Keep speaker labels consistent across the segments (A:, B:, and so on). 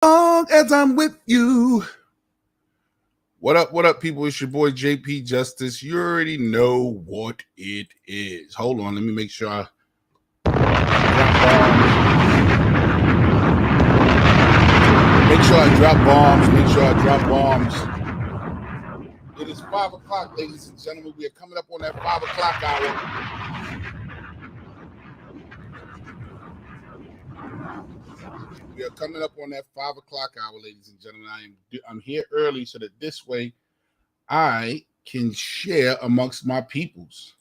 A: Long as I'm with you. What up, people? It's your boy JP Justice. You already know what it is. Hold on, let me make sure I drop bombs. It is 5 o'clock, ladies and gentlemen. We are coming up on that 5 o'clock hour. We are coming up on that 5 o'clock hour, ladies and gentlemen. I'm here early so that this way I can share amongst my peoples.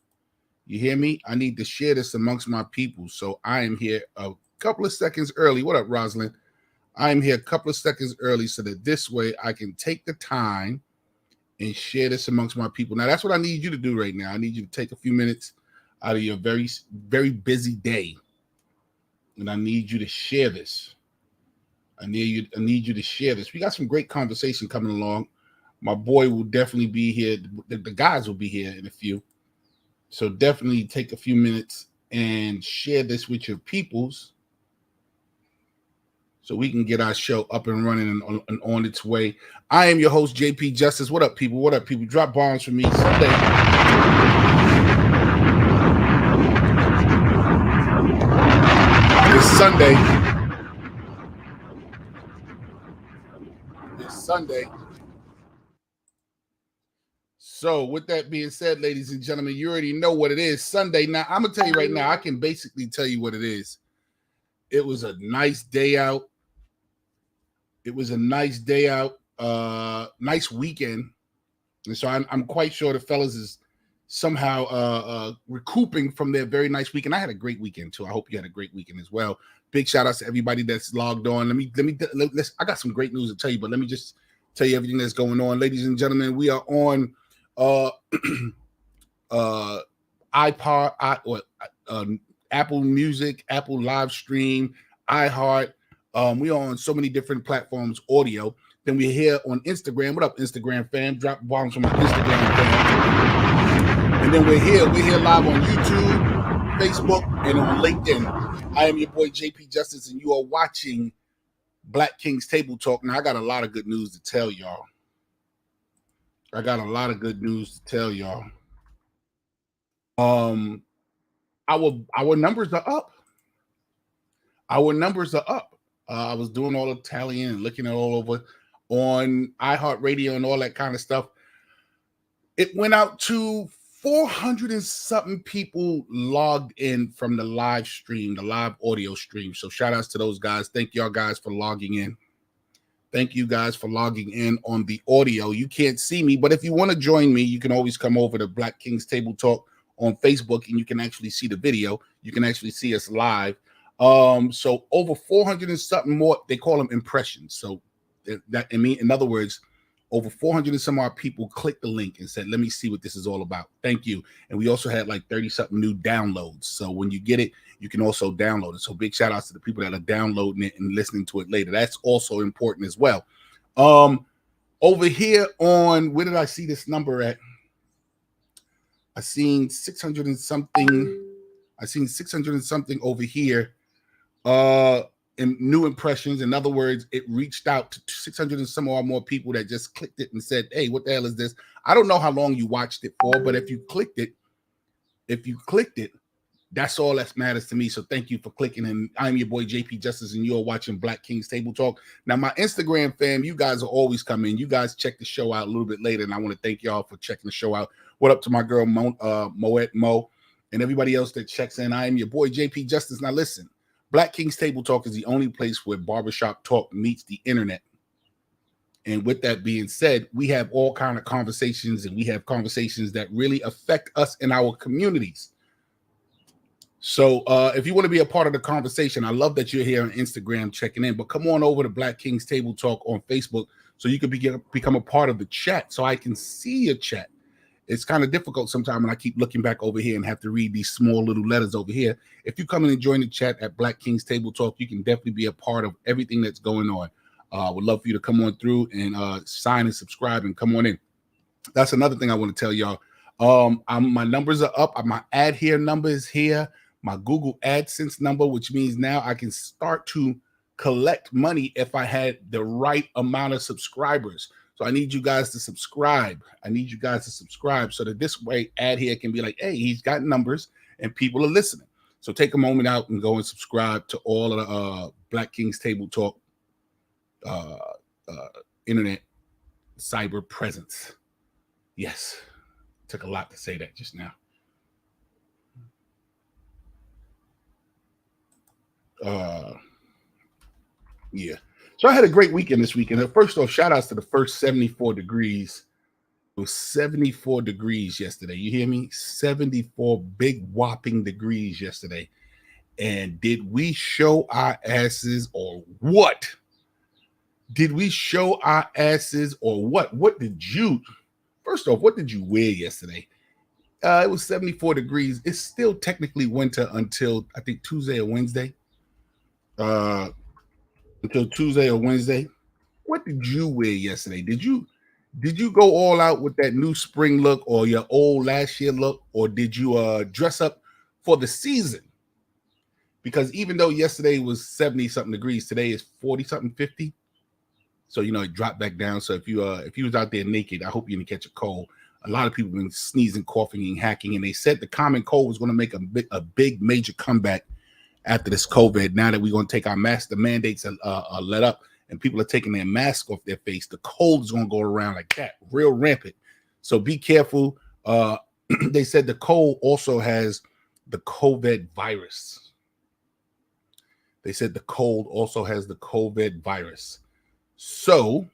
A: You hear me? I need to share this amongst my people. So I am here a couple of seconds early. What up, Rosalind? I am here a couple of seconds early so that this way I can take the time and share this amongst my people. Now, that's what I need you to do right now. I need you to take a few minutes out of your very, very busy day. And I need you to share this. I need you to share this. We got some great conversation coming along. My boy will definitely be here. The guys will be here in a few. So definitely take a few minutes and share this with your peoples so we can get our show up and running and on its way. I am your host, JP Justice. What up, people? What up, people? Drop bombs for me Sunday. It's Sunday. It's Sunday. So with that being said, ladies and gentlemen, you already know what it is. Sunday. Now, I'm going to tell you right now, I can basically tell you what it is. It was a nice day out. Nice weekend. And so I'm quite sure the fellas is somehow recouping from their very nice weekend. I had a great weekend too. I hope you had a great weekend as well. Big shout outs to everybody that's logged on. I got some great news to tell you, but let me just tell you everything that's going on. Ladies and gentlemen, we are on Apple Music, Apple Live Stream, iHeart. We are on so many different platforms, audio. Then we're here on Instagram. What up, Instagram fam? Drop bombs from my Instagram fam. And then we're here live on YouTube, Facebook, and on LinkedIn. I am your boy JP Justice, and you are watching Black Kings Table Talk. Now, I got a lot of good news to tell y'all. Our numbers are up. I was doing all the tallying and looking at all over on iHeartRadio and all that kind of stuff. It went out to 400 and something people logged in from the live stream, the live audio stream. So shout outs to those guys. Thank y'all guys for logging in. Thank you guys for logging in on the audio. You can't see me, but if you want to join me, you can always come over to Black Kings Table Talk on Facebook and you can actually see the video. You can actually see us live. So over 400 and something more, they call them impressions. So in other words, over 400 and some odd people clicked the link and said, let me see what this is all about. Thank you. And we also had like 30 something new downloads. So when you get it, you can also download it. So big shout outs to the people that are downloading it and listening to it later. That's also important as well. Over here on, where did I see this number at? I seen 600 and something. Over here. In new impressions. In other words, it reached out to 600 and some or more people that just clicked it and said, hey, what the hell is this? I don't know how long you watched it for, but if you clicked it, that's all that matters to me. So thank you for clicking. And I'm your boy JP Justice, and you're watching Black Kings Table Talk. Now, my Instagram fam, you guys will always come in. You guys check the show out a little bit later, and I want to thank y'all for checking the show out. What up to my girl Moet Mo and everybody else that checks in. I am your boy JP Justice. Now listen, Black Kings Table Talk is the only place where barbershop talk meets the internet. And with that being said, we have all kinds of conversations, and we have conversations that really affect us in our communities. So if you want to be a part of the conversation, I love that you're here on Instagram checking in, but come on over to Black Kings Table Talk on Facebook so you can become a part of the chat so I can see your chat. It's kind of difficult sometimes when I keep looking back over here and have to read these small little letters over here. If you come in and join the chat at Black Kings Table Talk, you can definitely be a part of everything that's going on. Would love for you to come on through and sign and subscribe and come on in. That's another thing I want to tell y'all. My numbers are up. My ad here number is here. My Google AdSense number, which means now I can start to collect money if I had the right amount of subscribers. So I need you guys to subscribe. I need you guys to subscribe so that this way ad here can be like, hey, he's got numbers and people are listening. So take a moment out and go and subscribe to all of the Black Kings Table Talk internet cyber presence. Yes, took a lot to say that just now. Yeah. So I had a great weekend this weekend. First off, shout outs to the first 74 degrees. It was 74 degrees yesterday. You hear me? 74 big whopping degrees yesterday. And did we show our asses or what? Did we show our asses or what? First off, what did you wear yesterday? It was 74 degrees. It's still technically winter until I think Tuesday or Wednesday. Until Tuesday or Wednesday. What did you wear yesterday? Did you go all out with that new spring look or your old last year look, or did you dress up for the season? Because even though yesterday was 70 something degrees, today is 40 something, 50. So it dropped back down. So if you was out there naked, I hope you didn't catch a cold. A lot of people have been sneezing, coughing, and hacking, and they said the common cold was going to make a big major comeback after this COVID. Now that we're going to take our masks, the mandates are let up, and people are taking their mask off their face. The cold is going to go around like that, real rampant. So be careful. They said the cold also has the COVID virus. They said the cold also has the COVID virus. So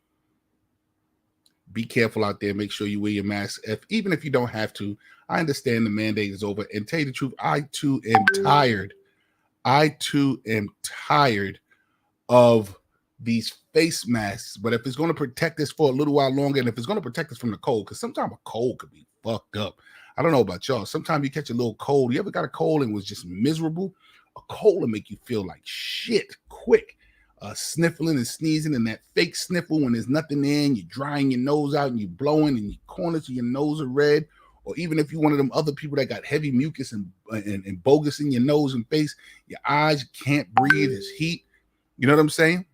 A: be careful out there. Make sure you wear your mask. Even if you don't have to, I understand the mandate is over. And tell you the truth, I too am tired. Of these face masks. But if it's going to protect us for a little while longer, and if it's going to protect us from the cold, because sometimes a cold could be fucked up. I don't know about y'all. Sometimes you catch a little cold. You ever got a cold and was just miserable? A cold will make you feel like shit quick. Sniffling and sneezing, and that fake sniffle when there's nothing there, and you're drying your nose out and you're blowing and your corners of your nose are red. Or even if you're one of them other people that got heavy mucus and bogus in your nose and face, your eyes, you can't breathe, it's heat. You know what I'm saying?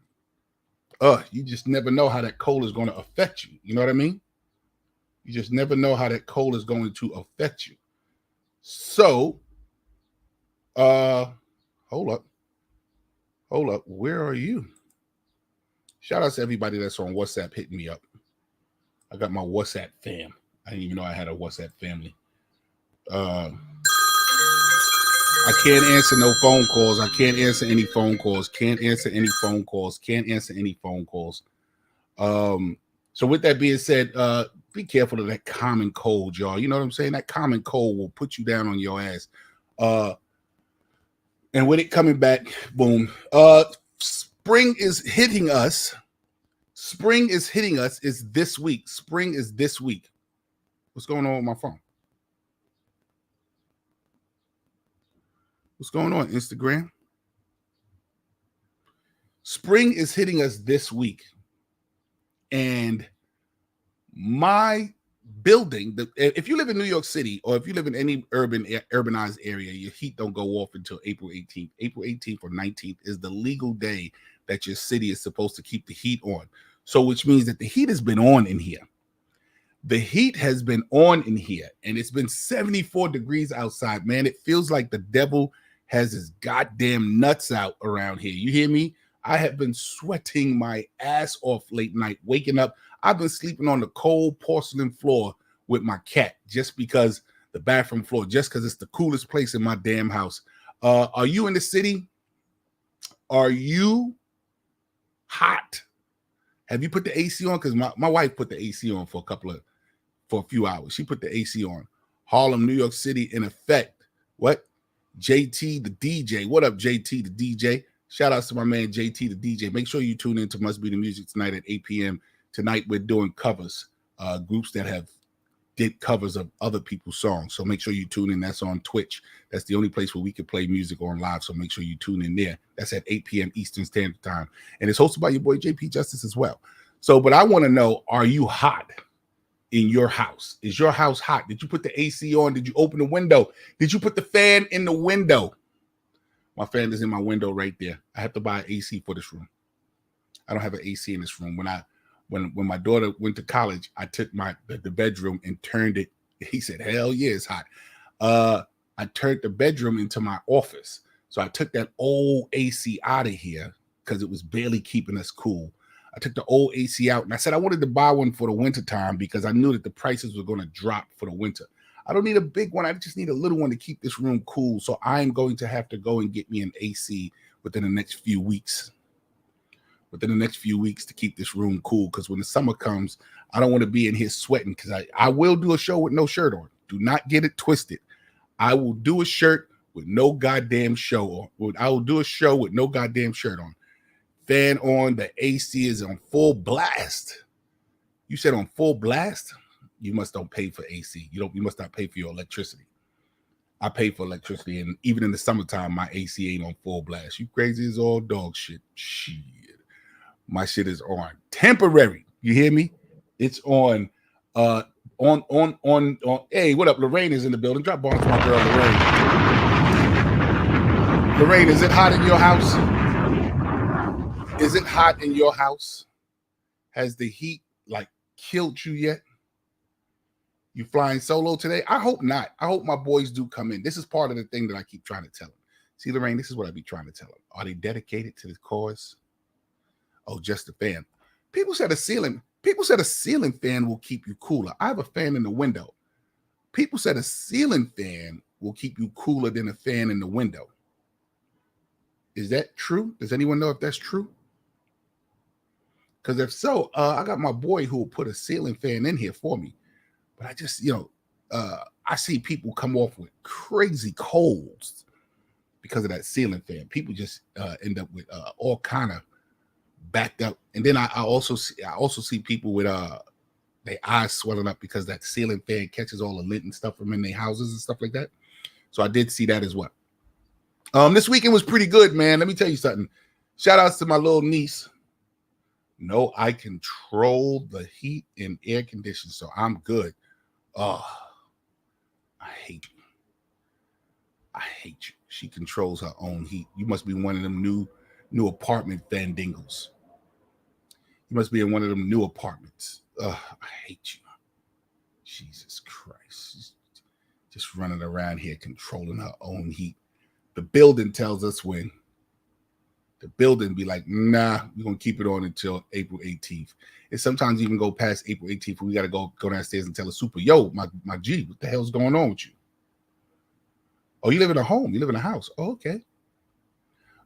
A: You just never know how that cold is going to affect you. You know what I mean? You just never know how that cold is going to affect you. So, hold up. Where are you? Shout out to everybody that's on WhatsApp hitting me up. I got my WhatsApp fam. I didn't even know I had a WhatsApp family. I can't answer no phone calls. I can't answer any phone calls. So with that being said, be careful of that common cold, y'all. You know what I'm saying? That common cold will put you down on your ass. And with it coming back, boom. Spring is hitting us. Is this week. Spring is this week. What's going on with my phone? What's going on, Instagram? Spring is hitting us this week. And my building, if you live in New York City or if you live in any urbanized area, your heat don't go off until April 18th. April 18th or 19th is the legal day that your city is supposed to keep the heat on. So which means that the heat has been on in here. The heat has been on in here, and it's been 74 degrees outside, man. It feels like the devil has his goddamn nuts out around here. You hear me? I have been sweating my ass off late night, waking up. I've been sleeping on the cold porcelain floor with my cat just because the bathroom floor, just because it's the coolest place in my damn house. Are you in the city? Are you hot? Have you put the AC on? Because my wife put the AC on for a few hours. She put the AC on. Harlem, New York City in effect. What? JT the DJ. What up, JT the DJ? Shout out to my man JT the DJ. Make sure you tune in to Must Be the Music tonight at 8 p.m. Tonight we're doing covers, groups that did covers of other people's songs. So make sure you tune in. That's on Twitch. That's the only place where we can play music on live. So make sure you tune in there. That's at 8 p.m. Eastern Standard Time. And it's hosted by your boy JP Justice as well. So, but I want to know, are you hot in your house? Is your house hot? Did you put the AC on? Did you open the window? Did you put the fan in the window? My fan is in my window right there. I have to buy an AC for this room. I don't have an AC in this room. When my daughter went to college, I took the bedroom and turned it. He said, "Hell yeah, it's hot." I turned the bedroom into my office. So I took that old AC out of here because it was barely keeping us cool. I took the old AC out and I said I wanted to buy one for the winter time because I knew that the prices were going to drop for the winter. I don't need a big one. I just need a little one to keep this room cool. So I'm going to have to go and get me an AC within the next few weeks. Within the next few weeks to keep this room cool. Because when the summer comes, I don't want to be in here sweating. Because I will do a show with no shirt on. Do not get it twisted. I will do a shirt with no goddamn show on. I will do a show with no goddamn shirt on. Fan on. The AC is on full blast. You said on full blast? You must don't pay for AC. You must not pay for your electricity. I pay for electricity, and even in the summertime, my AC ain't on full blast. You crazy as all dog shit. Shit. My shit is on temporary. You hear me? It's on Hey, what up? Lorraine is in the building. Drop bombs to my girl Lorraine. Lorraine, is it hot in your house? Is it hot in your house? Has the heat like killed you yet? You flying solo today? I hope not. I hope my boys do come in. This is part of the thing that I keep trying to tell them. See, Lorraine, this is what I be trying to tell them. Are they dedicated to the cause? Oh, just a fan. People said a ceiling fan will keep you cooler. I have a fan in the window. People said a ceiling fan will keep you cooler than a fan in the window. Is that true? Does anyone know if that's true? Because if so, I got my boy who will put a ceiling fan in here for me. But I just, I see people come off with crazy colds because of that ceiling fan. People just end up with all kind of backed up. And then I also see people with their eyes swelling up because that ceiling fan catches all the lint and stuff from in their houses and stuff like that. So I did see that as well. This weekend was pretty good, man. Let me tell you something. Shout outs to my little niece. No, I control the heat and air conditioning, so I'm good. Oh, I hate you. I hate you. She controls her own heat. You must be one of them new apartment fandingos. You must be in one of them new apartments. I hate you. Jesus Christ. She's just running around here controlling her own heat. The building tells us when. The building be like, nah, we're going to keep it on until April 18th. And sometimes even go past April 18th. We got to go downstairs and tell the super, yo, my G, what the hell's going on with you? Oh, you live in a home. You live in a house. Oh, okay.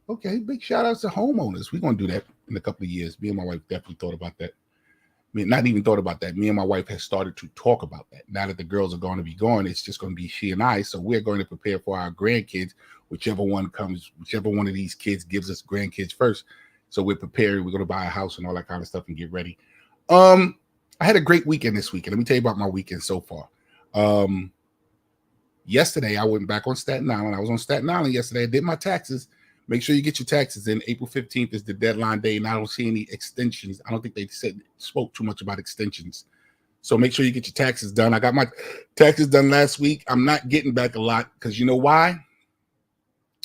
A: Okay, big shout outs to homeowners. We're going to do that in a couple of years. Me and my wife definitely thought about that. I mean, not even thought about that. Me and my wife have started to talk about that. Now that the girls are going to be gone, it's just going to be she and I. So we're going to prepare for our grandkids, whichever one of these kids gives us grandkids first. So we're preparing. We're going to buy a house and all that kind of stuff and get ready. I had a great weekend this weekend. Let me tell you about my weekend so far. Yesterday, I went back on Staten Island. I was on Staten Island yesterday. I did my taxes. Make sure you get your taxes in. April 15th is the deadline day, and I don't see any extensions. I don't think they spoke too much about extensions. So make sure you get your taxes done. I got my taxes done last week. I'm not getting back a lot because you know why?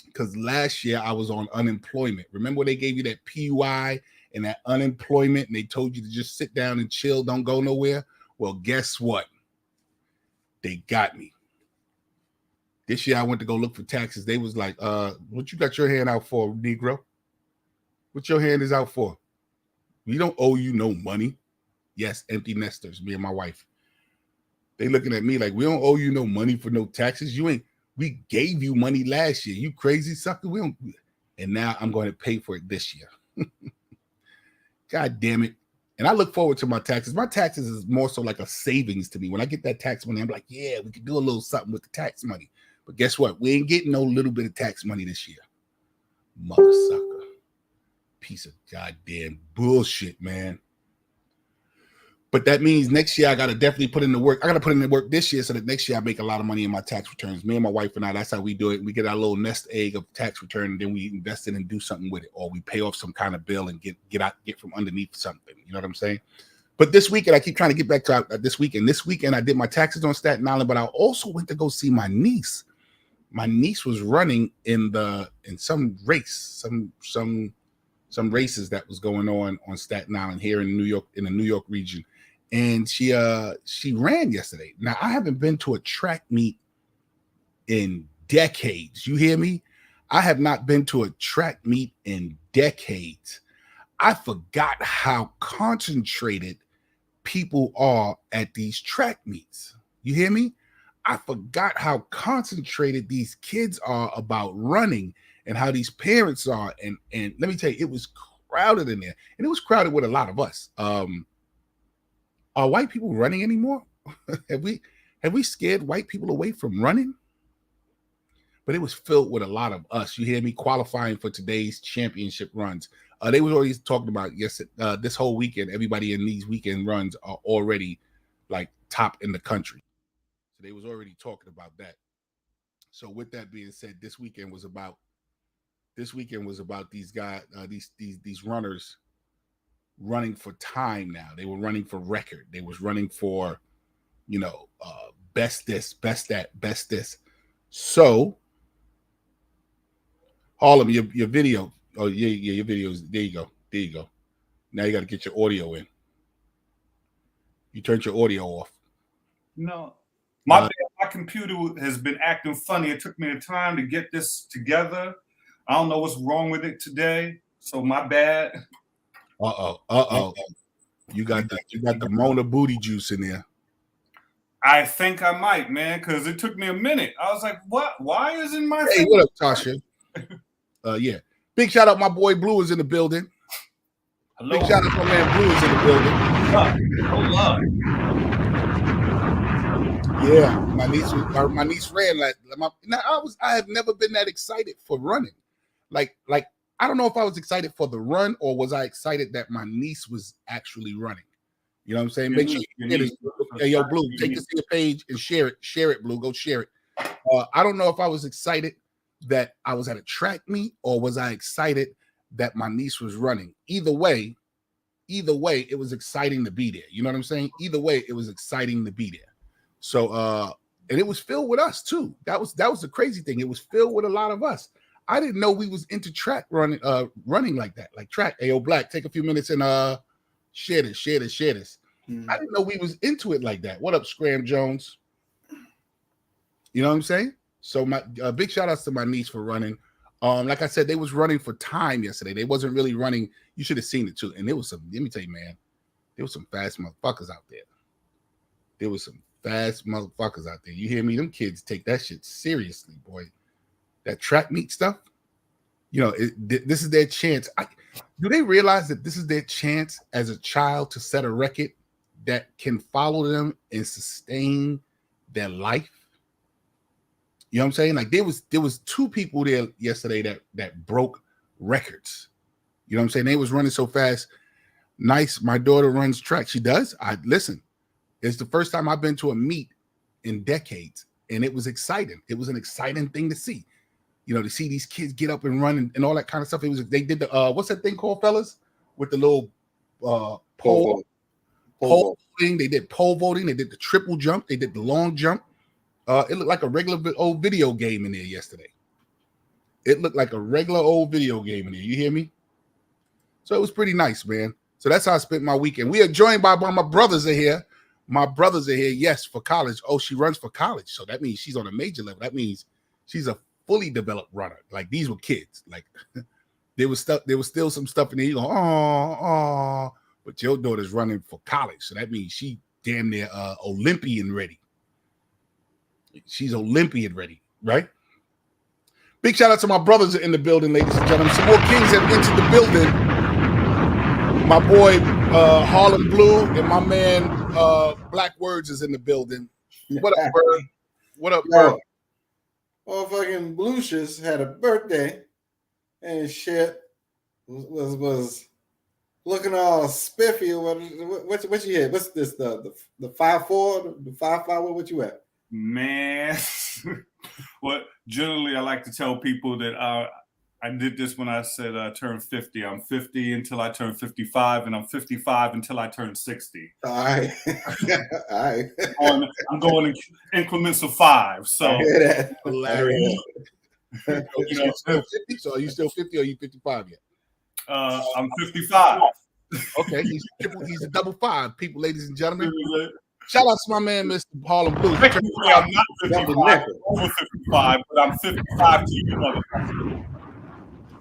A: Because last year I was on unemployment. Remember when they gave you that PUI and that unemployment, and they told you to just sit down and chill, don't go nowhere? Well, guess what? They got me. This year I went to go look for taxes. They was like, what you got your hand out for, Negro? What your hand is out for? We don't owe you no money. Yes, empty nesters, me and my wife. They looking at me like, we don't owe you no money for no taxes. We gave you money last year. You crazy sucker. And now I'm going to pay for it this year. God damn it. And I look forward to my taxes. My taxes is more so like a savings to me. When I get that tax money, I'm like, yeah, we can do a little something with the tax money. But guess what? We ain't getting no little bit of tax money this year. Mother sucker. Piece of goddamn bullshit, man. But that means next year I got to definitely put in the work. I got to put in the work this year so that next year I make a lot of money in my tax returns. Me and my wife and I, that's how we do it. We get our little nest egg of tax return, and then we invest it and do something with it. Or we pay off some kind of bill and get from underneath something. You know what I'm saying? But this weekend, I keep trying to get back to this weekend. This weekend, I did my taxes on Staten Island, but I also went to go see my niece. my niece was running in some race, some races that was going on Staten Island here in New York, in the New York region, and she ran yesterday. Now I haven't been to a track meet in decades. You hear me? I have not been to a track meet in decades. I forgot how concentrated people are at these track meets. You hear me? I forgot how concentrated these kids are about running and how these parents are. And let me tell you, it was crowded in there, and it was crowded with a lot of us. Are white people running anymore? have we scared white people away from running? But it was filled with a lot of us. You hear me? Qualifying for today's championship runs. They was already talking about this whole weekend. Everybody in these weekend runs are already like top in the country. So they was already talking about that. So with that being said, this weekend was about these guys, these runners running for time. Now they were running for record. They was running for, best this, best that, best this. So Harlem, your video. Oh yeah, your videos. There you go. Now you got to get your audio in. You turned your audio off.
B: No, my computer has been acting funny. It took me a time to get this together. I don't know what's wrong with it today, so my bad.
A: You got the Mona booty juice in there.
B: I think I might, man, because it took me a minute. I was like, what? Why isn't my
A: Hey, what up, Tasha? Yeah. Big shout out, my boy Blue is in the building. Hello. Big shout out, my man Blue is in the building. Yeah, my niece ran like I have never been that excited for running. Like I don't know if I was excited for the run or was I excited that my niece was actually running. You know what I'm saying? Make sure you get it. Hey, yo, Blue, take this to your page and share it. Share it, Blue. Go share it. I don't know if I was excited that I was at a track meet or was I excited that my niece was running. Either way, it was exciting to be there. You know what I'm saying? Either way, it was exciting to be there. So, and it was filled with us too. That was the crazy thing. It was filled with a lot of us. I didn't know we was into track running like that, like track. Hey, yo, Black, take a few minutes and share this. I didn't know we was into it like that. What up, Scram Jones? You know what I'm saying? So my big shout outs to my niece for running. Like I said, they was running for time yesterday. They wasn't really running. You should have seen it too. And there was some, let me tell you, man, there was some fast motherfuckers out there. You hear me? Them kids take that shit seriously, boy. That track meet stuff, this is their chance. Do they realize that this is their chance as a child to set a record that can follow them and sustain their life? You know what I'm saying? Like there was two people there yesterday that broke records. You know what I'm saying? They was running so fast. Nice. My daughter runs track. She does. Listen. It's the first time I've been to a meet in decades, and it was exciting. It was an exciting thing to see. To see these kids get up and run and all that kind of stuff. They did the what's that thing called, fellas? With the little pole voting. They did pole voting. They did the triple jump. They did the long jump. It looked like a regular old video game in there yesterday. You hear me? So it was pretty nice, man. So that's how I spent my weekend. We are joined by my brothers are here. Yes, for college. Oh, she runs for college. So that means she's on a major level. That means she's a fully developed runner. Like these were kids. Like there was still some stuff in there. You go, oh, but your daughter's running for college. So that means she damn near Olympian ready. She's Olympian ready, right? Big shout out to my brothers in the building, ladies and gentlemen. Some more kings have entered the building. My boy Harlem Blue and my man Black Words is in the building. What up, Bird? What up, Bird?
C: Motherfucking Blucious had a birthday and shit was looking all spiffy or what you had? What's this? The 5'4", the 5'5", what you at?
B: Man, well, generally I like to tell people that I did this when I said I turned 50. I'm 50 until I turn 55, and I'm 55 until I turn 60.
C: All right. All right.
B: I'm going in increments of 5. So
C: I hear that.
A: Hilarious. Still 50? So are you still 50 or are you 55 yet?
B: I'm 55.
A: Okay, he's a double 5. People, ladies and gentlemen. Shout out to my man, Mr. Harlem Blues.
B: I'm not 55, I'm over 55, but I'm 55 to you, motherfucker.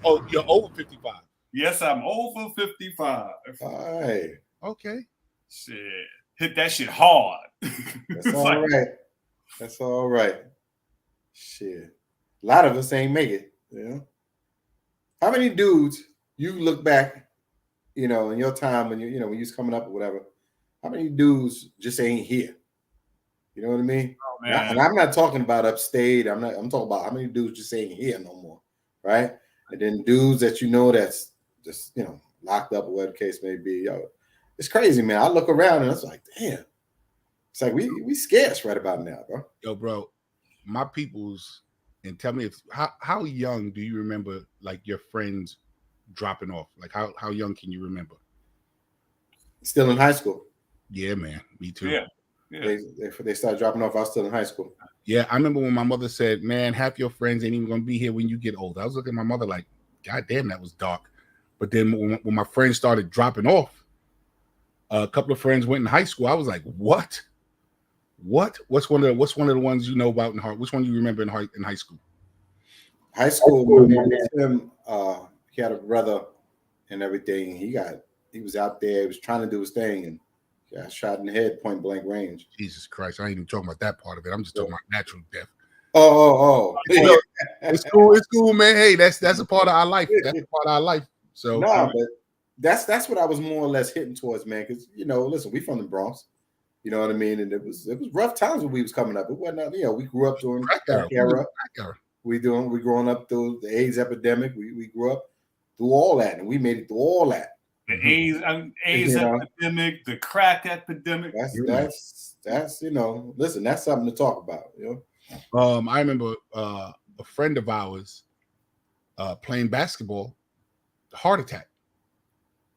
A: Oh, you're over 55.
B: Yes, I'm over 55.
C: All right.
A: Okay.
B: Shit. Hit that shit hard.
C: That's all right. That's all right. Shit. A lot of us ain't make it, you know. How many dudes you look back, you know, in your time when when you was coming up or whatever, how many dudes just ain't here? You know what I mean?
B: Oh, man.
C: And I'm not talking about upstate. I'm talking about how many dudes just ain't here no more, right? And then dudes that you know that's just, you know, locked up or whatever the case may be. Yo, it's crazy, man. I look around and it's like, damn. It's like we scarce right about now, bro.
A: Yo, bro, my peoples, and tell me how young do you remember like your friends dropping off? Like how young can you remember?
C: Still in high school.
A: Yeah, man. Me too.
B: Yeah.
C: They started dropping off. I was still in high school.
A: Yeah, I remember when my mother said, man, half your friends ain't even gonna be here when you get old. I was looking at my mother like, God damn, that was dark. But then when my friends started dropping off, a couple of friends went in high school. I was like, what? What's one of the ones you know about in heart? Which one you remember in high school?
C: High school, Tim, he had a brother and everything. He was out there, he was trying to do his thing and got shot in the head, point blank range.
A: Jesus Christ, I ain't even talking about that part of it. I'm just talking about natural death.
C: Oh.
A: It's cool, man. Hey, that's a part of our life. That's a part of our life. So
C: but that's what I was more or less hitting towards, man. Because listen, we from the Bronx, you know what I mean, and it was rough times when we was coming up. It wasn't, we grew up during that era. We growing up through the AIDS epidemic. We grew up through all that, and we made it through all that.
B: The AIDS epidemic, the crack epidemic.
C: That's listen, that's something to talk about.
A: I remember a friend of ours playing basketball, heart attack.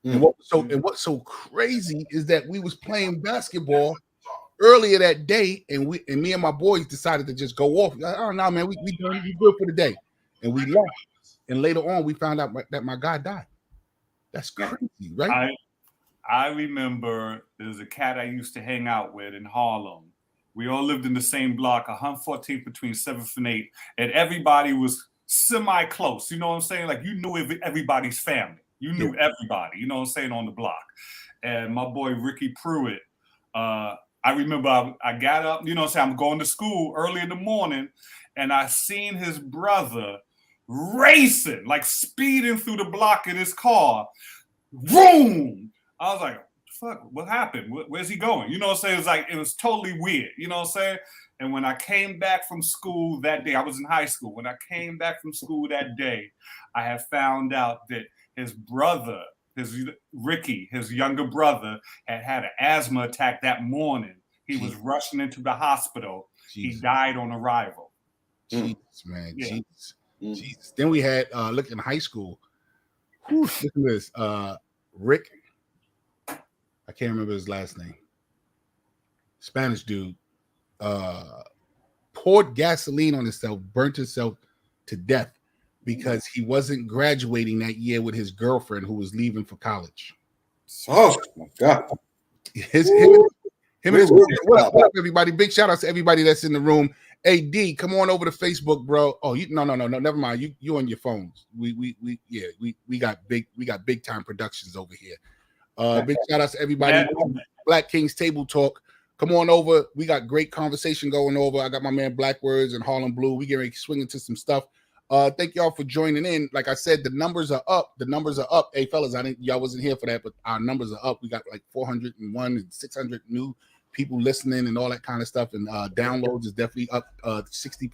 A: And what's so crazy is that we was playing basketball earlier that day, and me and my boys decided to just go off. Oh no, man, we good for the day, and we left. And later on, we found out that my guy died. That's crazy, right?
B: I remember there's a cat I used to hang out with in Harlem. We all lived in the same block, 114th between 7th and 8th, and everybody was semi-close. You know what I'm saying? Like you knew everybody's family. You knew everybody. You know what I'm saying, on the block. And my boy Ricky Pruitt, I remember I got up. You know what I'm saying? I'm going to school early in the morning, and I seen his brother racing, like speeding through the block in his car. Boom! I was like, fuck, what happened? Where's he going? You know what I'm saying? It was totally weird. You know what I'm saying? And when I came back from school that day, I was in high school. When I came back from school that day, I had found out that his brother, Ricky, his younger brother, had an asthma attack that morning. He was rushing into the hospital. Jesus. He died on arrival.
A: Jesus, man. Yeah. Jesus. Then we had look in high school. Whew, look at this. Rick. I can't remember his last name. Spanish dude. Poured gasoline on himself, burnt himself to death because he wasn't graduating that year with his girlfriend who was leaving for college.
C: Oh my God.
A: What up, everybody? Big shout out to everybody that's in the room. Hey D, come on over to Facebook, bro. Oh, no, never mind. You on your phones. We got big time productions over here. Big shout out to everybody. Black Kings Table Talk. Come on over. We got great conversation going over. I got my man Blackwords and Harlem Blue. We get ready to swing into some stuff. Thank y'all for joining in. Like I said, the numbers are up. Hey fellas, y'all wasn't here for that, but our numbers are up. We got like 401 and 600 new people listening and all that kind of stuff. And downloads is definitely up 60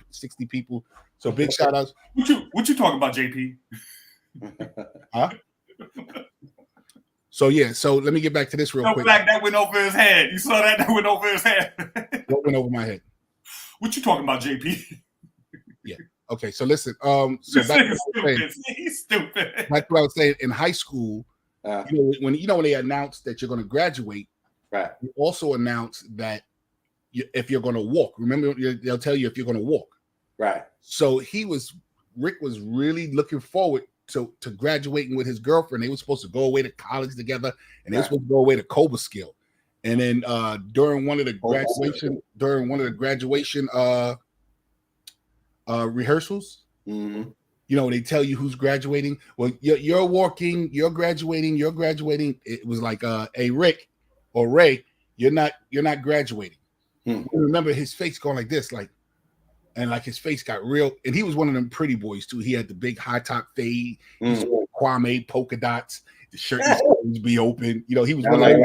A: people. So big shout outs.
B: What you talking about, JP?
A: Huh? So let me get back to this real quick.
B: That went over his head. You saw that? That went over his head.
A: What went over my head?
B: What you talking about, JP?
A: Yeah. Okay, so listen. So
B: This nigga's stupid. He's stupid.
A: that's what I was saying. In high school, when they announce that you're going to graduate,
C: right?
A: You also announce that if you're going to walk. Remember, they'll tell you if you're going to walk.
C: Right.
A: So Rick was really looking forward to graduating with his girlfriend. They were supposed to go away to college together, and they were supposed to go away to Cobleskill. And then during one of the graduation rehearsals, they tell you who's graduating. Well, you're walking, you're graduating. It was like, hey, Rick or Ray, you're not graduating. Remember his face going like this, and his face got real. And he was one of them pretty boys too. He had the big high top fade, Kwame polka dots, the shirt would be open. He was one of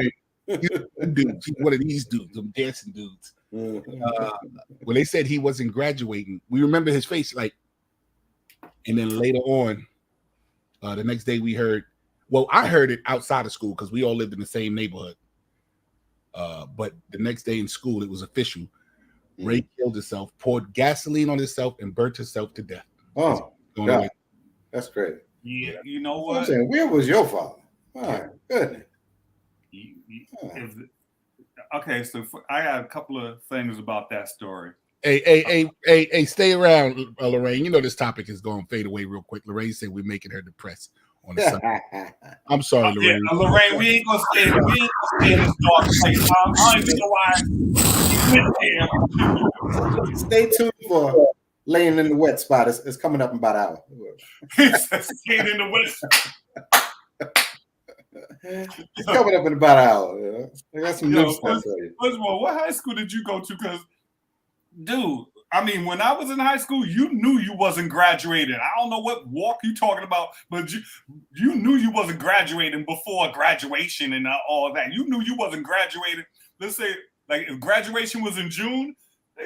A: dudes. He's one of these dudes, them dancing dudes. When they said he wasn't graduating, we remember his face and then later on, the next day we heard. Well, I heard it outside of school because we all lived in the same neighborhood. But the next day in school, it was official. Ray killed himself, poured gasoline on himself, and burnt himself to death.
C: Oh, God. That's crazy.
B: Yeah, you know what?
C: I'm saying, where was your father? My goodness.
B: Okay, so I got a couple of things about that story.
A: Hey, stay around, Lorraine. You know this topic is going to fade away real quick. Lorraine said we're making her depressed on the Sunday. I'm sorry, Lorraine.
B: Yeah, Lorraine, we ain't gonna stay in this dark place. I don't even know why.
C: Stay tuned for laying in the wet spot. It's coming up in about an hour.
B: Staying in the wet.
C: It's coming up in about an hour. I got some news stuff for you.
B: First of all, what high school did you go to? Because, dude, I mean, when I was in high school, you knew you wasn't graduating. I don't know what walk you talking about, but you knew you wasn't graduating before graduation and all that. You knew you wasn't graduating. Let's say, if graduation was in June,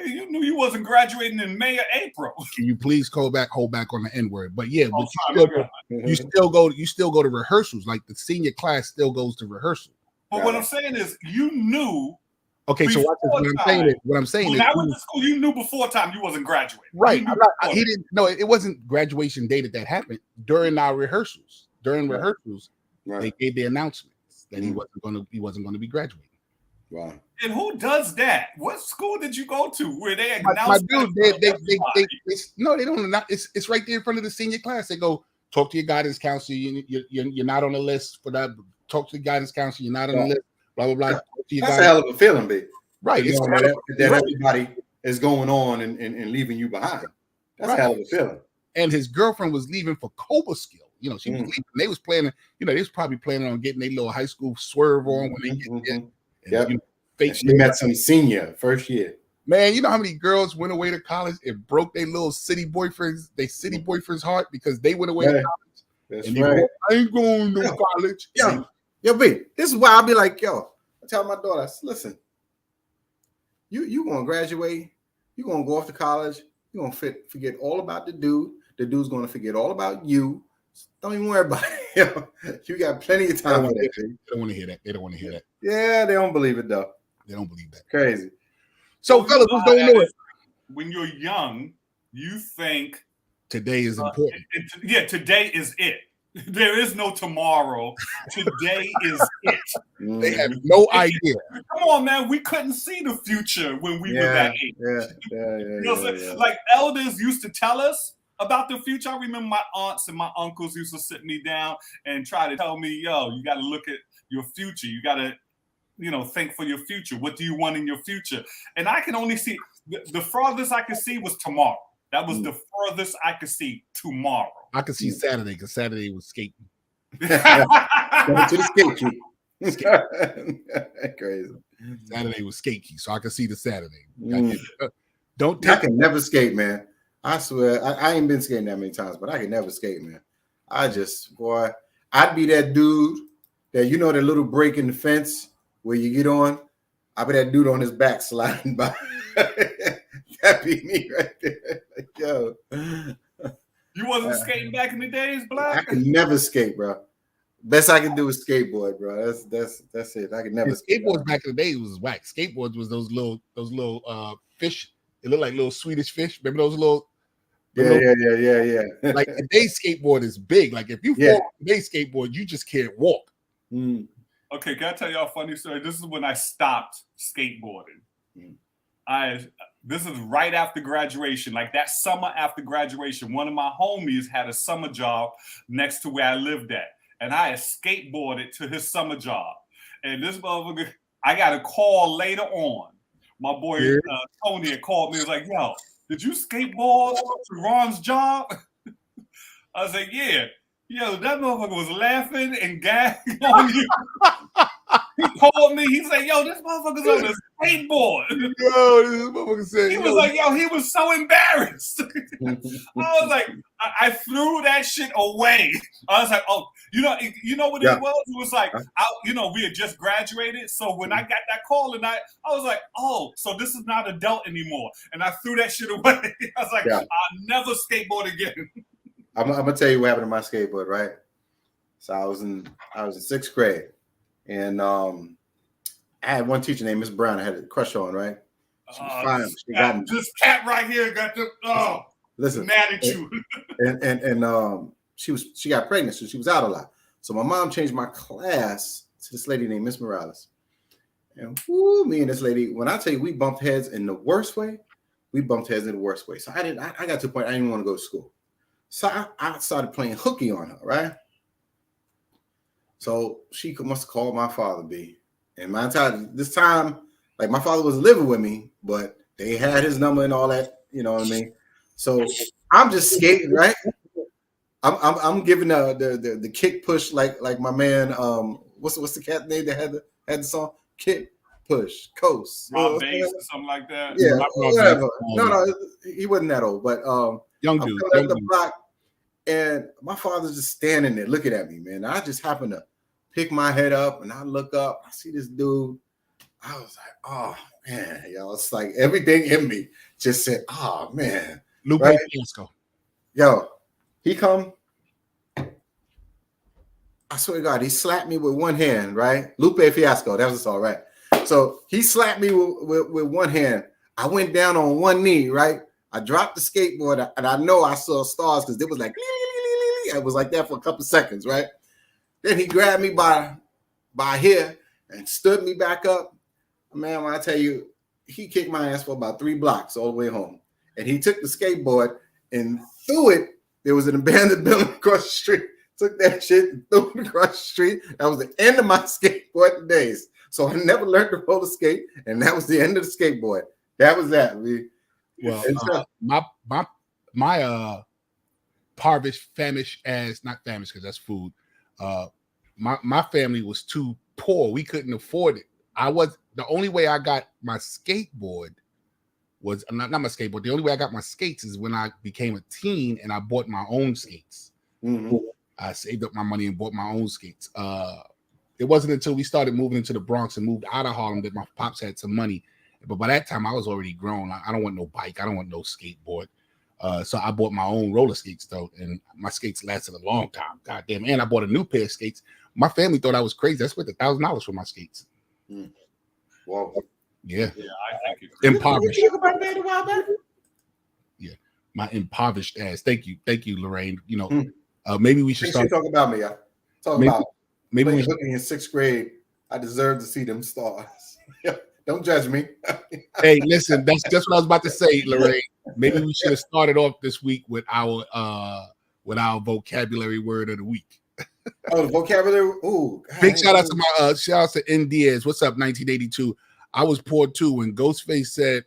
B: you knew you wasn't graduating in May or April.
A: Can you please hold back on the N-word? But yeah, you still go to rehearsals. Like the senior class still goes to rehearsal.
B: But what I'm saying is, you knew.
A: Okay, so what I'm saying is,
B: when I went to school, you knew before time you wasn't graduating.
A: Right. He didn't. No, it wasn't graduation day that happened. During our rehearsals, they gave the announcements that he wasn't going to be graduating.
C: Wow.
B: And who does that? What school did you go to where they
A: announce?
B: My dude,
A: they don't announce. It's right there in front of the senior class. They go talk to your guidance counselor. You're not on the list for that. Talk to the guidance counselor. You're not on the list. Blah blah blah.
C: That's a hell of a feeling, big.
A: Right.
C: It's that everybody is going on and leaving you behind. That's a hell of a feeling.
A: And his girlfriend was leaving for Cobleskill. She was leaving. They was planning. They was probably planning on getting their little high school swerve on when they get there.
C: She met some senior first year.
A: Man, you know how many girls went away to college and broke their little city boyfriend's heart because they went away to college.
C: That's right.
A: I ain't going to college.
C: Yo, B, this is why I'll be like, I tell my daughter, listen, you gonna graduate, you gonna go off to college, you gonna forget all about the dude. The dude's gonna forget all about you. Don't even worry about it. You got plenty of time for that.
A: They don't want to hear that. They don't want to hear that.
C: Yeah, they don't believe it though.
A: They don't believe that.
C: Crazy.
A: So, fellas, what's going on?
B: When you're young, you think
A: today is important.
B: Today is it. There is no tomorrow. Today is it.
A: They have no idea.
B: Come on, man. We couldn't see the future when we were that age.
C: Yeah.
B: Like elders used to tell us about the future. I remember my aunts and my uncles used to sit me down and try to tell me, you got to look at your future. You got to, think for your future. What do you want in your future? And I can only see the farthest I could see was tomorrow. That was the furthest I could see tomorrow.
A: I could see Saturday because Saturday was skating.
C: To the skate. Crazy.
A: Saturday was skate key, so I could see the Saturday.
C: I can never skate, man. I swear, I ain't been skating that many times, but I can never skate, man. I'd be that dude that that little break in the fence where you get on. I'd be that dude on his back sliding by. That'd be me right there. Yo.
B: You wasn't skating back in the days, Black?
C: I could never skate, bro. Best I can do is skateboard, bro. That's it. I could never
A: skateboards back in the day was whack. Skateboards was those little fish. It looked like little Swedish fish. Remember those little
C: Yeah.
A: Like today's skateboard is big. Like if you fall on today's skateboard, you just can't walk.
C: Mm.
B: Okay, can I tell y'all a funny story? This is when I stopped skateboarding. This is right after graduation, like that summer after graduation. One of my homies had a summer job next to where I lived at, and I had skateboarded to his summer job. And this motherfucker, I got a call later on. My boy Tony had called me. He was like, "Yo, did you skateboard to Ron's job?" I was like, "Yeah." Yo, that motherfucker was laughing and gagging on you. He called me. He said, "Yo, this motherfucker's on a skateboard."
A: Yo, this motherfucker said,
B: he was like, "Yo, he was so embarrassed." I was like, I threw that shit away. I was like, "Oh, you know what it was? It was like, we had just graduated. So when I got that call and I was like, oh, so this is not adult anymore." And I threw that shit away. I was like, I'll never skateboard again.
C: I'm gonna tell you what happened to my skateboard, right? So I was in 6th grade, and I had one teacher named Miss Brown. I had a crush on, right? She was fine. She got me.
B: This cat right here got the
C: listen,
B: mad at you.
C: And she got pregnant, so she was out a lot. So my mom changed my class to this lady named Miss Morales. And me and this lady, when I tell you we bumped heads in the worst way, So I got to the point I didn't want to go to school. So I started playing hooky on her, right? So she must have called my father, B. And this time, like my father was living with me, but they had his number and all that, you know what I mean? So I'm just skating, right? I'm giving the kick push like my man, what's the cat name that had the song? Kick, push, coast.
B: Rob Bass or something like that.
C: Yeah, whatever. No, he wasn't that old, but
A: young dude.
C: The block, and my father's just standing there looking at me, man. I just happened to pick my head up, and I look up. I see this dude. I was like, oh man, yo, it's like everything in me just said, oh man.
A: Lupe
C: right?
A: Fiasco.
C: Yo, he come. I swear to God, he slapped me with one hand, right? Lupe Fiasco, that was all right. So he slapped me with one hand. I went down on one knee, right? I dropped the skateboard, and I know I saw stars because it was like, it was like that for a couple seconds, right? Then he grabbed me by here and stood me back up. Man, when I tell you, he kicked my ass for about 3 blocks all the way home. And he took the skateboard and threw it. There was an abandoned building across the street. Took that shit and threw it across the street. That was the end of my skateboarding days. So I never learned to roller skate, and that was the end of the skateboard. That was that.
A: Well, my parvish, famish ass, not famish because that's food. My family was too poor. We couldn't afford it. The only way I got my skateboard was not my skateboard. The only way I got my skates is when I became a teen and I bought my own skates.
C: Mm-hmm.
A: I saved up my money and bought my own skates. It wasn't until we started moving into the Bronx and moved out of Harlem that my pops had some money. But by that time, I was already grown. I don't want no bike. I don't want no skateboard. So I bought my own roller skates, though, and my skates lasted a long time. God damn. And I bought a new pair of skates. My family thought I was crazy. I spent $1,000 for my skates.
C: Mm. Wow.
A: Yeah.
B: I think it's
A: impoverished.
C: You talk about that a while back?
A: Yeah. My impoverished ass. Thank you, Lorraine. You know, maybe we should start.
C: Talk about me, y'all. Maybe we looking in 6th grade. I deserve to see them stars. Don't judge me.
A: Hey, listen, that's just what I was about to say, Lorraine. Maybe we should have started off this week with our vocabulary word of the week.
C: Oh, the vocabulary. Ooh,
A: big shout out to my shout out to N Diaz. What's up, 1982? I was poor too when Ghostface said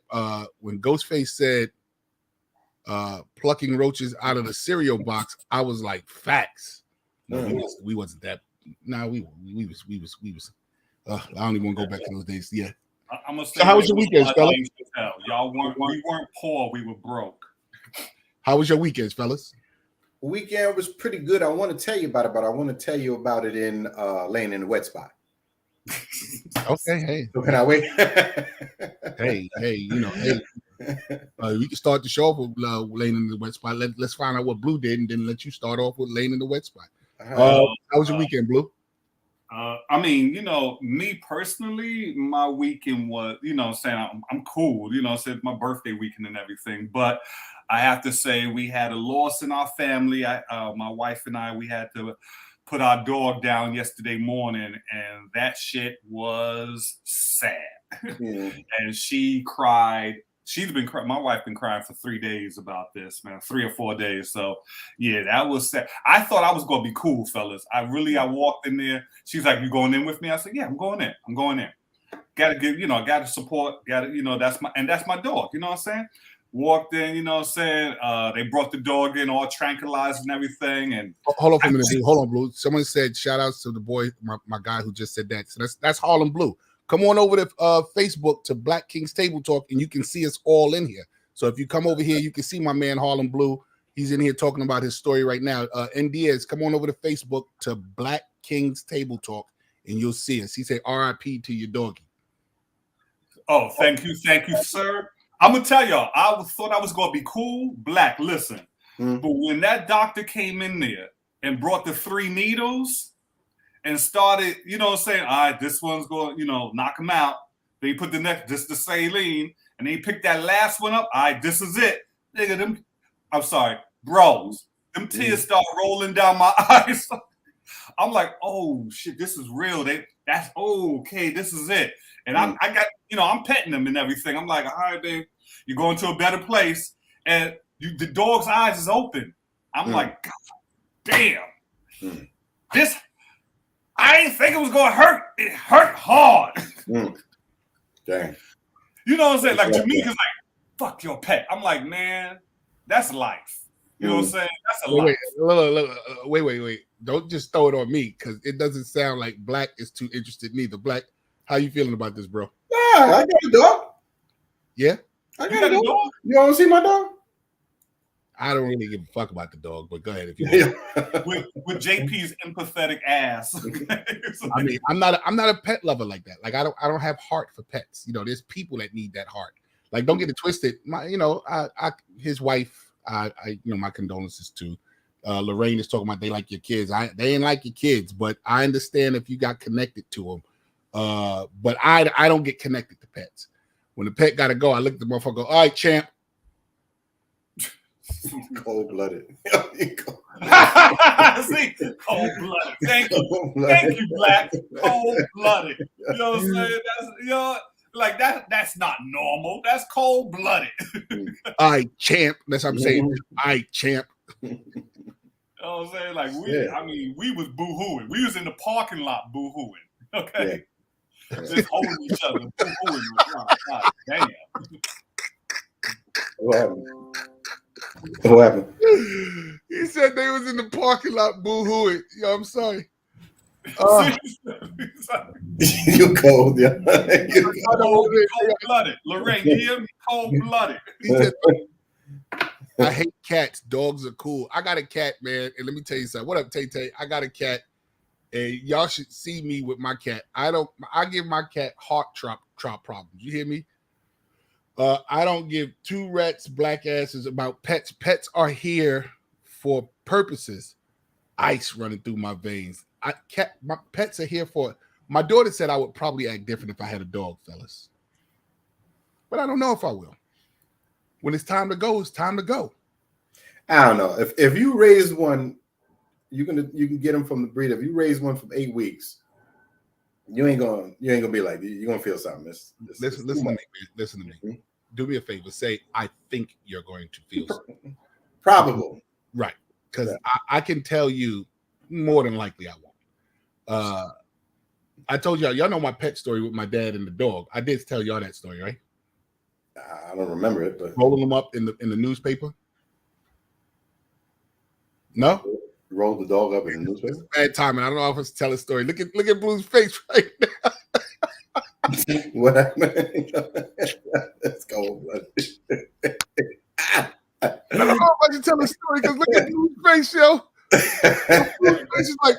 A: plucking roaches out of the cereal box. I was like, facts. No, we wasn't that. Nah, we was. I don't even want to go back to those days. Yeah.
B: I'm gonna say,
A: so how was your weekend, fella?
B: We weren't poor, we were broke.
A: How was your weekends, fellas?
C: Weekend was pretty good. I want to tell you about it, but I want to tell you about it in laying in the wet spot.
A: Okay, hey.
C: So can I wait?
A: hey, you know, we can start the show off with laying in the wet spot. Let's find out what Blue did, and then let you start off with laying in the wet spot. How was your weekend, Blue?
B: I mean, you know, me personally, my weekend was, you know, saying I'm cool, you know, said my birthday weekend and everything. But I have to say we had a loss in our family. My wife and I, we had to put our dog down yesterday morning, and that shit was sad. And she cried. She's been crying. My wife been crying for 3 days about this, man, 3 or 4 days. So yeah, that was sad. I thought I was gonna be cool, fellas. I walked in there. She's like, "You going in with me?" I said, "Yeah, I'm going in. I'm going in." Gotta give, gotta support, that's my dog, you know what I'm saying? Walked in, you know what I'm saying? They brought the dog in all tranquilized and everything. And
A: hold on for a minute, Blue. Hold on, Blue. Someone said shout outs to the boy, my guy who just said that. So that's Harlem Blue. Come on over to Facebook to Black Kings Table Talk, and you can see us all in here. So if you come over here, you can see my man Harlem Blue. He's in here talking about his story right now. Diaz, come on over to Facebook to Black Kings Table Talk, and you'll see us. He said R.I.P. to your doggy.
B: Oh, thank you, sir. I'm gonna tell y'all, I thought I was gonna be cool. Black, listen. But when that doctor came in there and brought the 3 needles and started, you know what I'm saying? All right, this one's going, knock him out. Then he put the saline, and then he picked that last one up. All right, this is it. Nigga, I'm sorry, bros. Them tears start rolling down my eyes. I'm like, oh shit, this is real. That's okay, this is it. And I got, I'm petting them and everything. I'm like, all right, babe, you're going to a better place. And the dog's eyes is open. I'm like, God damn. This, I didn't think it was going to hurt. It hurt hard.
C: Dang.
B: You know what I'm saying? Like, Jamaica's like, fuck your pet. I'm like, man, that's life. You know what I'm saying? That's a life.
A: Wait. Don't just throw it on me, because it doesn't sound like Black is too interested neither. Black, how you feeling about this, bro?
C: Yeah, I got a dog.
A: Yeah?
C: I got a dog. You don't see my dog?
A: I don't really give a fuck about the dog, but go ahead if you want.
B: with JP's empathetic ass.
A: I mean, I'm not a pet lover like that. Like I don't have heart for pets. There's people that need that heart. Like, don't get it twisted. His wife, my condolences to. Lorraine is talking about they like your kids. They ain't like your kids, but I understand if you got connected to them. But I don't get connected to pets. When the pet gotta go, I look at the motherfucker. Go, all right, champ.
C: Cold-blooded.
B: See, cold-blooded. Thank you, Black. Cold-blooded. You know what I'm saying? That's that's not normal. That's cold-blooded.
A: All right, champ. That's what I'm saying. All right, champ.
B: You know what I'm saying? Like we was boo-hooing. We was in the parking lot boo-hooing. Okay. Yeah. Just holding each other, boo-hooing. God damn.
C: What happened?
A: He said they was in the parking lot boo-hooing. I'm sorry.
C: You cold, yeah.
B: Cold-blooded. Lorraine, you hear me? Cold-blooded.
A: He said, I hate cats. Dogs are cool. I got a cat, man. And let me tell you something. What up, Tay-Tay? I got a cat. And y'all should see me with my cat. I give my cat heart trop problems. You hear me? I don't give 2 rats black asses about pets. Pets are here for purposes. Ice running through my veins. My pets are here for. My daughter said I would probably act different if I had a dog, fellas. But I don't know if I will. When it's time to go, it's time to go.
C: I don't know. If you raise one, you can get them from the breeder. If you raise one from 8 weeks, you ain't gonna be like, you're gonna feel something.
A: Listen to me, man. Listen to me. Mm-hmm. Do me a favor. Say, I think you're going to feel something.
C: Probable.
A: Right. Because I can tell you more than likely I won't. I told y'all know my pet story with my dad and the dog. I did tell y'all that story, right?
C: I don't remember it, but
A: rolling them up in the newspaper. No?
C: Roll the dog up in the newspaper.
A: It's bad timing. I don't know if I to tell a story. Look at Blue's face right now.
C: What happened? That's cold-blooded.
A: I don't know if I can tell a story because look at Blue's face, yo. Blue's face is like,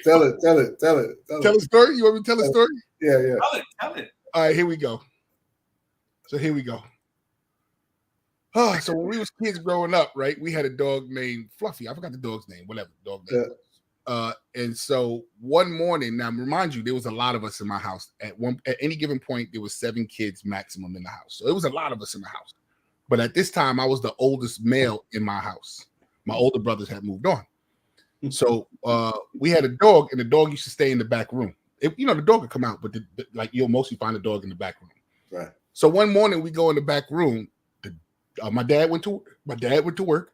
C: tell it.
A: Tell a story? You want me to tell a story?
C: Yeah.
B: Tell it.
A: All right, here we go. So here we go. Oh, so when we was kids growing up, right, we had a dog named Fluffy. I forgot the dog's name, whatever dog name was. And so one morning, now remind you, there was a lot of us in my house. At any given point, there was 7 kids maximum in the house. So it was a lot of us in the house. But at this time, I was the oldest male in my house. My older brothers had moved on. So we had a dog, and the dog used to stay in the back room. The dog would come out, but like you'll mostly find the dog in the back room.
C: Right.
A: So one morning we go in the back room. My dad went to work.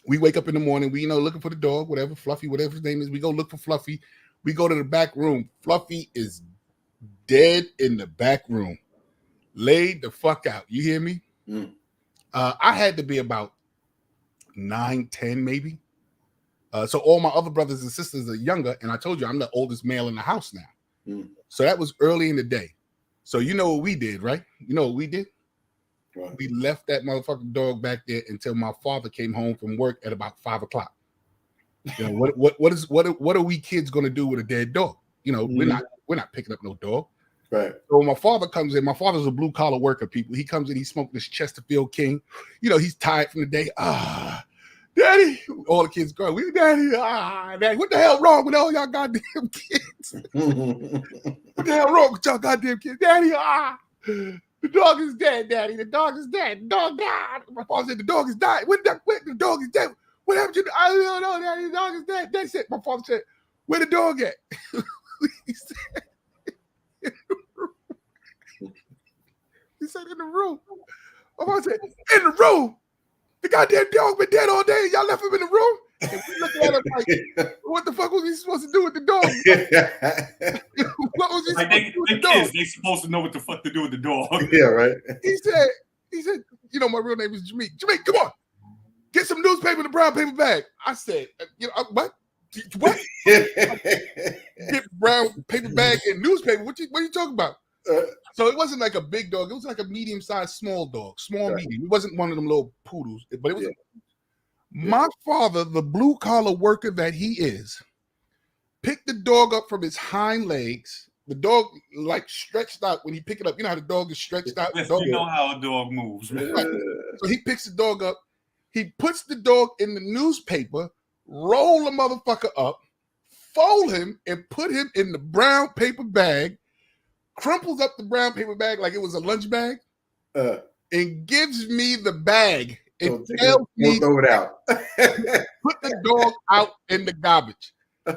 A: We wake up in the morning. We looking for the dog, whatever Fluffy, whatever his name is. We go look for Fluffy. We go to the back room. Fluffy is dead in the back room, laid the fuck out. You hear me?
C: Mm.
A: I had to be about 9, 10 maybe. So all my other brothers and sisters are younger, and I told you I'm the oldest male in the house now.
C: Mm.
A: So that was early in the day. So you know what we did, right? You know what we did?
C: Right.
A: We left that motherfucking dog back there until my father came home from work at about 5 o'clock. What are we kids gonna do with a dead dog? We're not picking up no dog.
C: Right.
A: So when my father comes in, my father's a blue collar worker. People, he comes in, he's smoking this Chesterfield King. He's tired from the day. Daddy, all the kids go, Daddy, Daddy, what the hell wrong with all y'all goddamn kids? What the hell wrong with y'all goddamn kids? Daddy, the dog is dead, Daddy. The dog is dead. The dog died. My father said the dog is died. The dog is dead. What happened to I don't know, Daddy. The dog is dead. That's it. My father said, where the dog at? He said, in the room. My father said, in the room? The goddamn dog been dead all day. Y'all left him in the room? And we looked at him like, what the fuck was he supposed to do with the dog? What was he supposed to do with the dog?
B: They supposed to know what the fuck to do with the dog.
C: Yeah, right.
A: He said, my real name is Jameek. Jameek, come on. Get some newspaper in the brown paper bag. I said, what? What? Get brown paper bag and newspaper. What are you talking about? So it wasn't like a big dog. It was like a medium-sized small dog. Medium. It wasn't one of them little poodles, but it was my father, the blue-collar worker that he is, picked the dog up from his hind legs. The dog stretched out when he picked it up. You know how the dog is stretched out?
B: Yes, you know how a dog moves. Man.
A: So he picks the dog up. He puts the dog in the newspaper, roll the motherfucker up, fold him, and put him in the brown paper bag, crumples up the brown paper bag like it was a lunch bag, and gives me the bag and tells me
C: throw it out.
A: Put the dog out in the garbage.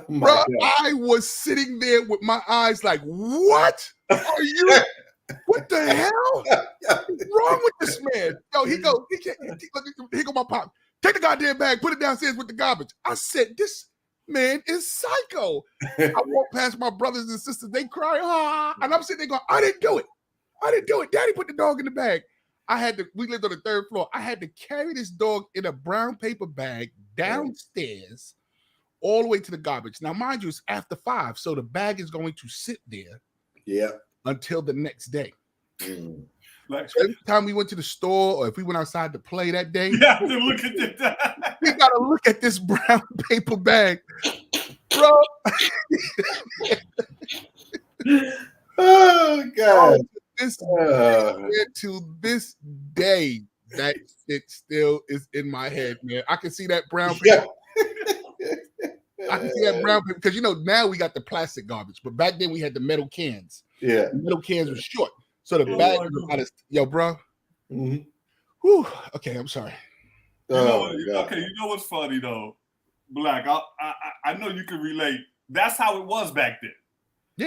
A: Bro, I was sitting there with my eyes like, what are you? What the hell? What's wrong with this man? Yo, he go my pop. Take the goddamn bag, put it downstairs with the garbage. I said, this man is psycho. I walk past my brothers and sisters, they cry, and I'm sitting there going, I didn't do it. Daddy put the dog in the bag. We lived on the 3rd floor. I had to carry this dog in a brown paper bag downstairs all the way to the garbage. Now, mind you, it's after 5, so the bag is going to sit there until the next day.
C: Mm.
A: So every time we went to the store or if we went outside to play that day,
B: you have to look at that.
A: We got to look at this brown paper bag. Bro.
C: Oh, God.
A: To this day, that shit still is in my head, man. I can see that brown paper. I can see that brown paper because now we got the plastic garbage, but back then we had the metal cans.
C: Yeah,
A: the metal cans were short, so the bag was about as bro.
C: Mm-hmm.
A: Whew. Okay, I'm sorry.
B: You know what's funny though, Black? I know you can relate. That's how it was back then.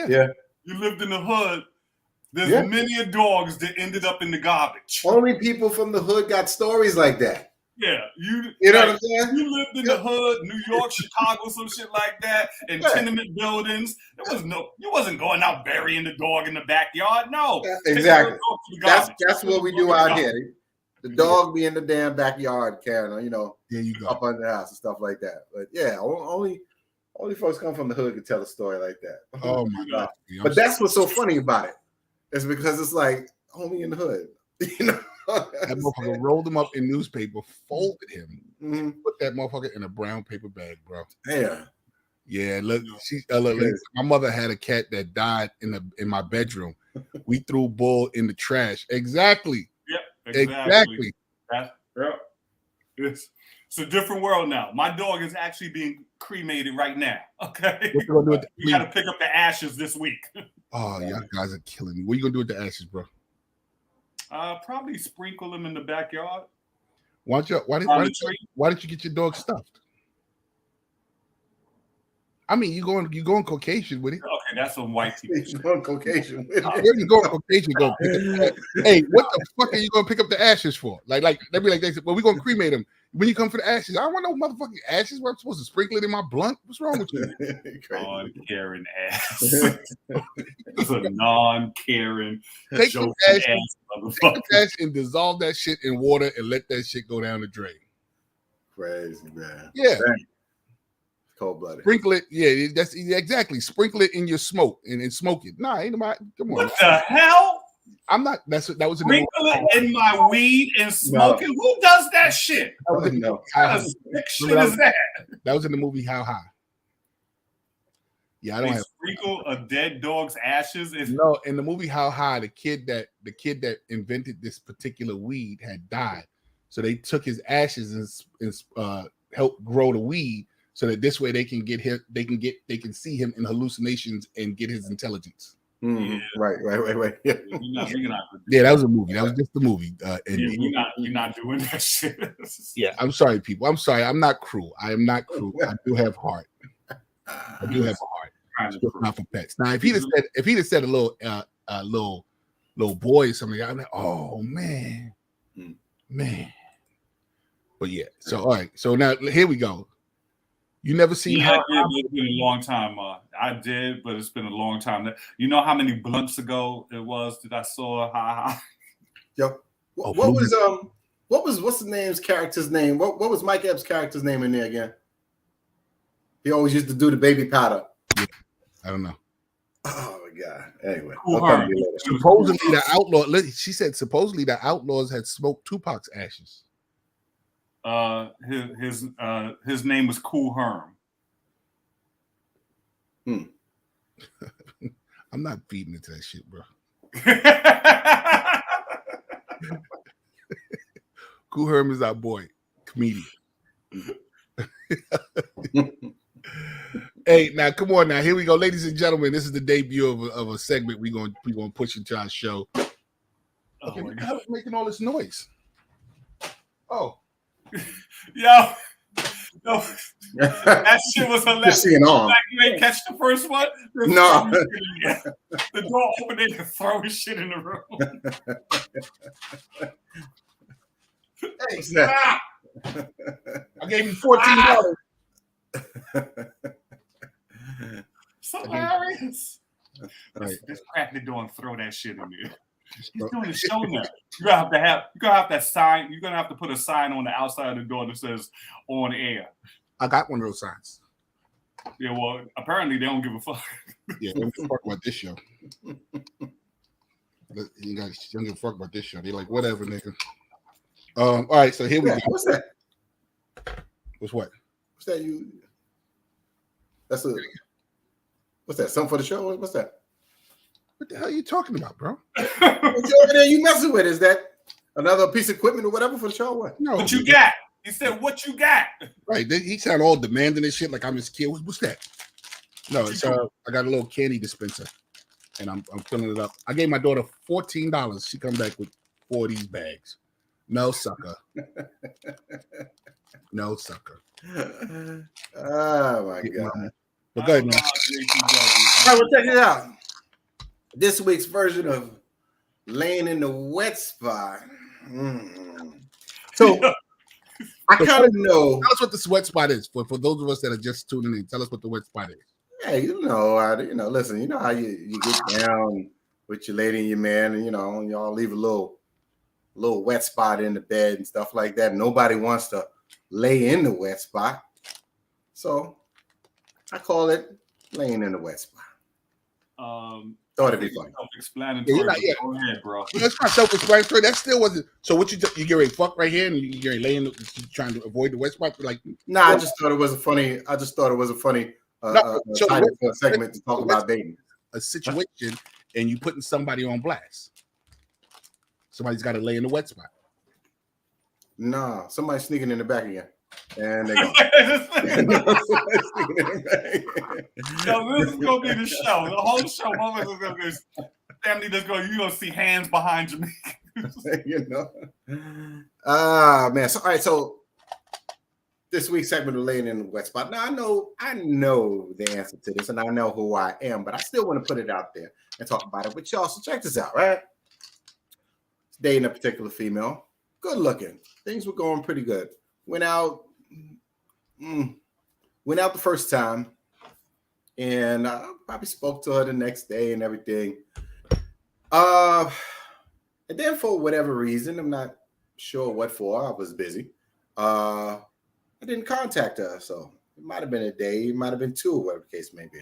C: Yeah.
B: You lived in the hood. There's many dogs that ended up in the garbage.
C: Only people from the hood got stories like that.
B: Yeah,
C: you know what I'm saying?
B: You lived in the hood, New York, Chicago, some shit like that, in tenement buildings. You wasn't going out burying the dog in the backyard. No,
C: exactly. That's what we do out here. The dog be in the damn backyard, carrying,
A: there you go,
C: up under the house and stuff like that. But yeah, only folks come from the hood can tell a story like that.
A: Oh my God!
C: But that's what's so funny about it. It's because it's like only in the hood,
A: That motherfucker rolled him up in newspaper, folded him, put that motherfucker in a brown paper bag, bro. Yeah. Look, my mother had a cat that died in my bedroom. We threw Bull in the trash. Exactly.
B: Yep. Exactly.
A: Yes.
B: It's a different world now. My dog is actually being cremated right now. Okay.
A: What you gonna do with the,
B: We got to pick up the ashes this week.
A: Oh, y'all guys are killing me. What you gonna do with the ashes, bro?
B: Probably sprinkle them in the backyard.
A: Why did you get your dog stuffed? I mean, you going Caucasian with it.
B: Okay, that's some white people.
C: He's going Caucasian with
A: Where
C: it.
A: you going Caucasian? Go pick up the, hey, what the fuck are you gonna pick up the ashes for? Like they'd be like, well, we gonna cremate him. When you come for the ashes, I don't want no motherfucking ashes. Where I'm supposed to sprinkle it in my blunt? What's wrong with you?
B: Non-caring ass. It's a non-caring,
A: Take some
B: joking
A: ash,
B: ass
A: take
B: motherfucker.
A: the ash and dissolve that shit in water and let that shit go down the drain.
C: Crazy, man.
A: Yeah.
C: Cold blooded.
A: Sprinkle it. Yeah, that's exactly. Sprinkle it in your smoke and smoke it. Nah, ain't nobody. Come on.
B: What the hell?
A: I'm not. That was in the movie.
B: Sprinkle it in my weed and smoke it? Who does that shit?
A: That was in
C: No.
B: What kind of sick shit is that?
A: That was in the movie How High. Yeah, I don't
B: They
A: have.
B: sprinkle a dead dog's ashes.
A: No, in the movie How High, the kid that invented this particular weed had died, so they took his ashes and helped grow the weed, so that this way they can get him, they can see him in hallucinations and get his intelligence.
C: Mm-hmm.
B: Yeah.
C: Right. Yeah.
A: Yeah, that was a movie. That was just the movie.
B: You're not doing that shit.
A: Yeah, I'm sorry, people. I'm sorry. I'm not cruel. I am not cruel. I do have heart. I do have a heart. Just not for pets. Now, if he'd have said a little boy or something, I'm like, oh man. But yeah. So all right. So now here we go. You never seen
B: Yeah, it's been a long time. I did, but it's been a long time. You know how many blunts ago it was that I saw?
C: Yo, what's the name's character's name? What was Mike Epps' character's name in there again? He always used to do the baby powder.
A: Yeah, I don't know.
C: Oh my god. Anyway,
A: supposedly the outlaw. She said supposedly the outlaws had smoked Tupac's ashes.
B: His name was Kool Herm.
A: I'm not feeding into that shit, bro. Kool Herm is our boy, comedian. Hey, now come on, now here we go, ladies and gentlemen. This is the debut of a segment we're gonna push into our show. Okay, what the hell is making all this noise? Oh.
B: Yo, that shit was hilarious.
C: Like
B: you ain't catch the first one?
C: No.
B: The door opened and throwing shit in the room.
C: Hey, stop.
A: I gave you $14.
B: It's hilarious.
A: Right.
B: Just crack the door and throw that shit in there. He's doing the show now. You're gonna have that sign. You're gonna have to put a sign on the outside of the door that says "on air."
A: I got one of those signs.
B: Yeah, well, apparently they don't give a fuck.
A: Yeah, they don't give a fuck about this show. You guys don't give a fuck about this show. They're like, whatever, nigga. All right, so here we go.
C: What's that?
A: What's what?
C: What's that? What's that? Something for the show? What's that?
A: What the hell are you talking about, bro?
C: What's over there you messing with? Is that another piece of equipment or whatever for the show? What?
A: No.
B: What you got? He said, "What you got?"
A: Right. He sound all demanding and shit like I'm his kid. What's that? No, it's I got a little candy dispenser, and I'm filling it up. I gave my daughter $14. She come back with 4 of these bags. No sucker. No sucker.
C: Oh my god.
A: But go ahead, man.
C: All right, well, check it out. This week's version of laying in the wet spot. So I kind of know.
A: Tell us what the wet spot is for those of us that are just tuning in. Tell us what the wet spot is.
C: Hey, listen, you know how you get down with your lady and your man, and y'all leave a little wet spot in the bed and stuff like that. Nobody wants to lay in the wet spot, so I call it laying in the wet spot. Thought it'd be funny.
B: Self-explanatory. Go ahead, bro.
A: That's not self-explanatory. That still wasn't. So what you get ready to fuck right here, and you get ready laying, trying to avoid the wet spot? Like,
C: nah, I just thought it was a funny. Title for a segment to talk about dating.
A: A situation, and you putting somebody on blast. Somebody's got to lay in the wet spot.
C: Nah, somebody's sneaking in the back again. And they're gone.
B: So this is gonna be the show. The whole show, motherfuckers is gonna be family that's going. You gonna see hands behind Jamaica.
C: You know. Man. So all right. So this week's segment of Laying in the Wet Spot. Now I know the answer to this, and I know who I am, but I still want to put it out there and talk about it with y'all. So check this out, right? Dating a particular female, good looking. Things were going pretty good. Went out the first time, and I probably spoke to her the next day and everything. And then for whatever reason, I'm not sure what for, I was busy. I didn't contact her, so it might have been a day, it might have been two, or whatever the case may be.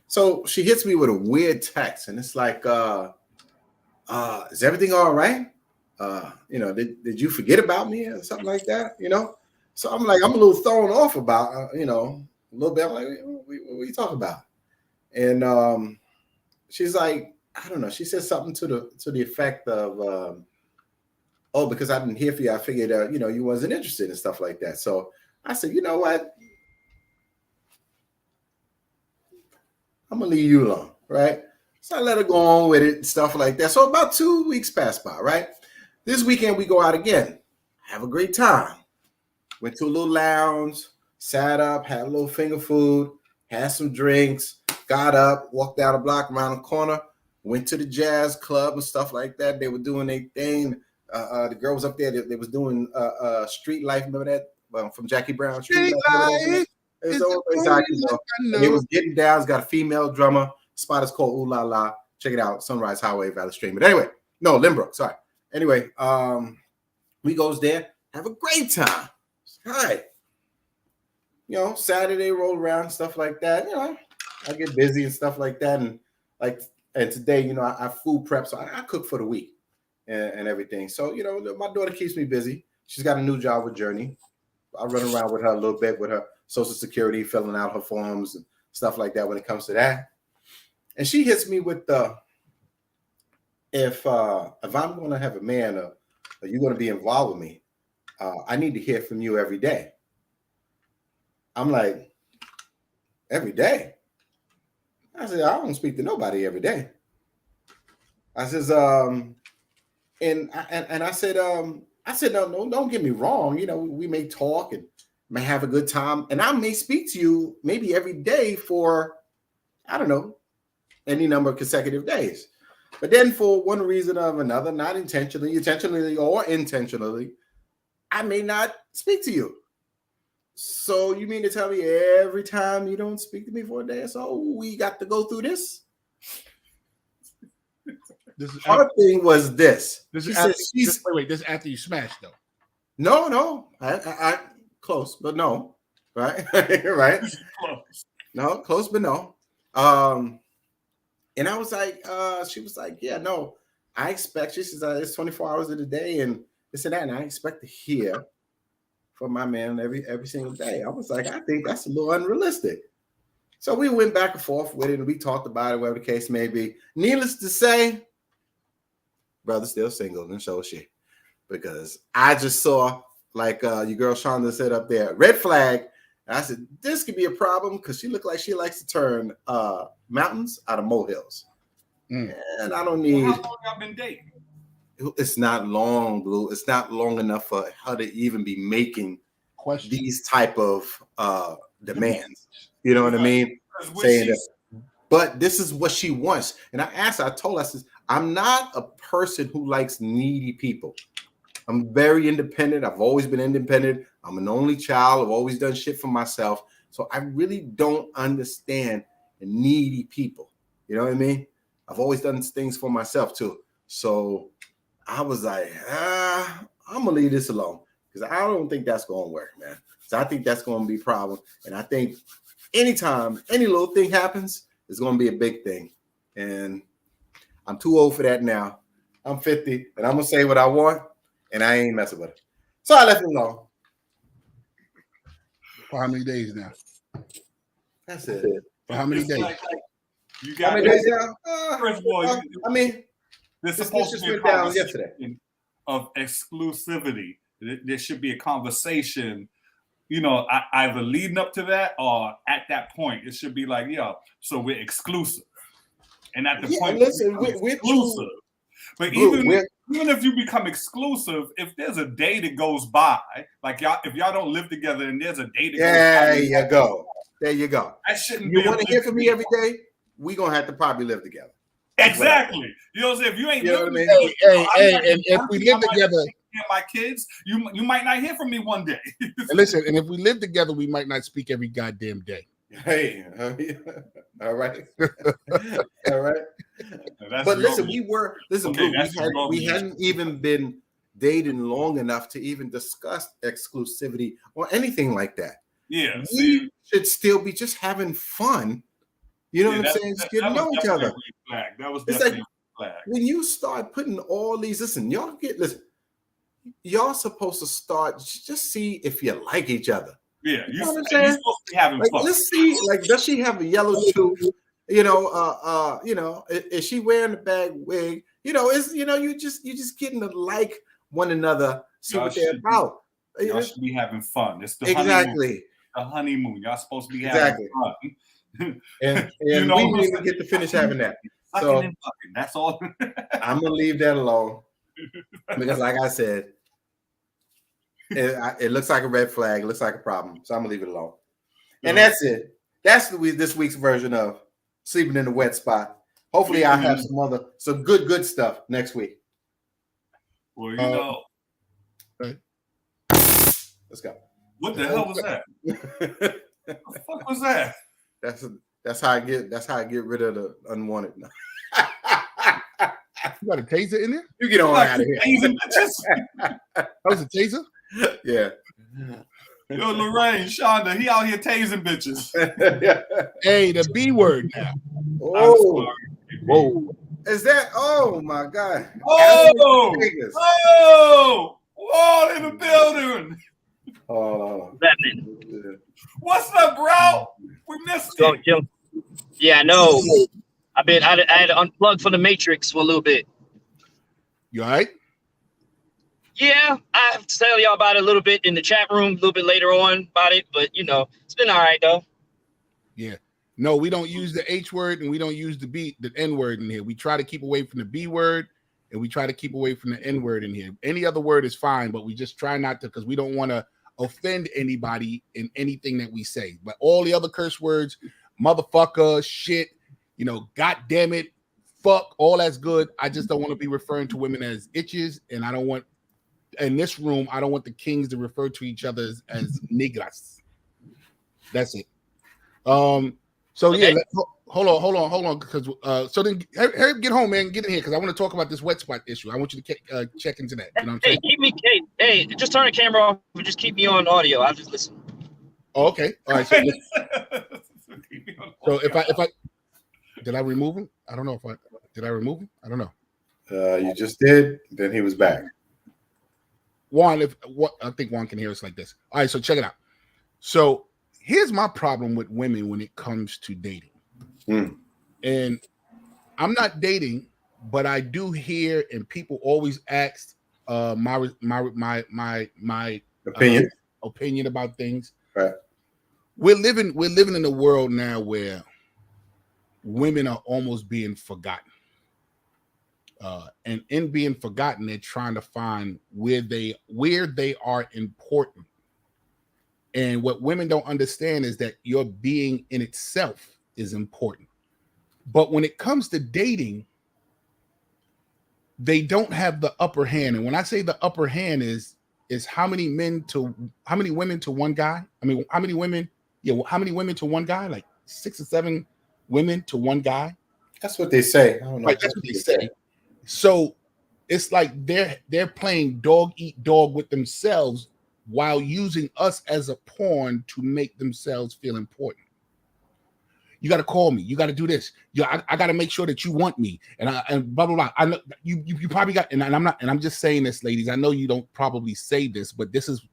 C: So she hits me with a weird text, and it's like, is everything all right? Did you forget about me or something like that? So I'm like, I'm a little thrown off about, a little bit. I'm like, what are you talking about? And she's like, I don't know. She said something to the effect of, because I didn't hear from you, I figured, you wasn't interested and stuff like that. So I said, you know what? I'm gonna leave you alone, right? So I let her go on with it and stuff like that. So about 2 weeks passed by, right? This weekend we go out again, have a great time. Went to a little lounge, sat up, had a little finger food, had some drinks, got up, walked down the block around the corner, went to the jazz club and stuff like that. They were doing their thing. The girl was up there. They was doing Street Life. Remember that? Well, from Jackie Brown. Street Life. Exactly. They was getting down. It's got a female drummer. Spot is called Ooh La La. Check it out. Sunrise Highway, Valley Stream. But anyway, no, Limbrook. Sorry. Anyway, we goes there. Have a great time. Hi. Saturday roll around, stuff like that. I get busy and stuff like that. And today, I food prep, so I cook for the week and everything. So, my daughter keeps me busy. She's got a new job with Journey. I run around with her a little bit with her Social Security, filling out her forms and stuff like that when it comes to that. And she hits me with if I'm going to have a man or you're going to be involved with me, I need to hear from you every day. I'm like, every day? I said, I don't speak to nobody every day. I says, and I said, no, don't get me wrong. We may talk and may have a good time, and I may speak to you maybe every day for, I don't know, any number of consecutive days. But then for one reason or another, not intentionally or intentionally, I may not speak to you. So you mean to tell me every time you don't speak to me for a day or so, we got to go through this? Her thing was this.
A: This is after you smashed, though.
C: No, I close, but no, right, right.
B: Close.
C: No, close, but no. And I was like, she was like, yeah, no, I expect. She says it's 24 hours of the day, and this and that, and I expect to hear from my man every single day. I was like, I think that's a little unrealistic. So we went back and forth with it, and we talked about it, whatever the case may be. Needless to say, brother still single, and so is she. Because I just saw, like your girl Shonda said up there, red flag. And I said, this could be a problem because she looked like she likes to turn mountains out of molehills. And I don't need.
B: Well, how long y'all been dating?
C: It's not long, Blue. It's not long enough for her to even be making these type of demands. You know what I mean? Saying that. But this is what she wants. And I asked her, I told her, I said, I'm not a person who likes needy people. I'm very independent. I've always been independent. I'm an only child. I've always done shit for myself. So I really don't understand needy people. You know what I mean? I've always done things for myself too. So I was like, I'm going to leave this alone because I don't think that's going to work, man. So I think that's going to be a problem. And I think anytime any little thing happens, it's going to be a big thing. And I'm too old for that now. I'm 50 and I'm going to say what I want. And I ain't messing with it. So I left it alone.
A: For how many days now?
C: That's it.
A: For how many days?
B: You got
C: how many days now?
B: First of all,
C: there's
B: supposed to be a conversation of exclusivity. There should be a conversation either leading up to that or at that point, it should be like, yo, so we're exclusive. And at the point,
C: listen, we're
B: exclusive. But
C: Blue,
B: even if you become exclusive, if there's a day that goes by, like if y'all don't live together and there's a day that goes by.
C: There you go.
B: That shouldn't
C: You want to hear from me every day? We're going to have to probably live together.
B: Exactly. You know what I'm saying? If you ain't living
C: together,
A: and if we live together,
B: my kids, you might not hear from me one day.
A: Listen, and if we live together, we might not speak every goddamn day.
C: Hey, all right, all right. But listen, we hadn't even been dating long enough to even discuss exclusivity or anything like that.
B: Yeah,
C: we should still be just having fun. You know what I'm saying? Just getting to know each other.
B: That was
C: definitely
B: a flag.
C: When you start putting all these, y'all supposed to start just see if you like each other.
B: Yeah,
C: you know what I'm saying? You're supposed to be having fun. Let's see, does she have a yellow tooth? Is she wearing a bag wig? You just getting to like one another, see what they're about.
B: Y'all should be having fun. It's the honeymoon. Y'all supposed to be having fun.
C: and we didn't even get to finish having that. So
B: that's all.
C: I'm gonna leave that alone because, like I said, it looks like a red flag. It looks like a problem. So I'm gonna leave it alone. And that's it. That's this week's version of Sleeping in the Wet Spot. Hopefully, I'll have some good stuff next week.
B: Well,
C: let's go.
B: What the hell was that? What the fuck was that?
C: That's how I get rid of the unwanted.
A: You got a taser in there?
C: You get on out of here.
A: That was a taser?
C: Yeah.
B: Yo, Lorraine, Shonda, he out here tasing bitches.
A: Hey, the B word now.
C: Oh, whoa. Is that? Oh my God.
B: Oh, whoa, in the building.
C: Oh,
B: what's up, bro? We missed it.
D: Yeah, I know. I had to unplug from the Matrix for a little bit.
A: You all right?
D: Yeah, I have to tell y'all about it a little bit in the chat room, a little bit later on about it, but it's been all right though.
A: Yeah. No, we don't use the H word and we don't use the N word in here. We try to keep away from the B word and we try to keep away from the N word in here. Any other word is fine, but we just try not to because we don't want to offend anybody in anything that we say. But all the other curse words, motherfucker, shit, god damn it, fuck, all that's good. I just don't want to be referring to women as itches, and I don't want in this room, I don't want the kings to refer to each other as niggas. That's it. So okay. Yeah, hold on, because so then Harry, get home, man, get in here because I want to talk about this wet spot issue. I want you to check into that. You know what I'm saying?
D: Hey, just turn the camera off and just keep me on audio. I'll just listen.
A: Oh, okay, all right. So if I did I remove him? I don't know if did I remove him? I don't know.
C: You just did. Then he was back.
A: Juan, I think Juan can hear us like this. All right, so check it out. So here's my problem with women when it comes to dating. And I'm not dating, but I do hear and people always ask my opinion about things.
C: Right.
A: We're living in a world now where women are almost being forgotten. And in being forgotten, they're trying to find where they are important. And what women don't understand is that your being in itself is important. But when it comes to dating, they don't have the upper hand. And when I say the upper hand is how many women to one guy? I mean, how many women to one guy? Like 6 or 7 women to one guy.
C: That's what they say. I don't know.
A: Right, that's what they say. So it's like they're playing dog eat dog with themselves while using us as a pawn to make themselves feel important. You got to call me. You got to do this. I got to make sure that you want me. And blah blah blah. I know you probably got. And I'm not. And I'm just saying this, ladies. I know you don't probably say this, but this is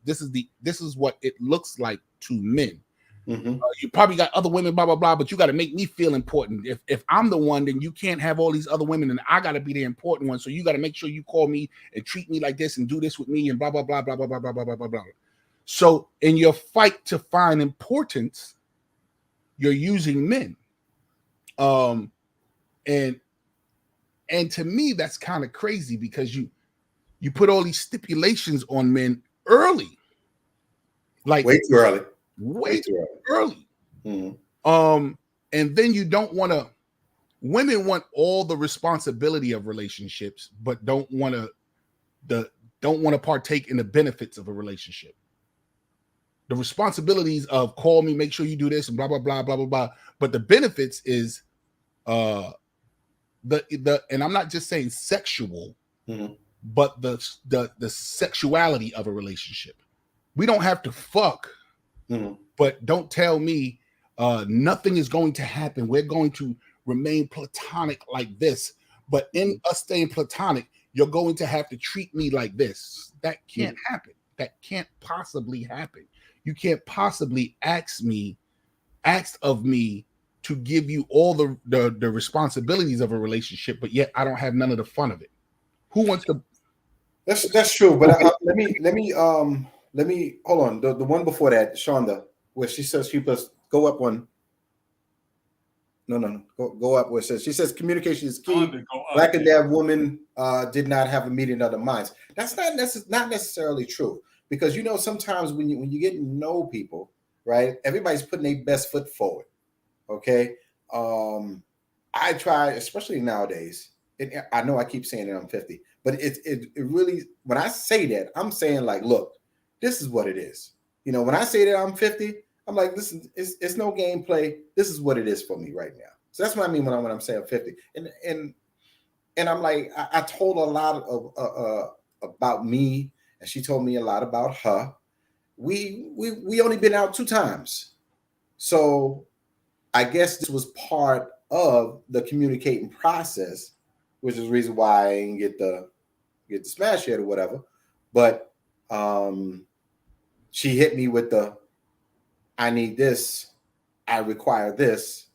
A: what it looks like to men. Mm-hmm. You probably got other women, blah blah blah. But you got to make me feel important. If I'm the one, then you can't have all these other women, and I got to be the important one. So you got to make sure you call me and treat me like this and do this with me and blah blah blah blah blah blah blah blah blah blah. So in your fight to find importance, you're using men. And to me, that's kind of crazy because you put all these stipulations on men early. Like
C: way too early.
A: Way too early.
C: Mm-hmm.
A: And then you don't want to. Women want all the responsibility of relationships, but don't want to partake in the benefits of a relationship. The responsibilities of call me, make sure you do this, and blah blah blah blah blah blah. But the benefits is and I'm not just saying sexual, but the sexuality of a relationship. We don't have to fuck, but don't tell me nothing is going to happen. We're going to remain platonic like this, but in us staying platonic, you're going to have to treat me like this. That can't happen. That can't possibly happen. You can't possibly ask of me to give you all the responsibilities of a relationship, but yet I don't have none of the fun of it. Who wants to?
C: That's true. But let me hold on. The one before that, Shonda, where she says she must go up one. No. Go up where it says, she says communication is key. Black and Dad woman did not have a meeting of the minds. That's not necessarily true, because sometimes when you get to know people, right? Everybody's putting their best foot forward. Okay. I try, especially nowadays. I know I keep saying that I'm 50, but it really, when I say that, I'm saying like, look, this is what it is. When I say that I'm 50, I'm like, listen, it's no gameplay. This is what it is for me right now. So that's what I mean when I'm saying 50. And I'm like, I told a lot of about me, and she told me a lot about her. We only been out 2 times, so I guess this was part of the communicating process, which is the reason why I didn't get the smash yet or whatever. But she hit me with the, I need this, I require this,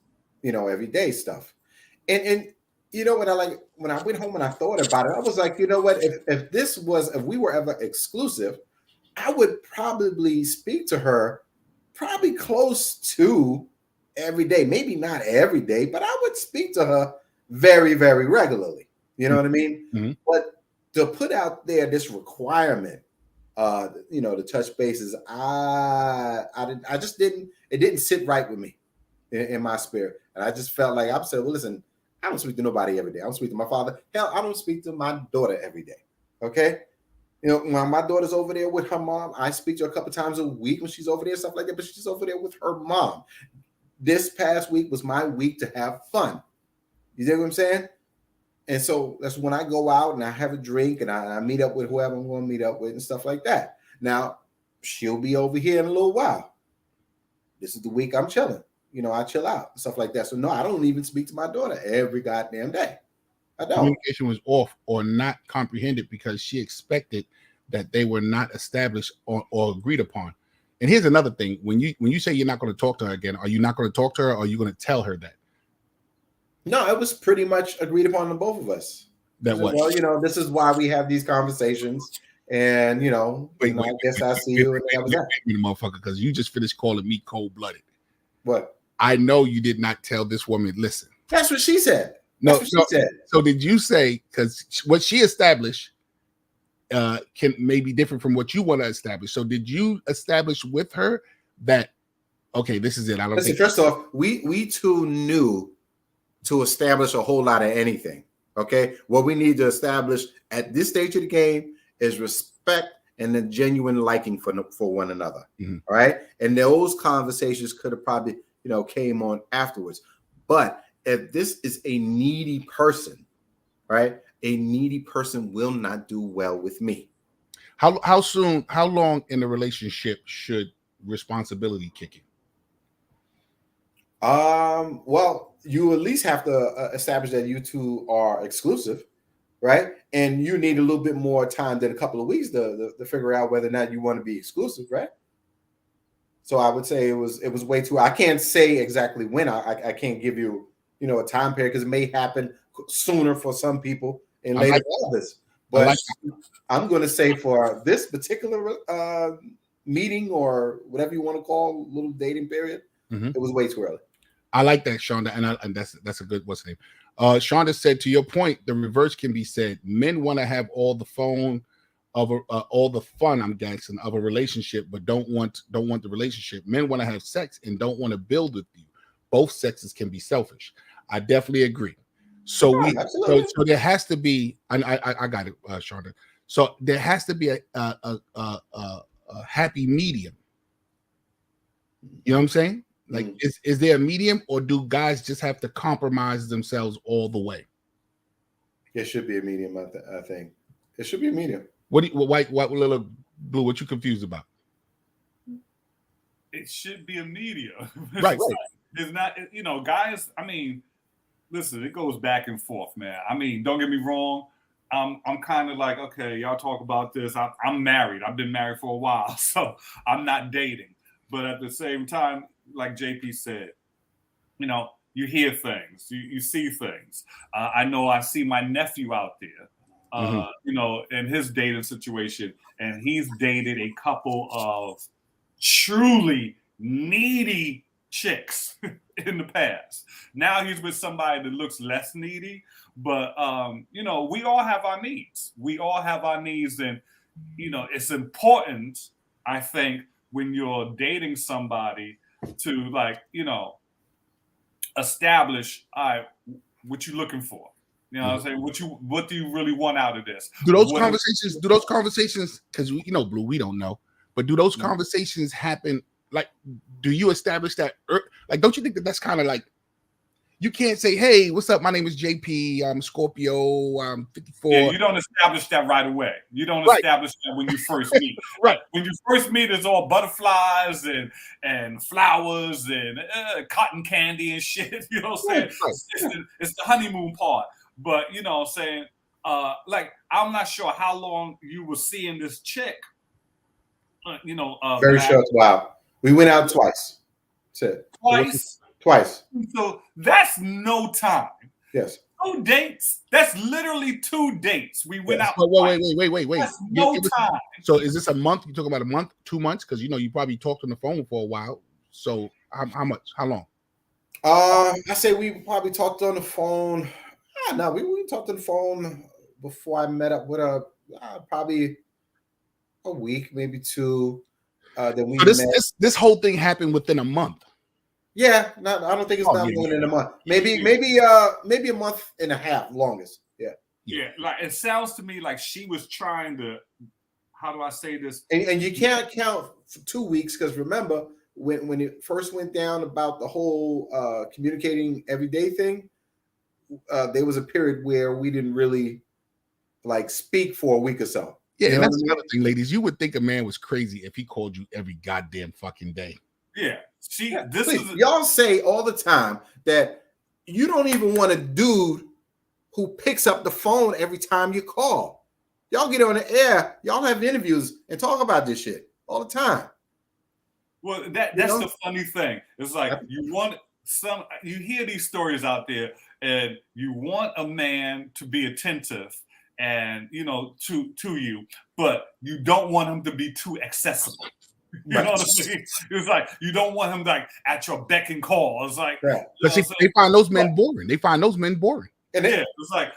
C: every day stuff. And what when I went home and I thought about it, I was like, what, if we were ever exclusive, I would probably speak to her probably close to every day. Maybe not every day, but I would speak to her very, very regularly. You know what I mean? Mm-hmm. But to put out there this requirement, the touch bases, I just didn't, it didn't sit right with me in my spirit. And I just felt like I said, well, listen, I don't speak to nobody every day. I don't speak to my father. Hell, I don't speak to my daughter every day. Okay. When my daughter's over there with her mom, I speak to her a couple times a week when she's over there, stuff like that, but she's over there with her mom. This past week was my week to have fun. You know what I'm saying? And so that's when I go out and I have a drink and I meet up with whoever I'm going to meet up with and stuff like that. Now, she'll be over here in a little while. This is the week I'm chilling. I chill out and stuff like that. So no, I don't even speak to my daughter every goddamn day. I don't.
A: Communication was off or not comprehended because she expected that they were not established or agreed upon. And here's another thing. When you say you're not going to talk to her again, are you not going to talk to her or are you going to tell her that?
C: No, it was pretty much agreed upon on both of us.
A: That what?
C: Well, this is why we have these conversations. And, I guess I see you.
A: Wait, motherfucker, because you just finished calling me cold-blooded.
C: What?
A: I know you did not tell this woman, listen.
C: That's what she said. She said.
A: So did you say, because what she established can may be different from what you want to establish. So did you establish with her that, okay, this is it? I don't
C: Listen, first off, we two knew to establish a whole lot of anything. Okay. What we need to establish at this stage of the game is respect and a genuine liking for one another. Mm-hmm. All right. And those conversations could have probably, came on afterwards. But if this is a needy person, right? A needy person will not do well with me.
A: How long in the relationship should responsibility kick in?
C: Well, you at least have to establish that you two are exclusive, right? And you need a little bit more time than a couple of weeks to figure out whether or not you want to be exclusive, right? So I would say it was way too. I can't say exactly when. I can't give you a time period because it may happen sooner for some people and later for others. But I'm going to say for this particular meeting or whatever you want to call little dating period, it was way too early.
A: I like that, Shonda, and that's a good. What's the name? Shonda said, to your point, the reverse can be said. Men want to have all the fun. I'm guessing, of a relationship, but don't want the relationship. Men want to have sex and don't want to build with you. Both sexes can be selfish. I definitely agree. So so there has to be, and I got it, Shonda. So there has to be a happy medium. You know what I'm saying? Like, is there a medium, or do guys just have to compromise themselves all the way?
C: It should be a medium. I think it should be a medium.
A: What little blue? What you confused about?
B: It should be a medium,
A: right?
B: It's not, guys. I mean, listen, it goes back and forth, man. I mean, don't get me wrong. I'm kind of like, okay, y'all talk about this. I'm married. I've been married for a while, so I'm not dating. But at the same time, like JP said, you hear things, you see things. I know I see my nephew out there, in his dating situation, and he's dated a couple of truly needy chicks in the past. Now he's with somebody that looks less needy, but we all have our needs. We all have our needs, and it's important, I think, when you're dating somebody to establish what you're looking for. You know what I'm saying? What do you really want out of this?
A: Do those conversations, because Blue, we don't know, but do those conversations happen? Like, do you establish that? Like, don't you think that's kind of like, you can't say, hey, what's up? My name is JP. I'm Scorpio. I'm 54.
B: Yeah, you don't establish that right away. You don't establish that when you first meet.
A: Right.
B: When you first meet, it's all butterflies and flowers and cotton candy and shit. You know what I'm saying? It's the honeymoon part. But, I'm saying, I'm not sure how long you were seeing this chick.
C: Very short. Wow. We went out twice. That's it. Twice.
B: So that's no time.
C: Yes.
B: 2 dates. That's literally 2 dates. We went out.
A: Wait.
B: That's no time.
A: So is this a month? You talking about a month, 2 months? Because you probably talked on the phone for a while. So how much? How long?
C: I say we probably talked on the phone. No, we talked on the phone before I met up with her. Probably a week, maybe 2. Then we met.
A: This whole thing happened within a month.
C: Yeah, I don't think it's not more than a month. Maybe a month and a half, longest.
B: Yeah. Like, it sounds to me like she was trying to. How do I say this?
C: And you can't count for 2 weeks, because remember when it first went down about the whole communicating every day thing, there was a period where we didn't really speak for a week or so.
A: Yeah, and that's the other thing, ladies. You would think a man was crazy if he called you every goddamn fucking day.
B: Yeah.
C: Y'all say all the time that you don't even want a dude who picks up the phone every time you call. Y'all get on the air, y'all have interviews and talk about this shit all the time.
B: Well, that's the funny thing. It's like you hear these stories out there, and you want a man to be attentive and to you, but you don't want him to be too accessible. You know what I mean? It's like you don't want him at your beck and call. It's like,
A: they find those men boring.
C: And
B: it's like,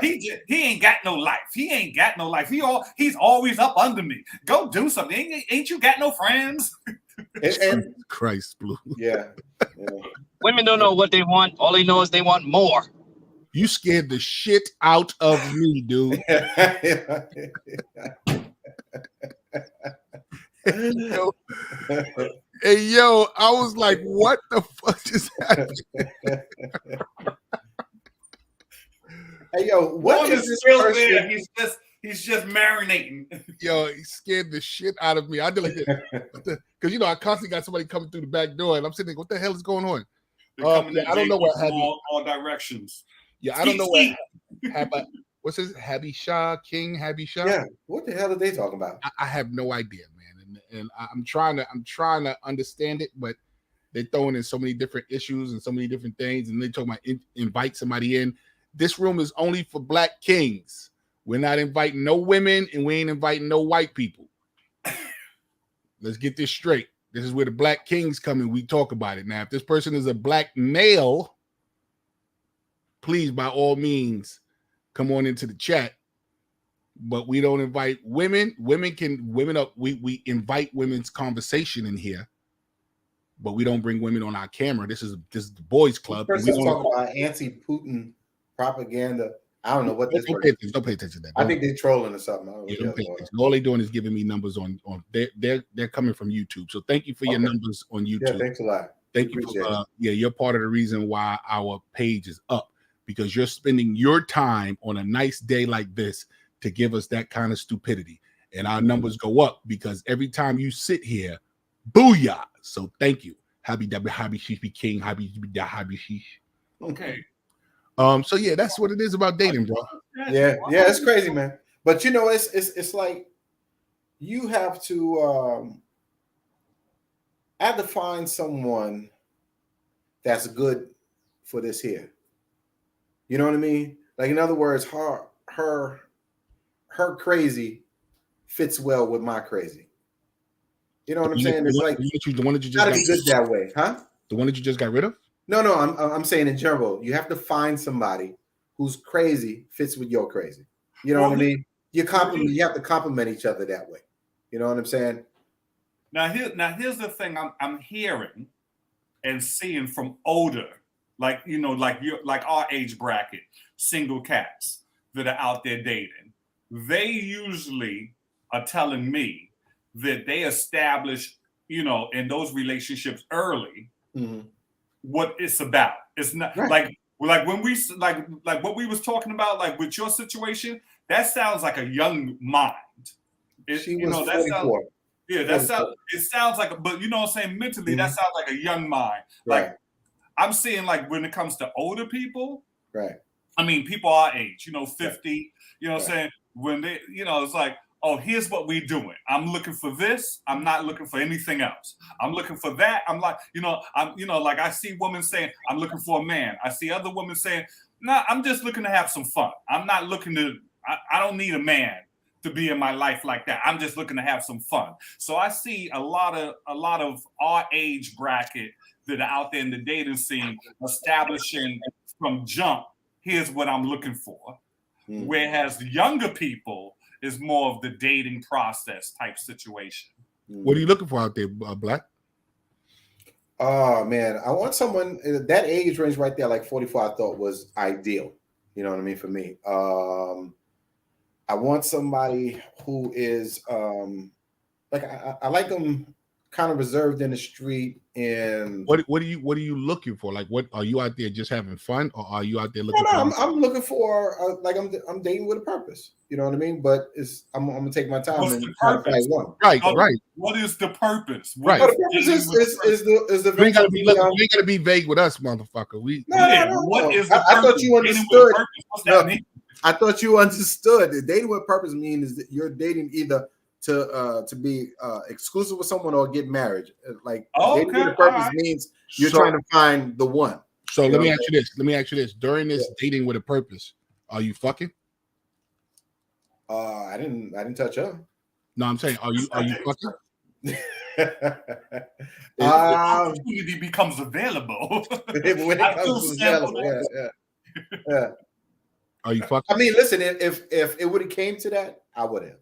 B: he ain't got no life. He ain't got no life. He's always up under me. Go do something. Ain't you got no friends?
C: and
A: Christ, Blue.
C: Yeah.
D: Women don't know what they want. All they know is they want more.
A: You scared the shit out of me, dude. Yo, I was like, what the fuck just happened?
C: Hey, yo, what is this person?
B: There. He's just marinating.
A: Yo, he scared the shit out of me. I did like that. Because, I constantly got somebody coming through the back door, and I'm sitting there, what the hell is going on? I don't know what happened.
B: All directions.
A: Yeah, I don't know what what's his Habby Shah?
C: Yeah, what the hell are they talking about?
A: I have no idea, man. And I'm trying to understand it, but they're throwing in so many different issues and so many different things, and they talking about invite somebody in. This room is only for black kings. We're not inviting no women, and we ain't inviting no white people. let's get this straight. This is where the Black Kings come in. We talk about it. Now, if this person is a black male, please, by all means, come on into the chat. But we don't invite women. We invite women's conversation in here, but we don't bring women on our camera. This is the boys' club.
C: This person's talking about anti-Putin propaganda. I don't know what this.
A: Don't pay attention to that.
C: I think they're trolling or something.
A: All they're doing is giving me numbers on. They're coming from YouTube. So thank you for your numbers on YouTube.
C: Yeah, thanks a lot.
A: Thank you. You're part of the reason why our page is up, because you're spending your time on a nice day like this to give us that kind of stupidity, and our numbers go up because every time you sit here, booyah. So thank you. Happy King.
B: Okay.
A: So yeah, that's what it is about dating, bro.
C: Yeah, it's crazy, man. But you know, it's like you have to have to find someone that's good for this here. You know what I mean? Like, in other words, her crazy fits well with my crazy. You know what I'm saying? It's like
A: the one that you just
C: gotta be good that way, huh?
A: The one that you just got rid of?
C: No, I'm saying in general, you have to find somebody whose crazy fits with your crazy. You know what I mean? You have to compliment each other that way. You know what I'm saying?
B: Now here's the thing I'm hearing and seeing from older, like our age bracket, single cats that are out there dating. They usually are telling me that they establish, in those relationships early.
C: Mm-hmm.
B: What it's about. It's not like when we like what we was talking about, like with your situation. That sounds like a young mind.
C: She was 44.
B: It sounds like, but you know what I'm saying, mentally, that sounds like a young mind.
C: Right.
B: Like I'm seeing, like when it comes to older people,
C: right?
B: I mean, people our age, 50. You know what I'm saying? When they, it's like, oh, here's what we're doing. I'm looking for this. I'm not looking for anything else. I'm looking for that. I'm like, like I see women saying, I'm looking for a man. I see other women saying, nah, I'm just looking to have some fun. I'm not looking to, I don't need a man to be in my life like that. I'm just looking to have some fun. So I see a lot of our age bracket that are out there in the dating scene establishing from jump, here's what I'm looking for. Mm-hmm. Whereas the younger people is more of the dating process type situation.
A: What are you looking for out there, Black?
C: Oh man, I want someone that age range right there, like 44. I thought was ideal. You know what I mean for me. I want somebody who is like I like them kind of reserved in the street. And
A: what are you looking for? Like, what are you out there just having fun, or are you out there looking?
C: No, I'm looking for like I'm dating with a purpose. You know what I mean? But I'm gonna take my time and try to find one.
A: Right.
B: What is the purpose?
A: Right.
C: The purpose is the.
A: You ain't gotta be vague with us, motherfucker.
C: No.
B: What is the purpose?
C: I thought you understood.
B: What's that mean?
C: I thought you understood. The dating with purpose means is that you're dating either to be exclusive with someone or get married. Like dating with purpose means you're trying to find the one.
A: So let me ask you this. During this dating with a purpose, are you fucking?
C: I didn't touch her.
A: No, I'm saying, are you fucking?
B: The opportunity becomes available.
C: When it comes available, yeah.
A: Are you fucking?
C: I mean, listen, if it would have came to that, I would have.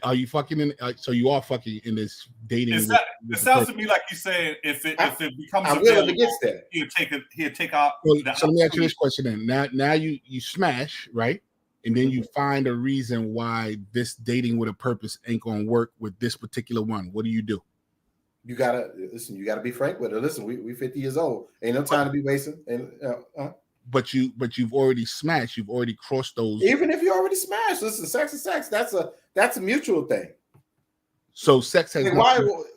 A: Are you fucking in? So you are fucking in this dating?
B: It sounds to me like you said if it becomes
C: I'm willing to get there.
B: He'll take out.
A: So let me ask you this question then. Now you smash, right? And then you find a reason why this dating with a purpose ain't gonna work with this particular one. What do?
C: You gotta listen. You gotta be frank with her. Listen, we 50 years old. Ain't no time to be wasting.
A: But you've already smashed. You've already crossed those.
C: Even if you already smashed, listen, sex is sex. That's a mutual thing.
A: So sex has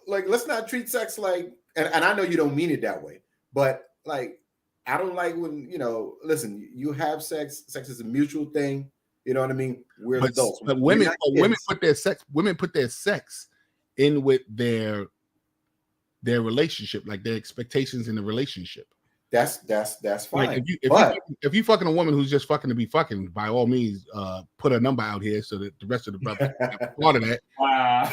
C: let's not treat sex like, and I know you don't mean it that way, but like I don't like when listen, you have sex. Sex is a mutual thing. You know what I mean? We're adults.
A: But women put their sex in with their relationship, like their expectations in the relationship.
C: That's fine.
A: Like if you fucking a woman who's just fucking to be fucking, by all means, put a number out here so that the rest of the brothers can part of that.
B: Wow.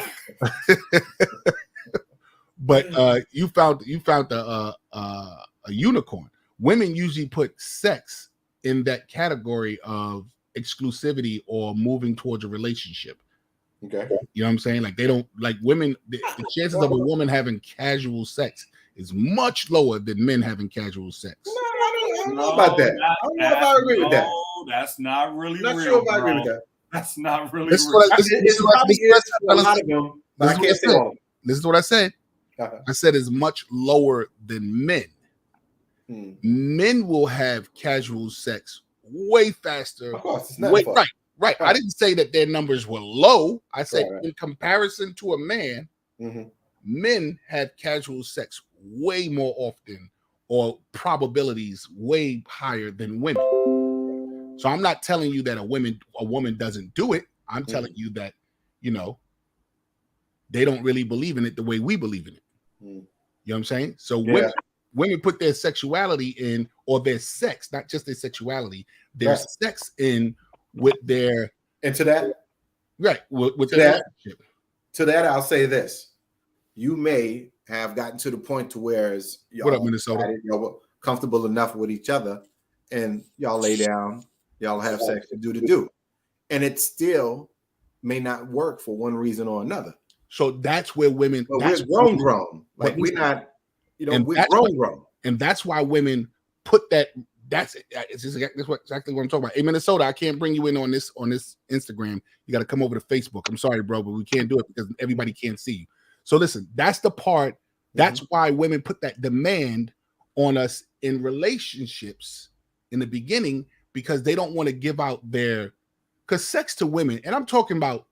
A: But you found a unicorn. Women usually put sex in that category of exclusivity or moving towards a relationship.
C: Okay.
A: You know what I'm saying? Like they don't like women. The chances of a woman having casual sex is much lower than men having casual sex.
C: I don't know about that. I don't know if I agree with that.
B: No, that's not really
C: I'm not
B: real,
C: sure if I agree
B: bro.
C: with that.
B: That's not really
A: This is
B: real.
A: what I- this-
C: It
A: this is what I-
C: probably
A: this is what
C: is for a
A: I-
C: lot of them, but
A: this
C: I
A: is what
C: can't
A: I
C: say
A: said.
C: all.
A: This is what I said.
C: Uh-huh.
A: I said it's much lower than men.
C: Hmm.
A: Men will have casual sex way faster.
C: Of course, it's nothing for
A: Right. I
C: Right.
A: didn't say that their numbers were low. I said
C: Right.
A: in comparison to a man,
C: Mhm.
A: men have casual sex way more often, or probabilities way higher than women. So I'm not telling you that a woman doesn't do it. I'm telling you that, you know, they don't really believe in it the way we believe in it.
C: Mm.
A: You know what I'm saying? So
C: Yeah.
A: women put their sexuality in, or their sex, not just their sexuality, their
C: Right.
A: sex in with their
C: And to that,
A: with
C: To
A: their
C: that-
A: relationship.
C: I'll say this: you may have gotten to the point to where
A: What up, Minnesota?
C: y'all comfortable enough with each other, and y'all lay down, y'all have sex and do, and it still may not work for one reason or another.
A: So that's where women.
C: But
A: that's
C: we're grown. Like
A: but
C: we're not,
A: and
C: we're
A: that's
C: grown.
A: and that's why women put that. That's exactly what I'm talking about. Hey, Minnesota, I can't bring you in on this Instagram. You got to come over to Facebook. I'm sorry, bro, but we can't do it because everybody can't see you. So listen, that's the part. That's why women put that demand on us in relationships in the beginning, because they don't want to give out their, because sex to women, and I'm talking about,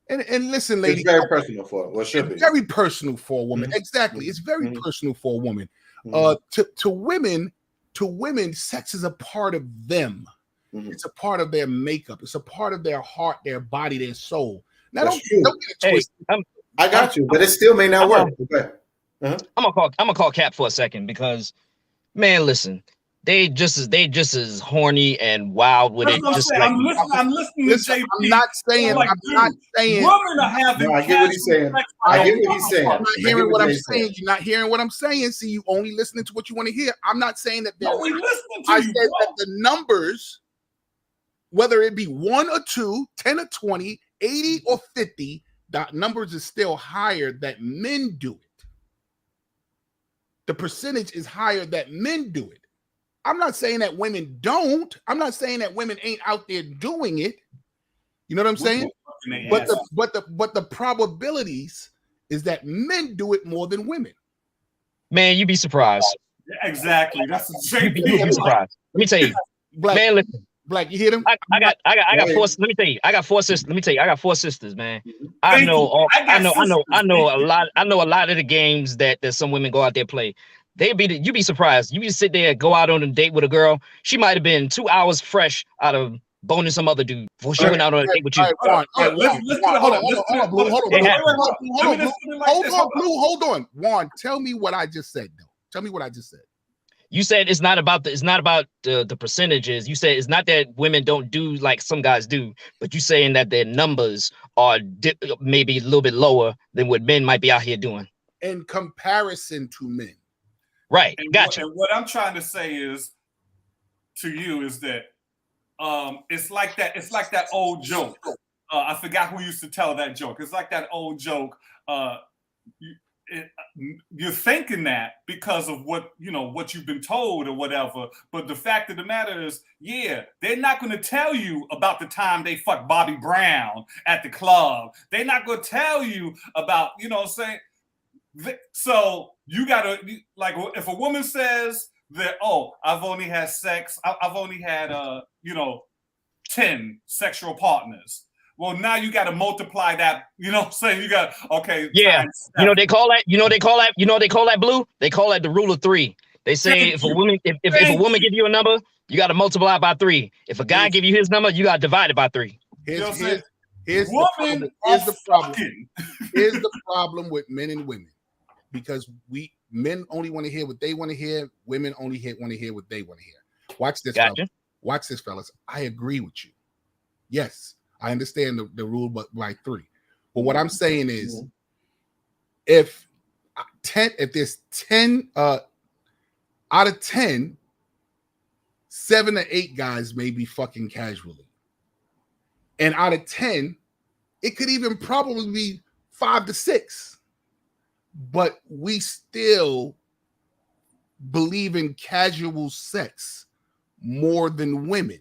A: and listen, lady,
C: It's very personal for it. Well, it should be.
A: it's very personal for a woman.
C: Mhm.
A: Exactly, it's very
C: Mhm.
A: personal for a woman.
C: Mhm.
A: To women, sex is a part of them.
C: Mhm.
A: It's a part of their makeup. It's a part of their heart, their body, their soul. Now,
C: That's true.
A: don't get it
D: Hey,
A: twisted.
C: I got you, but it still may not
D: I'm
C: work. Okay.
D: I'm gonna call Cap for a second because, man, listen, they just as horny and wild with
B: That's
D: it.
B: what I'm
D: Just
B: saying.
D: like
B: I'm listening
A: Listen,
B: to JP.
A: I'm not saying.
B: Like,
A: I'm not saying.
B: Women are having.
C: No, I get what he's
B: casual
C: saying.
B: sex
C: I
B: like
C: get what he's saying.
A: I'm not
C: I get
A: hearing what I'm
C: Jay's
A: saying. You're not hearing what I'm saying. See, you only listening to what you want to hear. I'm not saying that.
B: No, we listening to
A: I
B: you.
A: said
B: bro.
A: that the numbers, whether it be 1 or 2, 10 or 20, 80 or 50, the numbers is still higher that men do it. The percentage is higher that men do it. I'm not saying that women don't. I'm not saying that women ain't out there doing it. You know what I'm saying?
B: Fucking
A: But
B: ass.
A: the probabilities is that men do it more than women.
D: man, you'd be surprised.
B: Exactly. That's what
D: You'd be
B: JP.
D: surprised. Let me tell you,
A: Black,
D: man. Listen,
A: Black, you hear them?
D: I got
C: Right.
D: four. Let me tell you, I got 4 sisters. Let me tell you, I got 4 sisters, man. I
B: Thank
D: know
B: you.
D: all.
B: I got sisters.
D: I know
B: Thank
D: a
B: you.
D: lot. I know a lot of the games that some women go out there play. You be surprised. You just sit there, go out on a date with a girl. She might have been 2 hours fresh out of boning some other dude before she went out on a date with you.
A: All right, Juan,
B: Let's put it. Hold on. Let's put it.
A: Blue, hold on,
D: It
A: Blue,
D: happened.
A: hold on, Blue. Hold on,
B: Blue.
A: Blue, hold on. Juan, tell me what I just said, though. Tell me what I just said.
D: You said it's not about the percentages. You said it's not that women don't do like some guys do, but you saying that their numbers are maybe a little bit lower than what men might be out here doing.
A: In comparison to men.
D: Right.
B: And
D: Gotcha.
B: what I'm trying to say is to you is that it's like that old joke. I forgot who used to tell that joke. It's like that old joke. You're thinking that because of what you've been told or whatever, but the fact of the matter is, yeah, they're not going to tell you about the time they fucked Bobby Brown at the club. They're not going to tell you about, you know what I'm saying? So you gotta, like, if a woman says that, oh, I've only had sex, I've only had 10 sexual partners. Well, now you got to multiply that. You know what I'm saying? You got, okay.
D: Yeah. You know they call that Blue? They call that the rule of 3. They say if a woman give you a number, you got to multiply it by 3. If a guy give you his number, you got to divide it by 3.
A: Here's
B: women
A: here's the problem.
B: fucking.
A: Here's the problem with men and women, because men only want to hear what they want to hear. Women only want to hear what they want to hear. Watch this,
D: Gotcha.
A: fellas. Watch this, fellas. I agree with you. Yes, I understand the rule, but by 3. But what I'm saying is, if if there's 10 out of 10, 7 or 8 guys may be fucking casually. And out of 10, it could even probably be 5 to 6. But we still believe in casual sex more than women.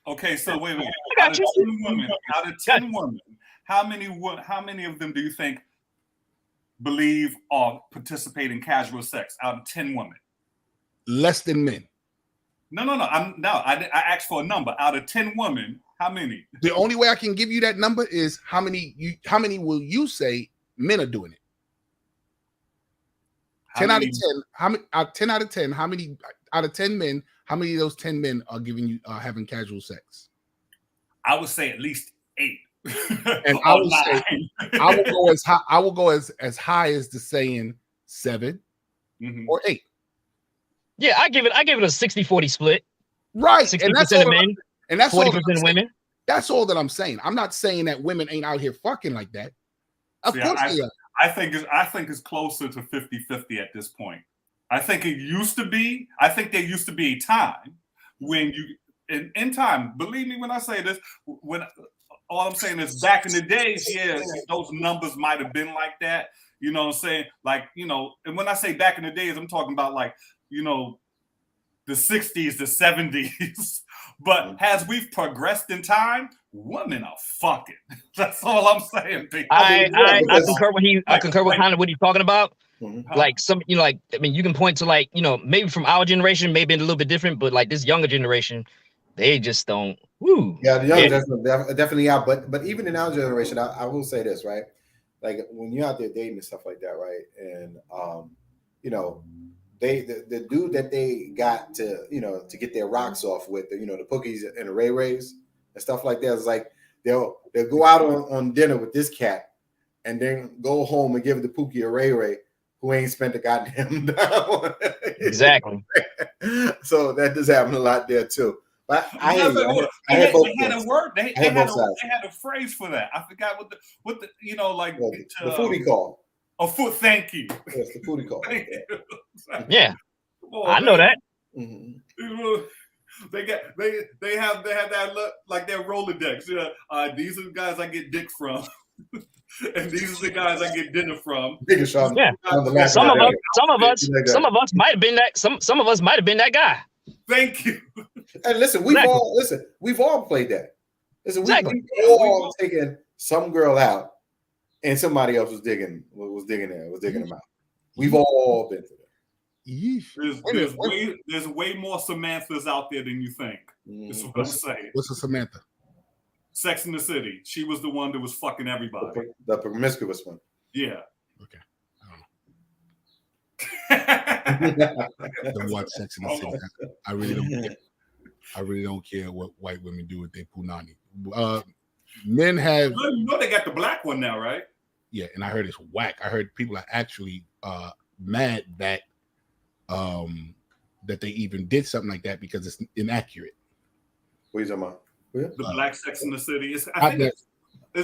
B: Okay, so wait.
D: I
B: Out
D: got
B: of
D: you.
B: 10 women, how many of them do you think believe or participate in casual sex out of 10 women?
A: Less than men.
B: No. I asked for a number. Out of 10 women, how many?
A: The only way I can give you that number is how many will you say men are doing it? 10 out of 10. How many 10 out of 10? How many out of 10 men? How many of those 10 men are giving you having casual sex?
B: I would say at least 8.
A: And I would say I will go as high. I will go as high as to saying 7 or 8.
D: Yeah, I give it a 60-40 split.
A: Right.
D: 60% of men,
A: and that's
D: 40% of women.
A: That's all that I'm saying. I'm not saying that women ain't out here fucking like that. Of course they are.
B: I think it's closer to 50-50 at this point. I think it used to be. I think there used to be a time when you in time. Believe me when I say this. When all I'm saying is back in the days, yeah, those numbers might have been like that. You know what I'm saying? Like, you know, and when I say back in the days, I'm talking about like, you know, the 60s, the 70s. But as we've progressed in time, women are fucking. That's all I'm saying.
D: I concur with kind of what he's talking about.
C: Mhm.
D: Like some, you know, like I mean, you can point to like, you know, maybe from our generation, maybe a little bit different, but like this younger generation, they just don't. Woo.
C: Yeah, the young definitely out. But even in our generation, I will say this, right? Like when you're out there dating and stuff like that, right? And you know, the dude that they got to, you know, to get their rocks off with, you know, the Pookies and the Ray Rays and stuff like that. It's like they'll go out on dinner with this cat and then go home and give the Pookie a Ray Ray who ain't spent a goddamn dime.
D: Exactly.
C: So that does happen a lot there too. But I
B: had a word. They had a phrase for that. I forgot what the you know, like
C: the foodie call.
B: A foot. Thank you.
C: Yes, the foodie call.
D: Yeah, I know that.
C: Mm-hmm.
B: They have that look like their Rolodex. Yeah, these are the guys I get dick from, and these are the guys I get dinner from.
D: Yeah, some of us might have been that. Some of us might have been that guy.
B: Thank you.
C: And listen, we've all played that. Listen,
D: Exactly.
C: we've all taken some girl out, and somebody else was digging them out. We've all been through that.
B: There's way more Samanthas out there than you think. That's what I'm saying.
A: What's a Samantha?
B: Sex in the City. She was the one that was fucking everybody.
C: The promiscuous one.
B: Yeah.
A: Okay. Don't watch Sex in the City. I really don't care. I really don't care what white women do with their punani. Men have.
B: You know they got the black one now, right?
A: Yeah, and I heard it's whack. I heard people are actually mad that that they even did something like that because it's inaccurate.
C: What are you talking about?
B: The Black Sex in the City. Is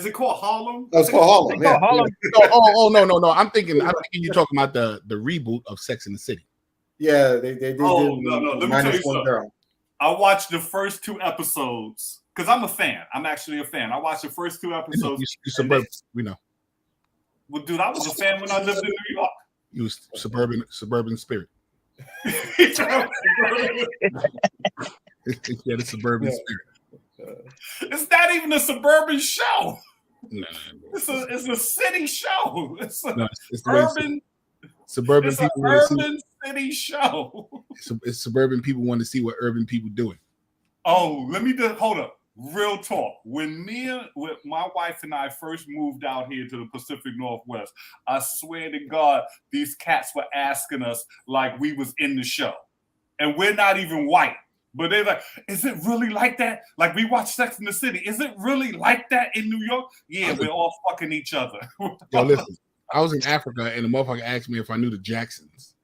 B: it called Harlem?
C: Oh, it's called Harlem. Yeah.
D: Harlem.
A: Oh no. I'm thinking you're talking about the reboot of Sex in the City.
C: Yeah, they did.
B: Oh no. Let me tell you something. I watched the first 2 episodes because I'm a fan. I'm actually a fan. I watched the first 2 episodes.
A: You suburban, we know.
B: Well, dude, I was a fan when I lived in New York.
A: You was suburban spirit.
B: Yeah,
A: the suburban spirit.
B: It's not even a suburban show.
A: No.
B: It's a city show. It's
A: urban. Suburban
B: it's
A: people.
B: Urban city show.
A: It's suburban people want to see what urban people doing.
B: Oh, let me just hold up. Real talk. When my wife and I first moved out here to the Pacific Northwest, I swear to God, these cats were asking us like we was in the show. And we're not even white. But they're like, is it really like that? Like we watch Sex in the City. Is it really like that in New York? Yeah, we're all fucking each other.
A: Yo, listen, I was in Africa and the motherfucker asked me if I knew the Jacksons.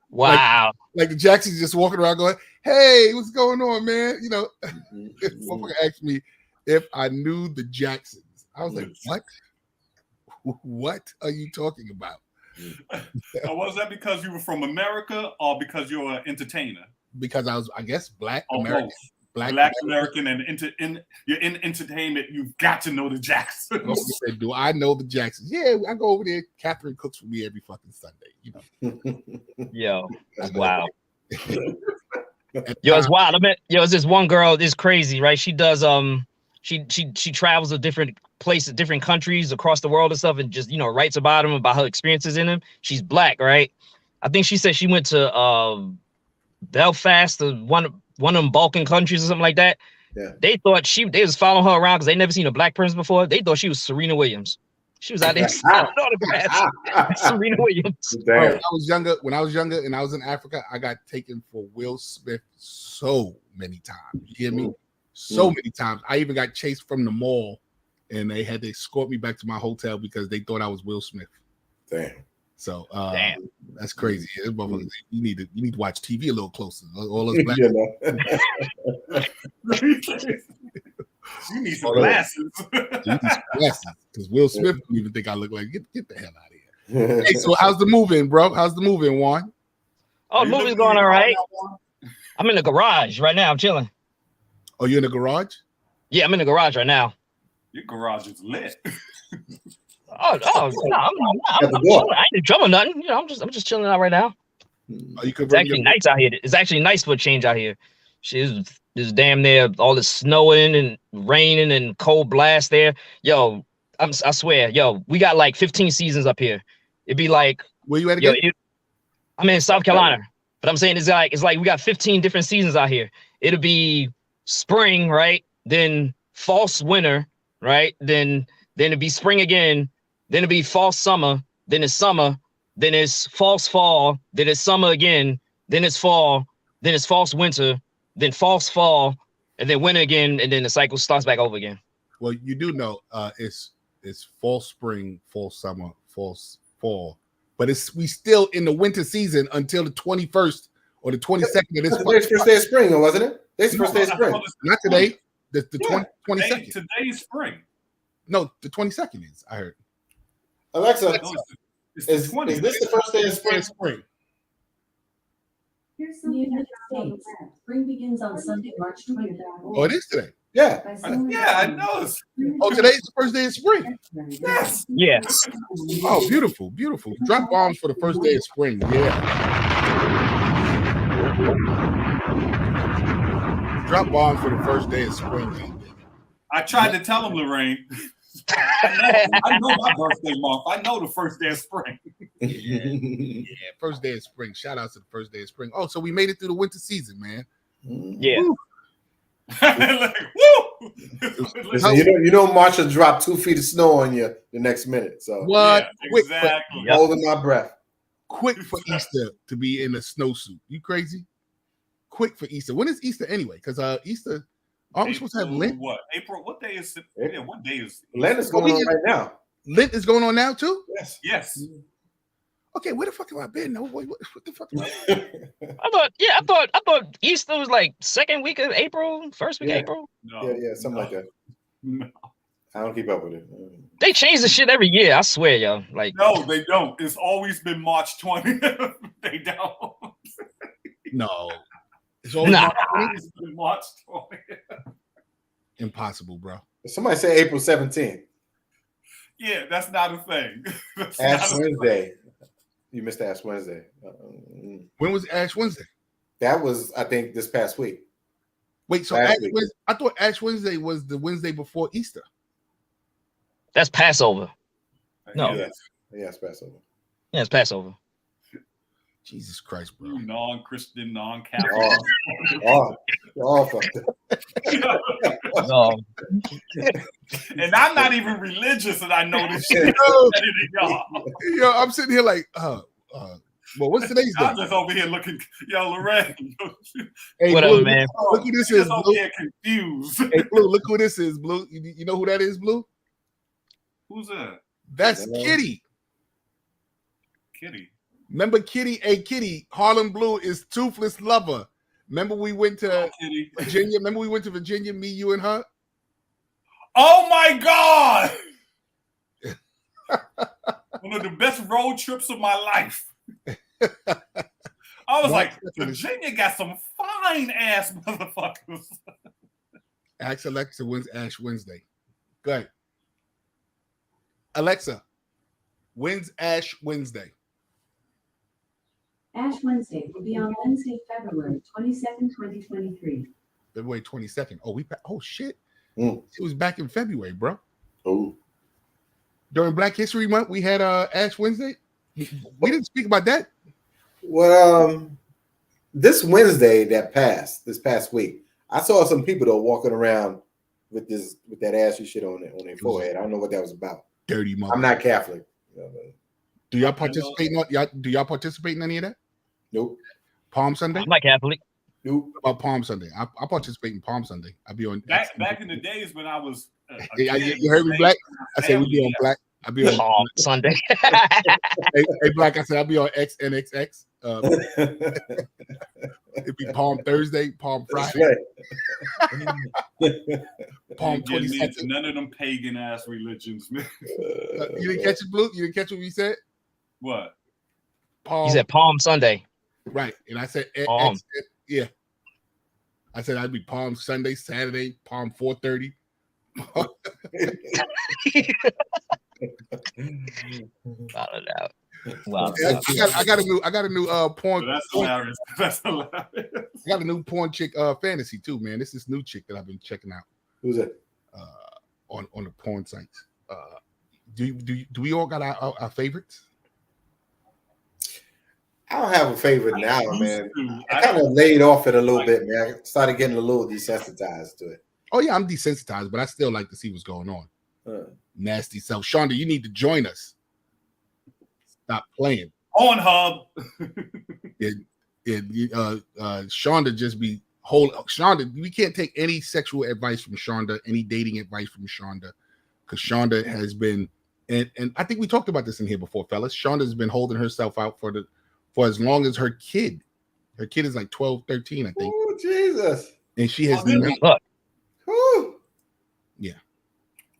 D: Wow.
A: Like the Jacksons just walking around going, hey, what's going on, man? You know, motherfucker asked me if I knew the Jacksons. I was like, what? What are you talking about?
B: Was that because you were from America or because you're an entertainer?
A: Because I was, I guess, Black
B: Or
A: American.
B: both.
A: Black
B: American and you're in entertainment, you've got to know the Jacksons.
A: Do I know the Jacksons? Yeah, I go over there. Catherine cooks for me every fucking Sunday. You know.
D: Yo, that's wild. Yo, it's wild. I mean, yo, it's this one girl. It's crazy, right? She does she travels to different places, different countries across the world and stuff, and just writes about them, about her experiences in them. She's Black, right? I think she said she went to Belfast, one of them Balkan countries or something like that.
C: Yeah.
D: They thought they was following her around because they never seen a Black person before. They thought she was Serena Williams. She was out there signing autographs. Serena Williams.
A: Bro, when I was younger and I was in Africa, I got taken for Will Smith so many times. You hear me? So many times. I even got chased from the mall and they had to escort me back to my hotel because they thought I was Will Smith.
C: Damn.
A: So
D: Damn.
A: That's crazy. You need to watch TV a little closer. All those Black
B: You need some glasses.
A: Because Will Smith don't even think I look like get the hell out of here. Hey, so how's the moving, bro? How's the moving, Juan?
D: Oh, the movie's going all right. I'm in the garage right now. I'm chilling.
A: Oh, you're in the garage?
D: Yeah, I'm in the garage right now.
B: Your garage is lit.
D: No, I'm chilling. I ain't drumming nothing. I'm just chilling out right now.
A: Oh, you could
D: It's actually nice out here. It's actually nice for a change out here. There's damn near all this snowing and raining and cold blast there. Yo, I swear, we got like 15 seasons up here. It'd be like,
A: where you at again?
D: I'm in South Carolina, but I'm saying it's like we got 15 different seasons out here. It'll be spring, right? Then false winter, right? Then it'll be spring again. Then it'll be false summer. Then it's summer. Then it's false fall. Then it's summer again. Then it's fall. Then it's false winter. Then false fall, and then winter again, and then the cycle starts back over again.
A: Well, you do know it's false spring, false summer, false fall, but we still in the winter season until the 21st or the 22nd of this month.
C: Today's first day of spring, wasn't it? Today's the first day of spring.
A: Not today. The 22nd.
B: Today's spring.
A: No, the 22nd is. I heard.
C: Alexa,
B: It's
C: is this the first day of spring?
E: Here's some United States. Spring begins on Sunday, March 20th.
A: Oh, it is today.
C: Yeah.
B: I know.
A: Oh, today's the first day of spring.
B: Yes.
D: Yeah.
A: Oh, beautiful, beautiful. Drop bombs for the first day of spring. Yeah. Drop bombs for the first day of spring.
B: I tried to tell him, Lorraine. I know my birthday month. I know the first day of spring.
A: Yeah, first day of spring. Shout out to the first day of spring. Oh, so we made it through the winter season, man.
D: Yeah.
B: Like, woo!
C: Listen, you know, March will drop 2 feet of snow on you the next minute. So
A: what?
B: Yeah, exactly.
C: Holding my breath.
A: Quick for Easter to be in a snowsuit. You crazy? Quick for Easter. When is Easter anyway? Because Easter, aren't we supposed to have Lent?
B: What? April? What day is it? Yeah, what day is
C: Lent is going on right now.
A: Lent is going on now too?
B: Yes.
A: Okay, where the fuck have I been? No, what the fuck am I?
D: I thought Easter was like second week of April, first week of April.
B: No,
C: Yeah, something like that.
B: No.
C: I don't keep up with it.
D: They change the shit every year. I swear, yo. Like,
B: No, they don't. It's always been March 20th. They don't.
A: No. It's always
B: It's been March 20th.
A: impossible, bro.
C: Somebody say April 17th.
B: Yeah, that's not a thing.
C: Ash Wednesday. You missed Ash Wednesday.
A: When was Ash Wednesday?
C: That was, I think, this past week.
A: Wait, so I thought Ash Wednesday was the Wednesday before Easter.
D: that's Passover. No.
C: Yes, it's Passover.
D: Yeah, it's Passover.
A: Jesus Christ, bro.
B: You non-Christian, non-Catholic.
C: All fucked up.
D: No.
B: And I'm not even religious, and I know this shit better than y'all.
A: Yo, I'm sitting here like, well, what's today's day?
B: I'm just over here looking, yo, Lorraine.
A: Hey,
D: Whatever,
A: Blue,
D: man.
A: Look who this
B: Just
A: is,
B: over
A: Blue.
B: here confused.
A: Hey, Blue, look who this is, Blue. You know who that is, Blue?
B: Who's that?
A: That's
C: Hello?
A: Kitty.
B: Kitty.
A: Remember Kitty? Hey, Kitty, Harlem Blue is Toothless Lover. Remember we went to
B: Kitty.
A: Virginia? Remember we went to Virginia, me, you, and her?
B: Oh my God! One of the best road trips of my life. I was like, Virginia got some fine ass motherfuckers.
A: Ask Alexa, when's Ash Wednesday? Go ahead. Alexa, when's Ash Wednesday?
E: Ash Wednesday will be on Wednesday, February 22nd, 2023.
A: February 22nd. Oh shit.
C: Mm.
A: It was back in February, bro.
C: Oh,
A: During Black History Month, we had Ash Wednesday. We didn't speak about that.
C: well, this Wednesday this past week, I saw some people though walking around with that ashy shit on their forehead. I don't know what that was about.
A: Dirty mother.
C: I'm not Catholic.
A: Do y'all participate do y'all participate in any of that?
C: Nope.
A: Palm Sunday?
D: I'm not Catholic.
C: Nope.
A: About Palm Sunday. I participate in Palm Sunday. I be on
B: Back in the days when I was
A: you heard me, Black? I said we be on Black. I be on
D: Palm Sunday.
A: hey, Black, I said I'll be on XNXX. It'd be Palm Thursday, Palm Friday, Palm
B: Get me
A: 22nd.
B: into none of them pagan ass religions, man.
A: You didn't catch it, Blue? You didn't catch what we said?
B: What?
A: Palm.
D: You said Palm Sunday.
A: Right. And I said
D: Palm.
A: yeah. I said I'd be Palm Sunday, Saturday, Palm 4:30.
D: Wow.
A: I got a new porn.
B: That's hilarious. That's hilarious.
A: I got a new porn chick fantasy too, man. This is new chick that I've been checking out
C: Who's that?
A: on the porn sites. Do we all got our favorites?
C: I don't have a favorite now,
B: used
C: man.
B: to.
C: I kind of laid off it a little bit, man. I started getting a little desensitized to it.
A: Oh yeah, I'm desensitized, but I still like to see what's going on. Nasty self. Shonda, you need to join us. Stop playing.
B: Pornhub.
A: Shonda just be Shonda, we can't take any sexual advice from Shonda, any dating advice from Shonda, because Shonda has been, and I think we talked about this in here before, fellas. Shonda's been holding herself out for as long as her kid. Her kid is like 12, 13, I think.
C: Oh, Jesus.
A: And she has
B: Oh,
C: Whew.
A: Yeah.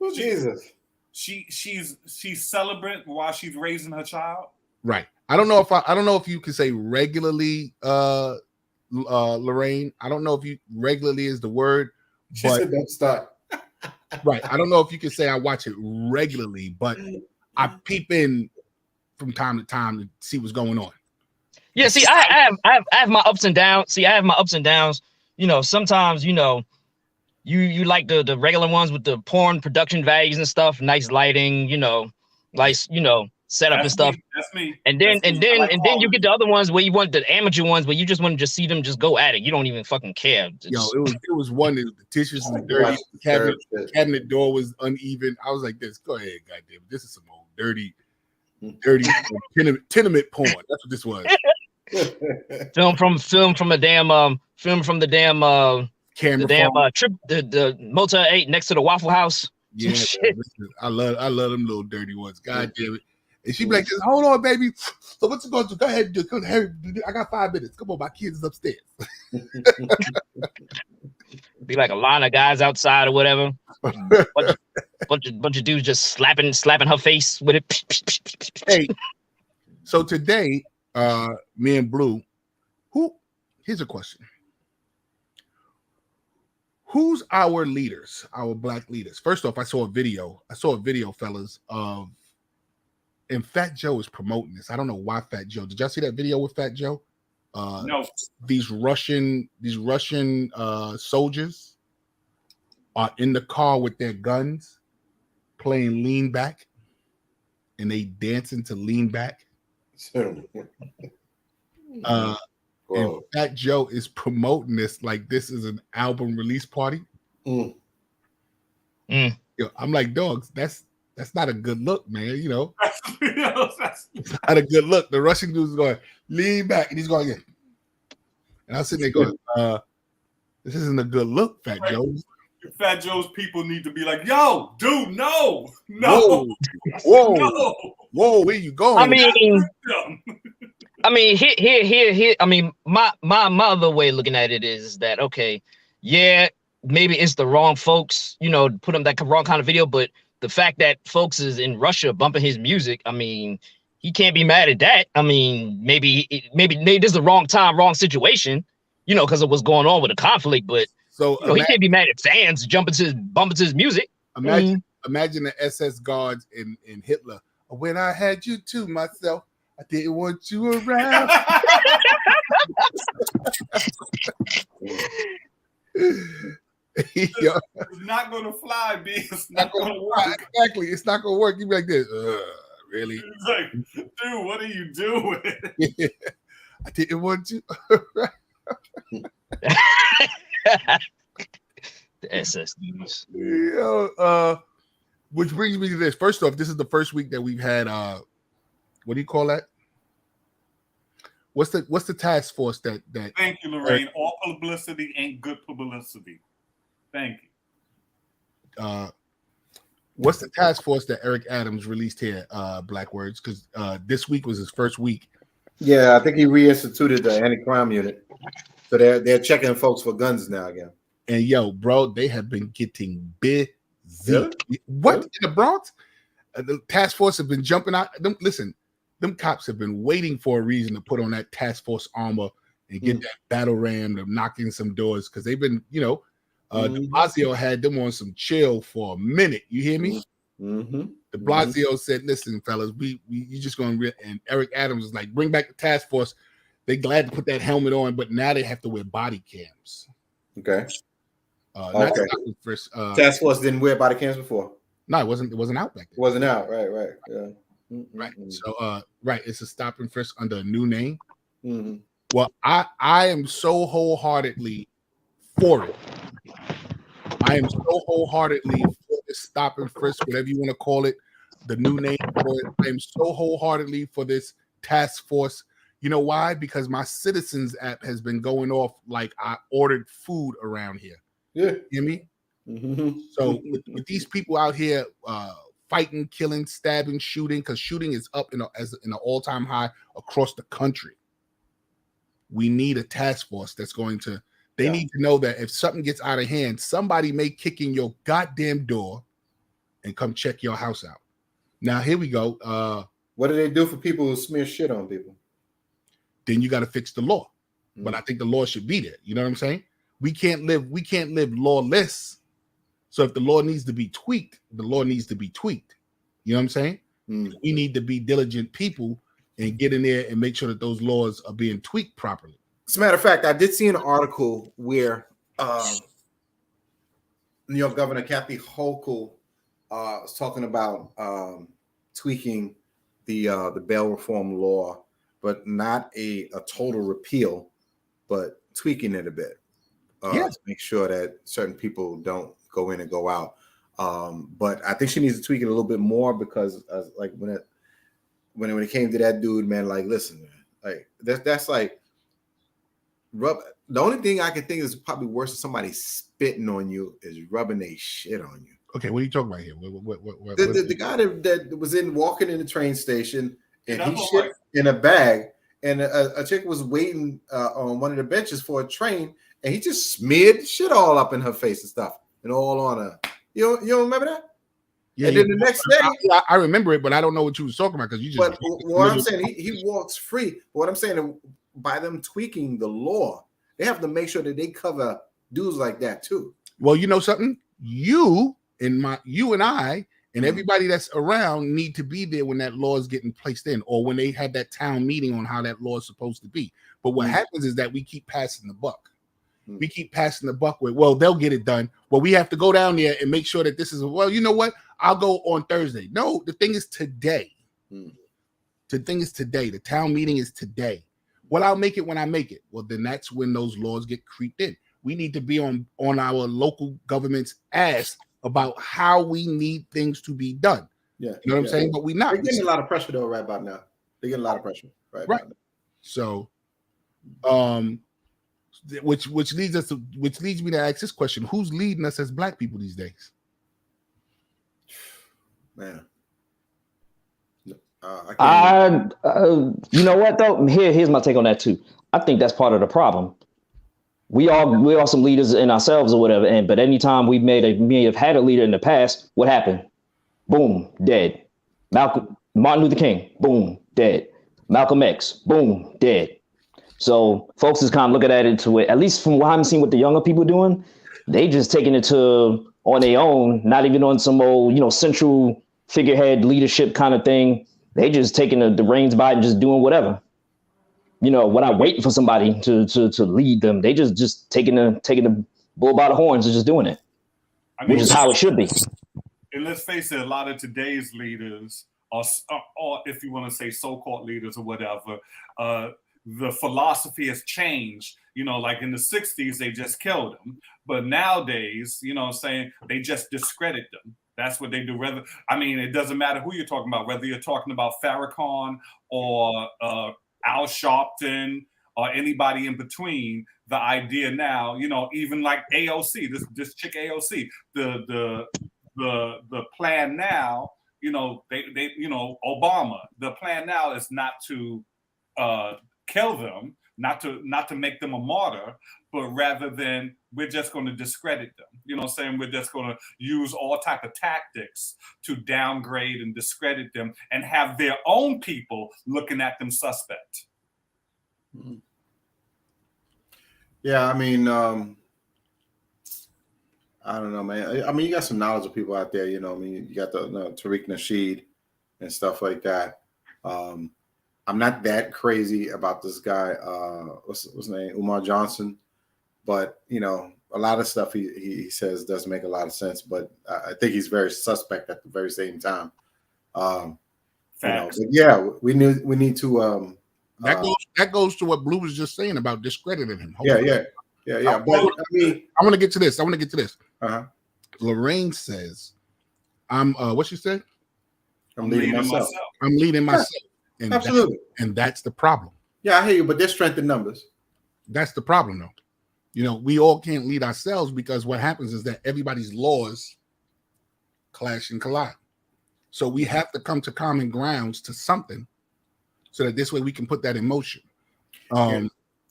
C: Oh, Jesus.
B: She's celebrant while she's raising her child.
A: Right. I don't know if you could say regularly, Lorraine. I don't know if you regularly is the word.
C: She
A: But
C: said don't start.
A: right. I don't know if you could say I watch it regularly, but I peep in from time to time to see what's going on.
D: Yeah, see, I have my ups and downs. See, I have my ups and downs. You know, sometimes, you know, you like the regular ones with the porn production values and stuff, nice lighting, you know, like, you know, setup and stuff.
B: That's me.
D: And then you get the other ones where you want the amateur ones where you just want to just see them just go at it. You don't even fucking care.
A: Yo, it was one that the tissues was dirty, cabinet door was uneven. I was like, this, go ahead, goddamn. This is some old dirty tenement porn. That's what this was.
C: Film
D: from the damn
A: Camera
D: trip the Motel 8 next to the Waffle House.
A: Yeah, I love them little dirty ones. God damn it. And she be like, just hold on, baby. So what you gonna do? Go ahead and do it. Come here. I got 5 minutes. Come on, my kids is upstairs.
D: Be like a line of guys outside or whatever. bunch of dudes just slapping her face with it.
A: Hey, so today, me and Blue, here's a question. Who's our leaders, our black leaders? First off, I saw a video, fellas, and Fat Joe is promoting this. I don't know why Fat Joe. Did y'all see that video with Fat Joe?
B: No.
A: These Russian soldiers are in the car with their guns playing Lean Back, and they dancing to Lean Back. And Fat Joe is promoting this like this is an album release party. Yo, I'm like, dogs, that's not a good look, man. You know, that's not a good look. The Russian dude's going, lean back, and he's going, yeah. And I'm sitting there going, this isn't a good look, Fat Joe.
B: Fat Joe's people need to be like, yo, dude, no.
A: Whoa, where you going?
D: I mean, here. I mean, my other way of looking at it is that, okay, yeah, maybe it's the wrong folks, you know, put them that wrong kind of video, but the fact that folks is in Russia bumping his music, I mean, he can't be mad at that. I mean, maybe this is the wrong time, wrong situation, you know, because of what's going on with the conflict. But
A: So
D: you know, he can't be mad at fans bumping to his music.
A: imagine the SS guards in Hitler. When I had you to myself, I didn't want you around. Yo,
B: It's not gonna fly, B. It's not gonna work.
A: exactly. It's not gonna work. You be like this. Really?
B: It's like, dude, what are you doing?
A: I didn't want you.
D: The SS news.
A: Yo, which brings me to this. First off, this is the first week that we've had what do you call that? What's the task force that
B: Thank you, Lorraine. All publicity ain't good publicity. Thank you.
A: What's the task force that Eric Adams released here, Black Words? Because this week was his first week.
C: Yeah, I think he reinstituted the anti-crime unit, so they're checking folks for guns now again.
A: And yo, bro, they have been getting busy.
C: Really?
A: What
C: Really?
A: in the Bronx? The task force have been jumping out. Them cops have been waiting for a reason to put on that task force armor and get that battle ram to knock in some doors because they've been, you know, De Blasio had them on some chill for a minute. You hear me?
C: Mm-hmm.
A: De Blasio said, "Listen, fellas, we you just going to." And Eric Adams was like, "Bring back the task force." They glad to put that helmet on, but now they have to wear body cams.
C: Okay.
A: Not
C: Okay.
A: first.
C: Task force didn't wear body cams before.
A: No, it wasn't out back then.
C: Wasn't out. Right. Yeah.
A: Right. So right, it's a stop and frisk under a new name.
C: Mhm.
A: Well, I am so wholeheartedly for it. I am so wholeheartedly for this stop and frisk, whatever you want to call it, the new name for it. I am so wholeheartedly for this task force. You know why? Because my Citizens app has been going off like I ordered food around here.
C: Yeah.
A: You hear me?
C: Mm-hmm.
A: So with these people out here fighting, killing, stabbing, shooting, because shooting is up in an all-time high across the country. We need a task force that's going to. They need to know that if something gets out of hand, somebody may kick in your goddamn door and come check your house out. Now here we go.
C: What do they do for people who smear shit on people?
A: Then you got to fix the law. But I think the law should be there. You know what I'm saying? We can't live lawless. So if the law needs to be tweaked, the law needs to be tweaked. You know what I'm saying? We need to be diligent people and get in there and make sure that those laws are being tweaked properly.
C: As a matter of fact, I did see an article where New York Governor Kathy Hochul was talking about tweaking the bail reform law, but not a total repeal, but tweaking it a bit to make sure that certain people don't go in and go out. But I think she needs to tweak it a little bit more because, like when it came to that dude, man, like listen, man, like that's like rub. The only thing I can think is probably worse than somebody spitting on you is rubbing their shit on you.
A: Okay, what are you talking about here? What
C: The guy that was walking in the train station and he shit
B: right.
C: in a bag, and a chick was waiting on one of the benches for a train, and he just smeared shit all up in her face and stuff, and all on her. You don't remember that?
A: Yeah,
C: and then the next day,
A: I remember it, but I don't know what you was talking about because you just.
C: But what I'm saying, he walks free. But what I'm saying, by them tweaking the law, they have to make sure that they cover dudes like that too.
A: Well, you know something? You and I and everybody that's around need to be there when that law is getting placed in, or when they had that town meeting on how that law is supposed to be. But what happens is that we keep passing the buck. We keep passing the buck with, well, they'll get it done. Well, we have to go down there and make sure that this is, well, you know what? I'll go on Thursday. No, the thing is today. The thing is today. The town meeting is today. Well, I'll make it when I make it. Well, then that's when those laws get creeped in. We need to be on our local government's ass about how we need things to be done.
C: Yeah.
A: You know what I'm saying? But we're not.
C: They're getting a lot of pressure though right about now. They're getting a lot of pressure. Right. About now.
A: So, which leads me to ask this question: who's leading us as Black people these days?
C: Man.
F: You know what though? Here's my take on that too. I think that's part of the problem. We are some leaders in ourselves or whatever, but anytime we may have had a leader in the past, what happened? boom, dead. Martin Luther King, boom, dead. Malcolm X, boom, dead. So folks is kind of looking at it to it, at least from what I'm seeing what the younger people doing, they just taking it to on their own, not even on some old, central figurehead leadership kind of thing. They just taking the reins by and just doing whatever. Without waiting for somebody to lead them. They just taking the bull by the horns and just doing it. Which is how it should be.
B: And let's face it, a lot of today's leaders, or if you want to say so-called leaders or whatever, the philosophy has changed. Like in the 60s, they just killed them. But nowadays, they just discredit them. That's what they do. It doesn't matter who you're talking about, whether you're talking about Farrakhan or Al Sharpton or anybody in between. The idea now, even like AOC, this chick AOC, the plan now, they Obama, the plan now is not to kill them, not to make them a martyr, but rather than we're just going to discredit them. We're just going to use all type of tactics to downgrade and discredit them and have their own people looking at them suspect.
C: Yeah, I don't know, man. You got some knowledgeable people out there, you got the Tariq Nasheed and stuff like that. I'm not that crazy about this guy. What's his name? Umar Johnson. But, a lot of stuff he says doesn't make a lot of sense, but I think he's very suspect at the very same time. Yeah, we need to
A: that goes to what Blue was just saying about discrediting him.
C: Yeah. But
A: I want to get to this.
C: Uh-huh.
A: Lorraine says, "I'm what she said?
C: I'm leading myself.
A: I'm leading myself." And
C: absolutely.
A: That's the problem.
C: Yeah, I hear you, but there's strength in numbers.
A: That's the problem, though. We all can't lead ourselves because what happens is that everybody's laws clash and collide. So we have to come to common grounds to something so that this way we can put that in motion.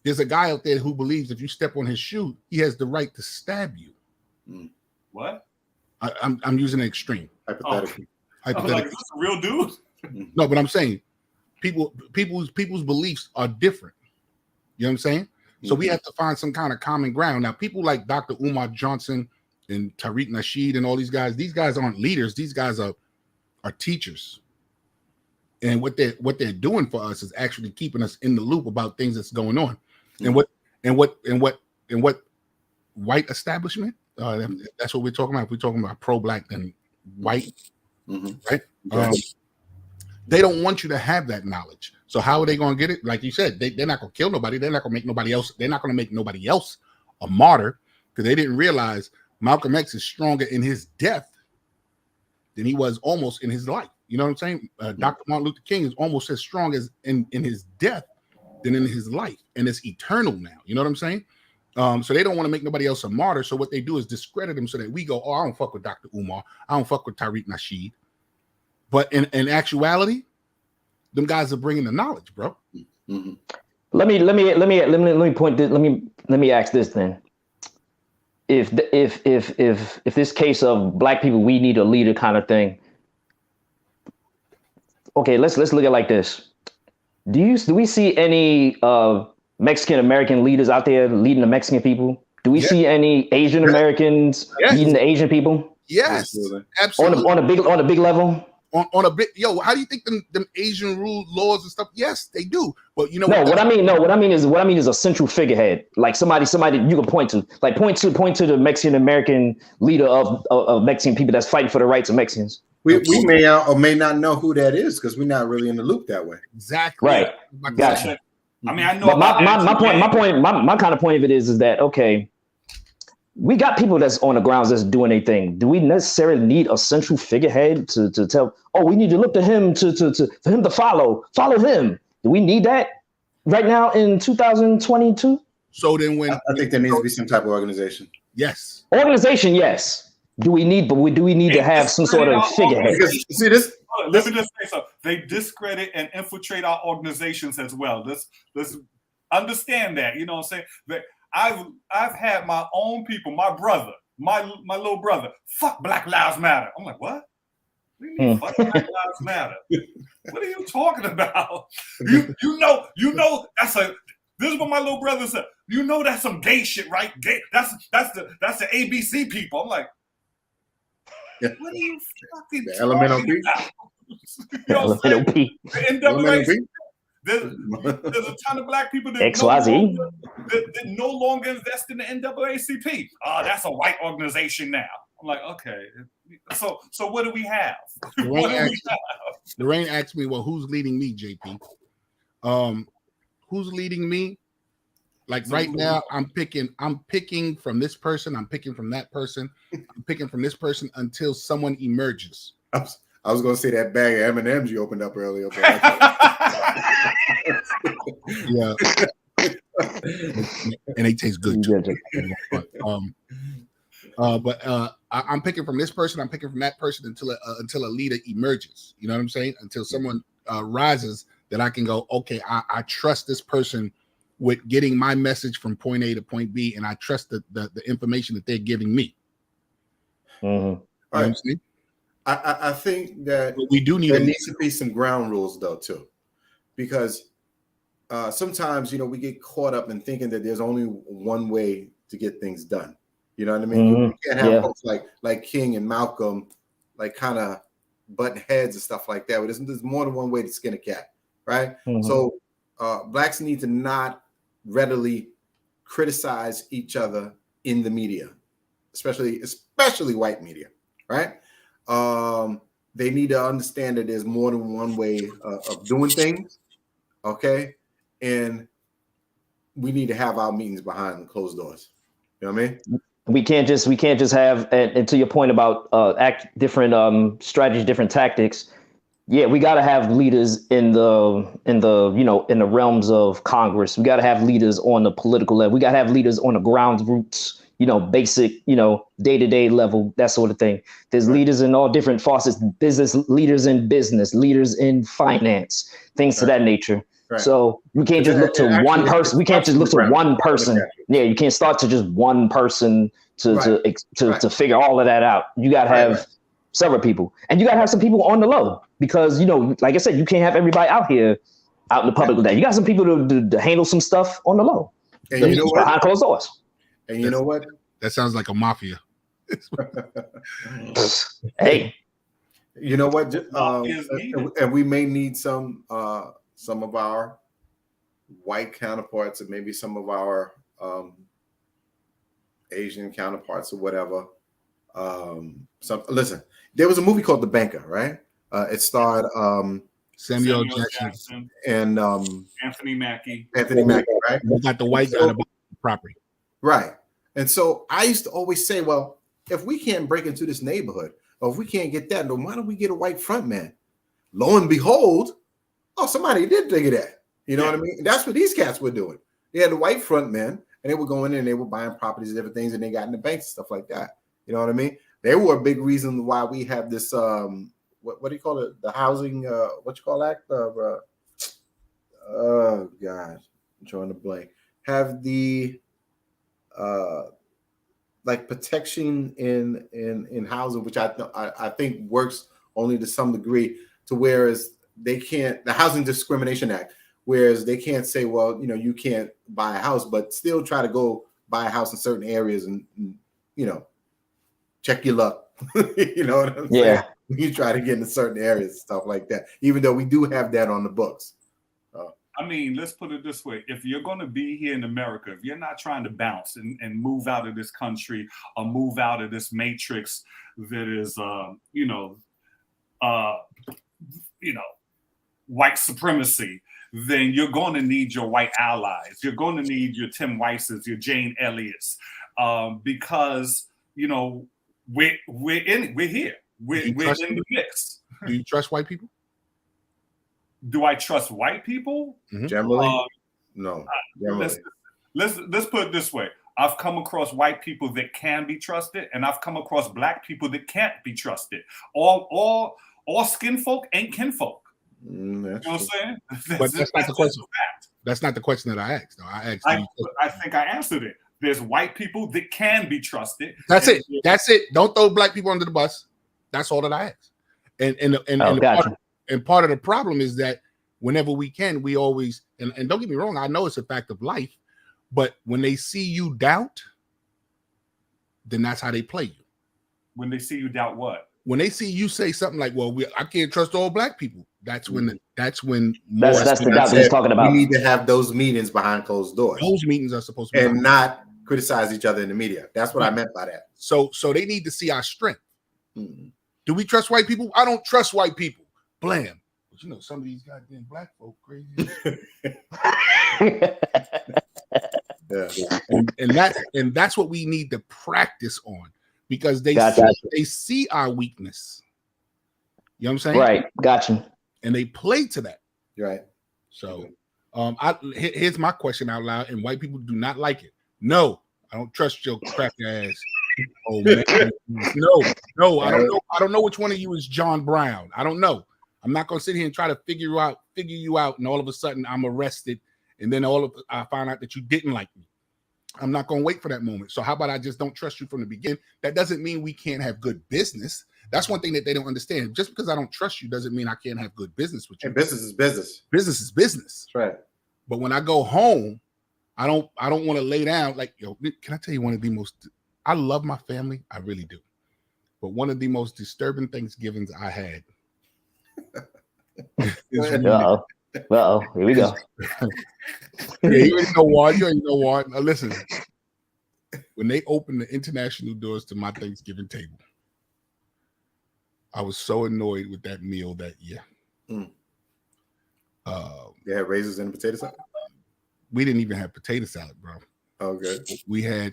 A: There's a guy out there who believes if you step on his shoe, he has the right to stab you.
B: What?
A: I'm using an extreme.
C: Hypothetically.
B: Like, is this a real dude?
A: No, but I'm saying people's beliefs are different. You know what I'm saying? So we have to find some kind of common ground. Now, people like Dr. Umar Johnson and Tariq Nasheed and all these guys aren't leaders. These guys are teachers. And what they're doing for us is actually keeping us in the loop about things that's going on. And what white establishment? That's what we're talking about. If we're talking about pro-black and white, right? They don't want you to have that knowledge. So how are they going to get it? Like you said, they're not going to kill nobody. They're not going to make nobody else. They're not going to make nobody else a martyr because they didn't realize Malcolm X is stronger in his death than he was almost in his life. You know what I'm saying? Dr. Martin Luther King is almost as strong as in his death than in his life, and it's eternal now. You know what I'm saying? So they don't want to make nobody else a martyr. So what they do is discredit him so that we go, oh, I don't fuck with Dr. Umar. I don't fuck with Tariq Nasheed. But in actuality, them guys are bringing the knowledge, bro.
F: Let me point this. Let me ask this then. If this case of black people, we need a leader kind of thing. Okay, let's look at it like this. Do we see any Mexican American leaders out there leading the Mexican people? Do we see any Asian Americans leading the Asian people?
A: Yes, absolutely.
F: On a big level.
A: On a bit, how do you think them Asian rule laws and stuff? Yes, they do. But
F: what I mean is a central figurehead, like somebody you can point to, like point to the Mexican American leader of Mexican people that's fighting for the rights of Mexicans.
C: We may or may not know who that is because we're not really in the loop that way.
A: Exactly.
F: Right.
B: Gotcha. I know.
F: But my kind of point of it is that okay, we got people that's on the grounds that's doing a thing. Do we necessarily need a central figurehead to tell? Oh, we need to look to him for him to follow him. Do we need that right now in 2022?
A: So then, when
C: I think there needs to be some type of organization.
A: Yes.
F: Organization, yes. Do we need to have some sort of figurehead?
C: Because, see this.
B: Let me just say something. They discredit and infiltrate our organizations as well. Let's understand that. You know what I'm saying? That I've had my own people, my brother, my little brother. Fuck Black Lives Matter. I'm like, what? What do you mean, fuck Black Lives Matter? What are you talking about? You know this is what my little brother said. You know that's some gay shit, right? Gay. That's the ABC people. I'm like,
C: Yeah.
B: what are you fucking
C: The elemental
B: talking
C: P?
B: about? You know what I'm saying?
F: P.
B: The
C: Elemental
B: NAACP.
C: P?
B: There's a ton of black people that
F: XYZ.
B: that no longer invest in the NAACP. That's a white organization now. I'm like, okay. So what do we have?
A: Lorraine asked me, well, who's leading me, JP? Who's leading me? Like right now, I'm picking from this person, I'm picking from that person, I'm picking from this person until someone emerges.
C: I was gonna say that bag of M&Ms you opened up earlier.
A: Yeah. And they taste good too. I'm picking from this person, I'm picking from that person until a leader emerges. You know what I'm saying? Until someone rises that I can go, okay, I trust this person with getting my message from point A to point B, and I trust the information that they're giving me.
F: Mm-hmm.
C: All right. I think that
A: but we do need
C: there needs to be some ground rules though too, because sometimes we get caught up in thinking that there's only one way to get things done. You know what I mean? You can't have folks like King and Malcolm like kind of butt heads and stuff like that. But there's more than one way to skin a cat, right?
F: Mm-hmm.
C: So blacks need to not readily criticize each other in the media, especially white media, right? They need to understand that there's more than one way of doing things, okay? And we need to have our meetings behind closed doors. You know what I mean?
F: We can't just have, and to your point about different strategies, different tactics. Yeah, we got to have leaders in the realms of Congress. We got to have leaders on the political level. We got to have leaders on the ground roots, basic, day-to-day level, that sort of thing. There's leaders in all different facets, business leaders in business, leaders in finance, things to that nature. Right. So we can't just look to one person. We can't just look to one person. Yeah, you can't start to just one person to figure all of that out. You got to have several people, and you got to have some people on the low, because like I said, you can't have everybody out in the public with that. You got some people to handle some stuff on the low,
C: and you know what?
F: Behind closed doors.
C: And you know what?
A: That sounds like a mafia.
F: Hey,
C: you know what? And we may need some of our white counterparts, and maybe some of our Asian counterparts or whatever. Listen, there was a movie called The Banker, right? It starred
A: Samuel Jackson
B: and Anthony Mackie.
C: Right?
A: We got the white guy about the property.
C: Right. And so I used to always say, well, if we can't break into this neighborhood, or if we can't get that, then why don't we get a white front man? Lo and behold, somebody did think of that. You know what I mean? And that's what these cats were doing. They had a white front man, and they were going in and they were buying properties and different things, and they got in the banks and stuff like that. You know what I mean? They were a big reason why we have this what do you call it? The housing what you call that? Oh God, I'm trying to blank. Have the like protection in housing, which I think works only to some degree, to whereas they can't, the Housing Discrimination Act, whereas they can't say, well, you can't buy a house, but still try to go buy a house in certain areas and check your luck. You know what I'm saying?
F: Yeah.
C: You try to get into certain areas, stuff like that, even though we do have that on the books.
B: I mean, let's put it this way. If you're going to be here in America, if you're not trying to bounce and move out of this country or move out of this matrix that is, white supremacy, then you're going to need your white allies. You're going to need your Tim Weisses, your Jane Elliots, because, we're here. We're in the mix.
A: Do you trust white people?
B: Do I trust white people?
C: Generally, no. Generally.
B: Let's put it this way. I've come across white people that can be trusted, and I've come across black people that can't be trusted. All skin folk ain't kinfolk. You know what I'm saying?
A: But that's not the question. That's not the question that I asked. Though. I
B: think I answered it. There's white people that can be trusted.
A: That's it. That's it. Don't throw black people under the bus. That's all that I asked.
F: Oh, gotcha.
A: part of the problem is that whenever we can, we always and don't get me wrong, I know it's a fact of life, but when they see you doubt, then that's how they play you.
B: When they see you doubt what?
A: When they see you say something like, "Well, I can't trust all black people," that's when
F: That's the
A: more
F: doubt that he's talking about.
G: We need to have those meetings behind closed doors
A: those meetings are supposed to be
G: and not criticize each other in the media. That's what I meant by that.
A: so they need to see our strength.
G: Mhm.
A: Do we trust white people? I don't trust white people. Blam. But you know, some of these goddamn black folk crazy.
G: Yeah.
A: and that's what we need to practice on because they
F: Gotcha.
A: see our weakness. You know what I'm saying?
F: Right, gotcha.
A: And they play to that.
G: Right.
A: So here's my question out loud, and white people do not like it. No, I don't trust your cracker ass. Oh man. No, I don't know which one of you is John Brown. I don't know. I'm not gonna sit here and try to figure you out, and all of a sudden I'm arrested, and then I find out that you didn't like me. I'm not gonna wait for that moment. So how about I just don't trust you from the beginning? That doesn't mean we can't have good business. That's one thing that they don't understand. Just because I don't trust you doesn't mean I can't have good business with you.
G: And business is business.
A: Business is business.
G: That's right.
A: But when I go home, I don't want to lay down like, yo, can I tell you one of the most, I love my family. I really do. But one of the most disturbing Thanksgivings I had.
F: Uh-oh, here we go.
A: Yeah, you already know what. Now listen, when they opened the international doors to my Thanksgiving table, I was so annoyed with that meal that year.
G: Mm. They had raisins and potato salad?
A: We didn't even have potato salad, bro.
G: Okay.
A: We had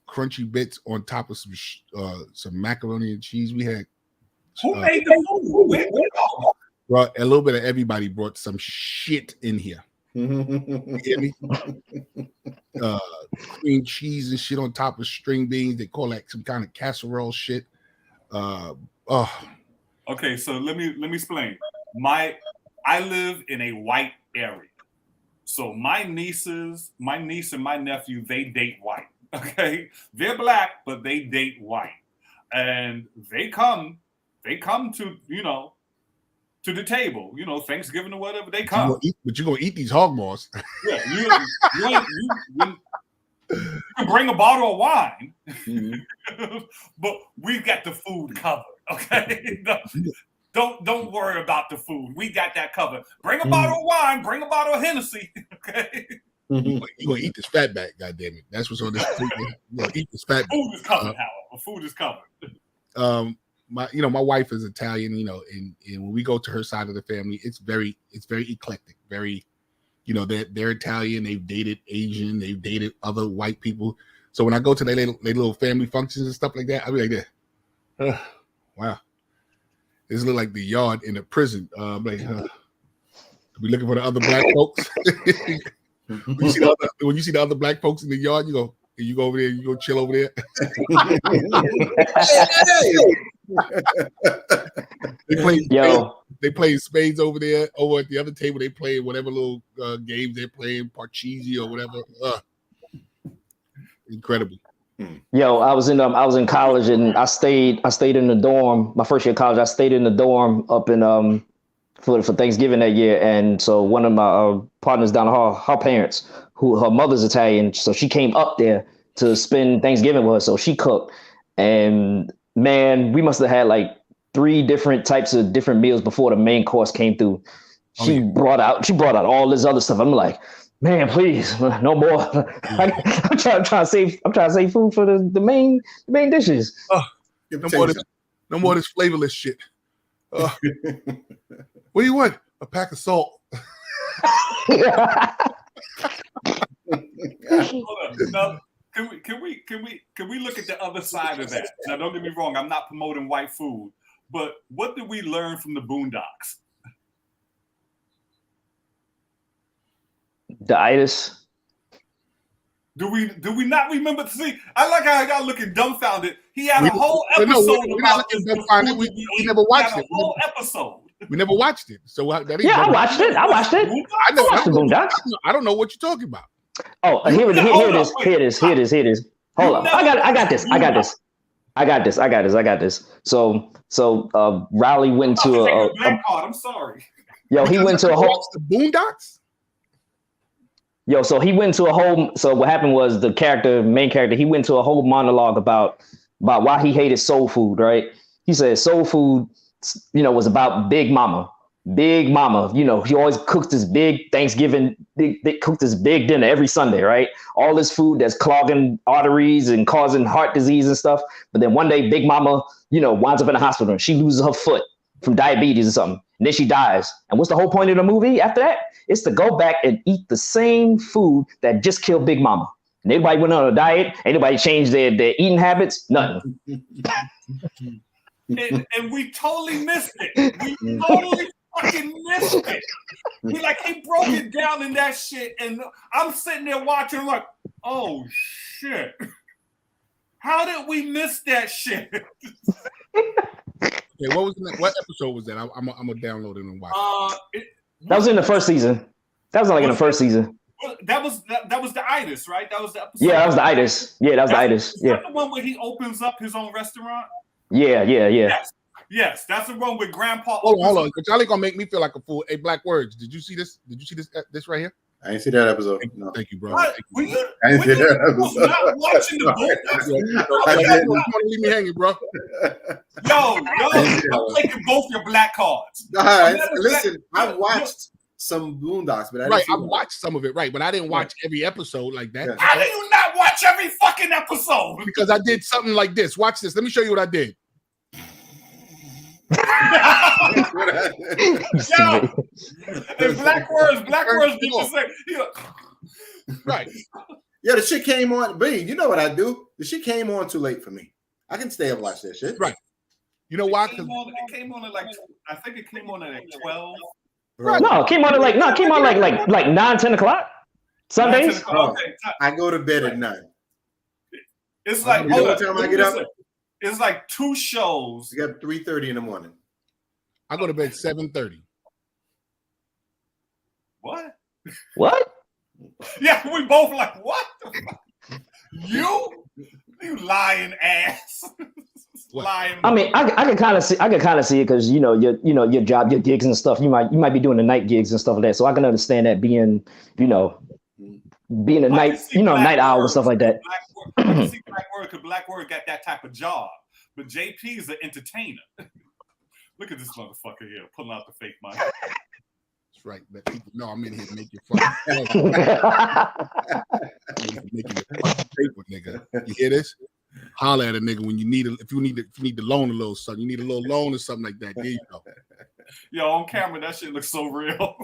A: crunchy bits on top of some macaroni and cheese. We had
B: Who made the food?
A: Bro, a little bit of everybody brought some shit in here. You hear me? Cream cheese and shit on top of string beans. They call that some kind of casserole shit.
B: Okay, so let me explain. I live in a white area. So my niece and my nephew, they date white. Okay. They're black, but they date white. And they come to, to the table, Thanksgiving or whatever, they come.
A: But you're gonna eat these hog maws.
B: Yeah, you can bring a bottle of wine, but we've got the food covered. Okay, don't worry about the food. We got that covered. Bring a bottle of wine. Bring a bottle of Hennessy. Okay,
A: you're gonna eat this fat back. God damn it, that's what's on this. You're gonna eat this fat.
B: Food is covered, however. Food is covered.
A: My wife is Italian, and when we go to her side of the family, it's very eclectic, very, they're Italian, they've dated Asian, they've dated other white people. So when I go to their little family functions and stuff like that, I'll be like that. Wow. This look like the yard in a prison. We looking for the other black folks. When you see the other black folks in the yard, you go over there, you go chill over there. They play spades over there. Over at the other table, they play whatever little games they're playing, Parcheesi or whatever. Incredible.
F: Yo, I was in college and I stayed in the dorm. My first year of college, I stayed in the dorm up in for Thanksgiving that year. And so one of my partners down the hall, her parents, her mother's Italian, so she came up there to spend Thanksgiving with us. So she cooked, and man, we must have had like 3 different types of different meals before the main course came through. She brought out all this other stuff. I'm like, man, please, no more. I'm trying to save food for the main dishes.
A: No more this flavorless shit. What do you want? A pack of salt.
B: Now, can we look at the other side of that? Now, don't get me wrong. I'm not promoting white food, but what did we learn from the Boondocks?
F: The itis.
B: Do we not remember? See, I like how I got looking dumbfounded. He had a whole episode about this.
A: We never watched it.
B: Whole episode.
A: We never watched it. So
F: I watched it. I watched the Boondocks.
A: I don't know what you're talking about.
F: Oh, here it is. Hold on. I got this. I got this. So Riley went
B: I'm
F: to
B: taking
F: a
B: a black card. I'm sorry.
F: yo. He went to a whole.
A: Watch the Boondocks.
F: Yo, so he went to a whole. So what happened was the main character, he went to a whole monologue about why he hated soul food. Right? He said soul food, was about Big Mama. Big Mama, he always cooks this big Thanksgiving. They cook this big dinner every Sunday, right? All this food that's clogging arteries and causing heart disease and stuff. But then one day, Big Mama, winds up in the hospital and she loses her foot from diabetes or something. And then she dies. And what's the whole point of the movie after that? It's to go back and eat the same food that just killed Big Mama. And everybody went on a diet. Anybody changed their eating habits? Nothing.
B: And we totally missed it. We totally fucking missed it. He broke it down in that shit, and I'm sitting there watching like, oh shit. How did we miss that shit?
A: Okay, what episode was that? I'm gonna download it and watch.
F: That was in the first season. That was in the first season.
B: That was the itis, right? That was the episode.
F: Yeah, that was the itis. Yeah, that was the itis. Yeah.
B: That's the one where he opens up his own restaurant.
F: Yeah.
B: Yes, that's the one with Grandpa.
A: Hold on. Charlie gonna make me feel like a fool. Hey, Black Words. Did you see this? Did you see this right here?
G: I didn't see that episode. No.
A: Thank you, bro.
B: What?
A: Thank you.
G: I didn't see that episode.
B: Not watching the book.
A: You don't want to leave me hanging, bro.
B: I'm taking both your black cards.
G: Listen, I watched some Boondocks, but
A: I watched some of it, right? But I didn't watch every episode like that.
G: Yeah.
B: How do you not watch every fucking episode?
A: Because I did something like this. Watch this. Let me show you what I did.
B: And Black Words did the same.
A: Right.
G: Yeah, the shit came on. B, you know what I do? The shit came on too late for me. I can stay and watch that shit.
A: Right. You know why?
B: It came on at I think it came on at 12.
G: Right.
F: No, it came on at like 9, 10 o'clock. Sundays.
G: I go to bed at 9.
B: It's like,
G: you know what time I get up?
B: It's like 2 shows.
G: You got 3:30 in the morning.
A: I go to bed 7:30.
B: What?
F: What?
B: Yeah, we both like, what the fuck? You lying ass. Lying.
F: I mean, I can kind of see it because your job, your gigs and stuff. You might be doing the night gigs and stuff like that. So I can understand that being a night night owl and stuff like that.
B: I can see Black Word because Black Word got that type of job, but JP is an entertainer. Look at this motherfucker here pulling out the fake money.
A: That's right. But people know I'm in here making fun. Making it fucking paper, nigga. You hear this? Holler at a nigga when you need if you need to loan a little something. You need a little loan or something like that. There you go.
B: Yo, on camera, that shit looks so real.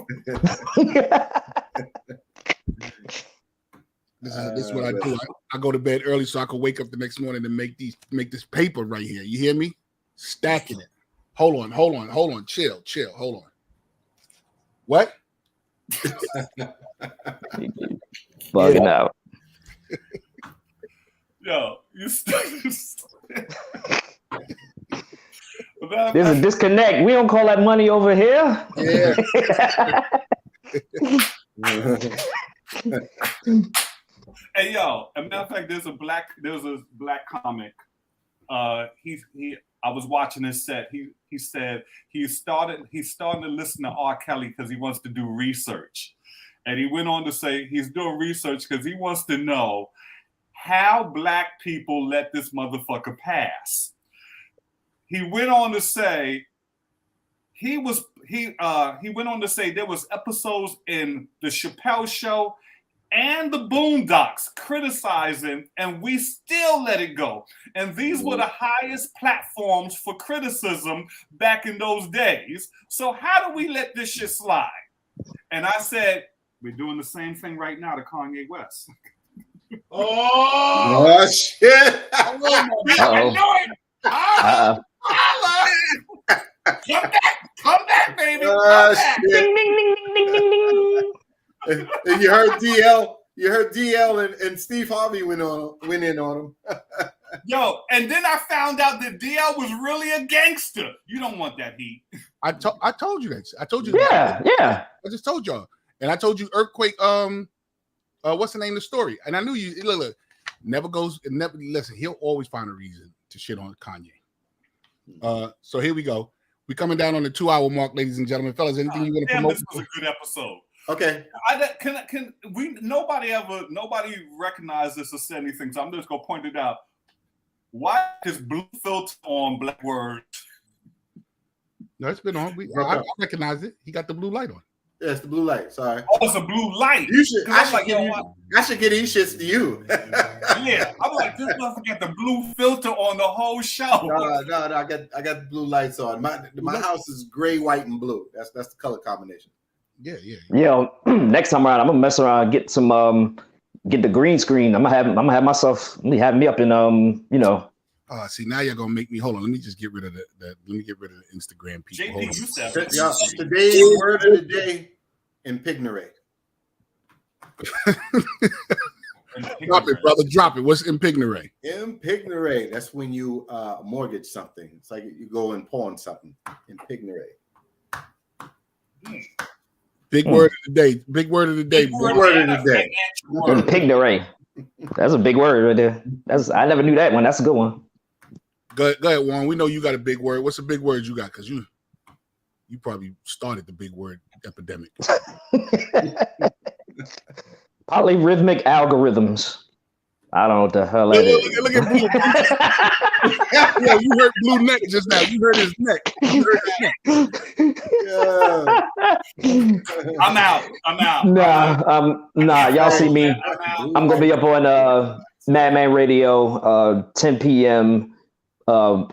A: This is what I do. I go to bed early so I can wake up the next morning and make this paper right here. You hear me? Stacking it. Hold on. Chill. Hold on. What?
F: Bugging out.
B: Yo, you
F: There's a disconnect. We don't call that money over here.
A: Yeah.
B: Hey yo, as a matter of fact, there's a black comic. I was watching his set. He said he's starting to listen to R. Kelly because he wants to do research. And he went on to say he's doing research because he wants to know how black people let this motherfucker pass. He went on to say he went on to say there was episodes in the Chappelle Show and the Boondocks criticizing, and we still let it go. And these were the highest platforms for criticism back in those days. So how do we let this shit slide? And I said, we're doing the same thing right now to Kanye West.
G: Oh shit!
B: I know it. Come back, baby. Come back.
F: Ding, ding, ding, ding, ding, ding.
G: And you heard DL and Steve Harvey went in on him.
B: Yo, and then I found out that DL was really a gangster. You don't want that heat.
A: I told you that. I told you.
F: Yeah.
A: I just told y'all, and I told you Earthquake. What's the name of the story? And I knew you. Look, never listen. He'll always find a reason to shit on Kanye. So here we go. We're coming down on the 2-hour mark, ladies and gentlemen. Fellas, anything you want to
B: Damn,
A: promote?
B: this was a good episode.
C: Okay.
B: Nobody recognized this or said anything, so I'm just gonna point it out. Why is blue filter on Black Word?
A: No, it's been on. I recognize it. He got the blue light on.
C: Yeah, it's the blue light. Sorry.
B: Oh, it's a blue light.
C: You should. I should
B: like,
C: get these shits to you.
B: Yeah, I'm like, this motherfucker got the blue filter on the whole show.
C: No. I got blue lights on. My house is gray, white, and blue. That's the color combination.
A: Yeah.
F: Yo, next time around, I'm gonna mess around, get some, get the green screen. I'm gonna have myself have me up in
A: See, now you're gonna make me hold on. Let me just get rid of let me get rid of the Instagram people.
B: JP, you said
C: Today's word of the day: impignate.
A: Drop it, brother. Drop it. What's impignate?
C: Impignate. That's when you mortgage something. It's like you go and pawn something. Impignate.
A: Big word of the day. Big word of the day.
C: Big word of the day.
F: Impignate. That's a big word right there. I never knew that one. That's a good one.
A: Go ahead, Juan. We know you got a big word. What's the big word you got? Because you probably started the big word epidemic.
F: Polyrhythmic algorithms. I don't know what the hell that is.
A: Look at Blue. Yeah, you heard Blue neck just now. You heard his neck.
B: I'm out.
F: Nah. Y'all see me. I'm gonna be up on Madman Radio, 10 p.m.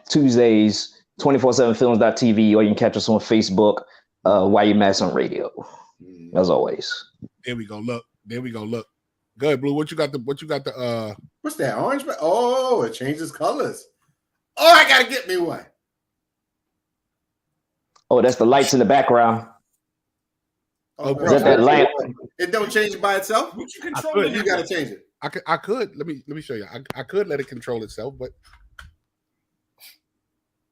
F: Tuesdays, 247films.tv, or you can catch us on Facebook, Why You Mad on Radio. As always.
A: There we go. Look. Go ahead, Blue. What you got the
C: What's that? Orange? Oh, it changes colors. Oh, I gotta get me one.
F: Oh, that's the lights in the background.
C: Oh,
F: is that lamp?
C: It don't change by itself.
B: Would you control it?
C: You gotta change it.
A: I could. Let me show you. I could let it control itself, but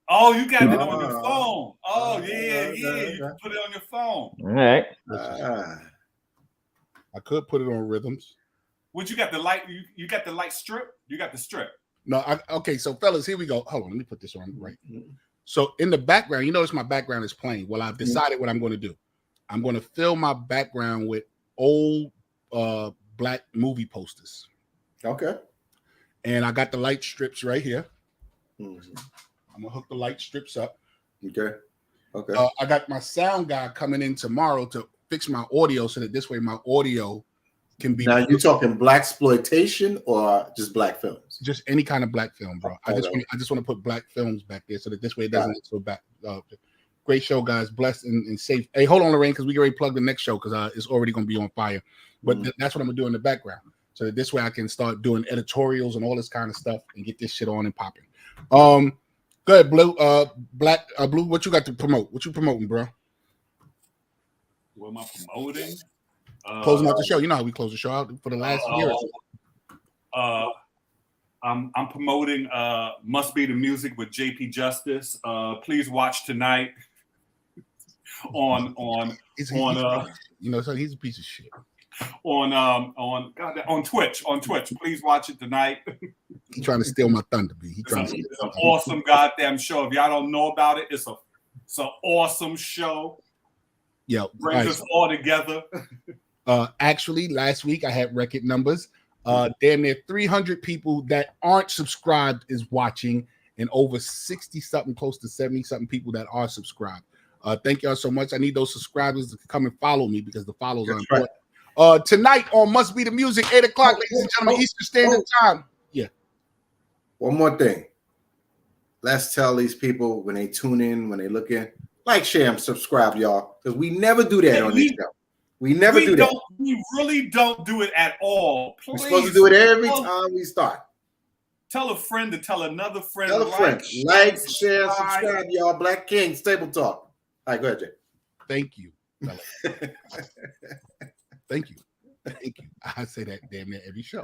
B: oh, you got it on your phone. Oh, yeah. You can put it on your phone.
F: All right.
A: I could put it on rhythms.
B: What you got the light? You got the light strip? You got the strip.
A: No, okay. So, fellas, here we go. Hold on, let me put this on right. So, in the background, you notice my background is plain. Well, I've decided what I'm going to do. I'm going to fill my background with old black movie posters.
C: Okay.
A: And I got the light strips right here. I'm gonna hook the light strips up.
C: Okay.
A: I got my sound guy coming in tomorrow to fix my audio so that this way my audio can be.
C: Now you talking blaxploitation or just black films?
A: Just any kind of black film, bro. I just want to put black films back there so that this way it doesn't look so bad. Great show, guys. Blessed and safe. Hey, hold on, Lorraine, because we can already plug the next show because it's already going to be on fire. But that's what I'm going to do in the background. So that this way I can start doing editorials and all this kind of stuff and get this shit on and popping. Go ahead, Blue. Blue, what you got to promote? What you promoting, bro?
B: What am I promoting?
A: Closing out the show. You know how we close the show out for the last year.
B: I'm promoting Must Be the Music with JP Justice. Please watch tonight on
A: you know, so he's a piece of shit.
B: On Twitch. Please watch it tonight.
A: He's trying to steal my thunder, B.
B: It's an awesome goddamn show. If y'all don't know about it, it's an awesome show.
A: Yeah,
B: brings us all together.
A: Actually, last week I had record numbers. Damn near 300 people that aren't subscribed is watching, and over 60 something, close to 70 something people that are subscribed. Thank y'all so much. I need those subscribers to come and follow me because the follows are important. Tonight on Must Be the Music, 8 o'clock, ladies and gentlemen, Eastern Standard Time. Yeah.
C: One more thing. Let's tell these people when they tune in, when they look in, like, share, and subscribe, y'all, because we never do that on this show. We never do that.
B: We really don't do it at all. Please,
C: we're supposed to do it every time we start.
B: Tell a friend to tell another friend.
C: Tell a friend. Like, share, subscribe, y'all. Black King, Stable Talk. All right, go ahead, Jay.
A: Thank you. Thank you. I say that damn near every show.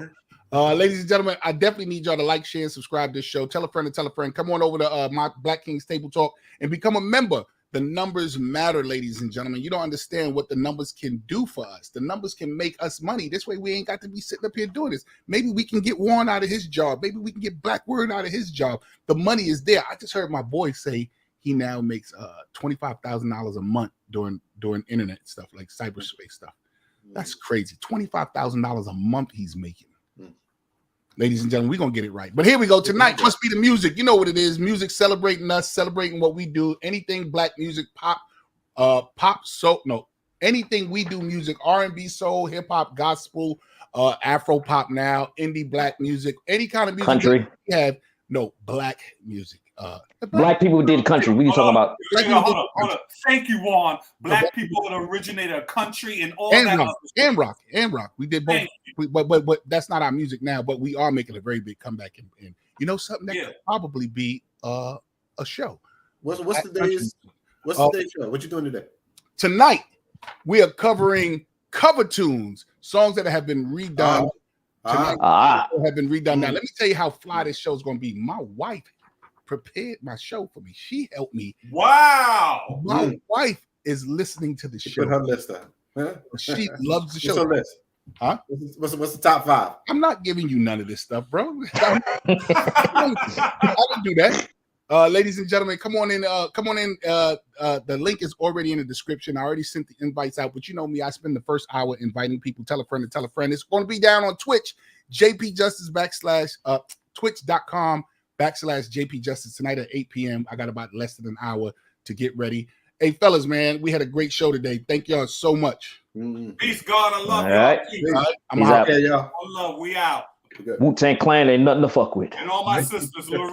A: Ladies and gentlemen, I definitely need y'all to like, share, and subscribe to this show. Tell a friend to tell a friend. Come on over to my Black King's Table Talk and become a member. The numbers matter, ladies and gentlemen. You don't understand what the numbers can do for us. The numbers can make us money. This way we ain't got to be sitting up here doing this. Maybe we can get Warren out of his job. Maybe we can get Black Word out of his job. The money is there. I just heard my boy say he now makes $25,000 a month doing internet stuff, like cyberspace stuff. That's crazy. $25,000 a month he's making. Ladies and gentlemen, we're going to get it right. But here we go. Tonight must be the music. You know what it is. Music celebrating us, celebrating what we do. Anything Black music, pop, soul. No, anything we do music, R&B, soul, hip-hop, gospel, Afro pop now, indie Black music, any kind of music.
F: Country.
A: We have, no, Black music.
F: Black people did country. What are you talking about?
B: Hold up. Thank you, Juan. Black people that originated a country and all that.
A: And rock. We did both. But that's not our music now. But we are making a very big comeback. And you know something that could probably be a show.
G: What's the day's show? What you doing today?
A: Tonight we are covering cover tunes, songs that have been redone. Have been redone. Now let me tell you how fly this show is going to be. My wife prepared my show for me. She helped me.
B: Wow.
A: My wife is listening to the show.
G: Put her list up. Huh?
A: She loves the show.
G: What's her list?
A: Huh?
G: What's the top 5?
A: I'm not giving you none of this stuff, bro. I don't do that. Ladies and gentlemen, come on in. The link is already in the description. I already sent the invites out, but you know me, I spend the first hour inviting people. Tell a friend to tell a friend. It's going to be down on Twitch, JP Justice / twitch.com/JP Justice tonight at 8 p.m. I got about less than an hour to get ready. Hey, fellas, man, we had a great show today. Thank y'all so much.
B: Peace, God. I love
F: All
B: y'all.
F: right.
B: Peace.
A: I'm out.
G: Yeah, y'all.
B: I love. We out.
F: Wu-Tang Clan ain't nothing to fuck with.
B: And all my sisters, Lorraine.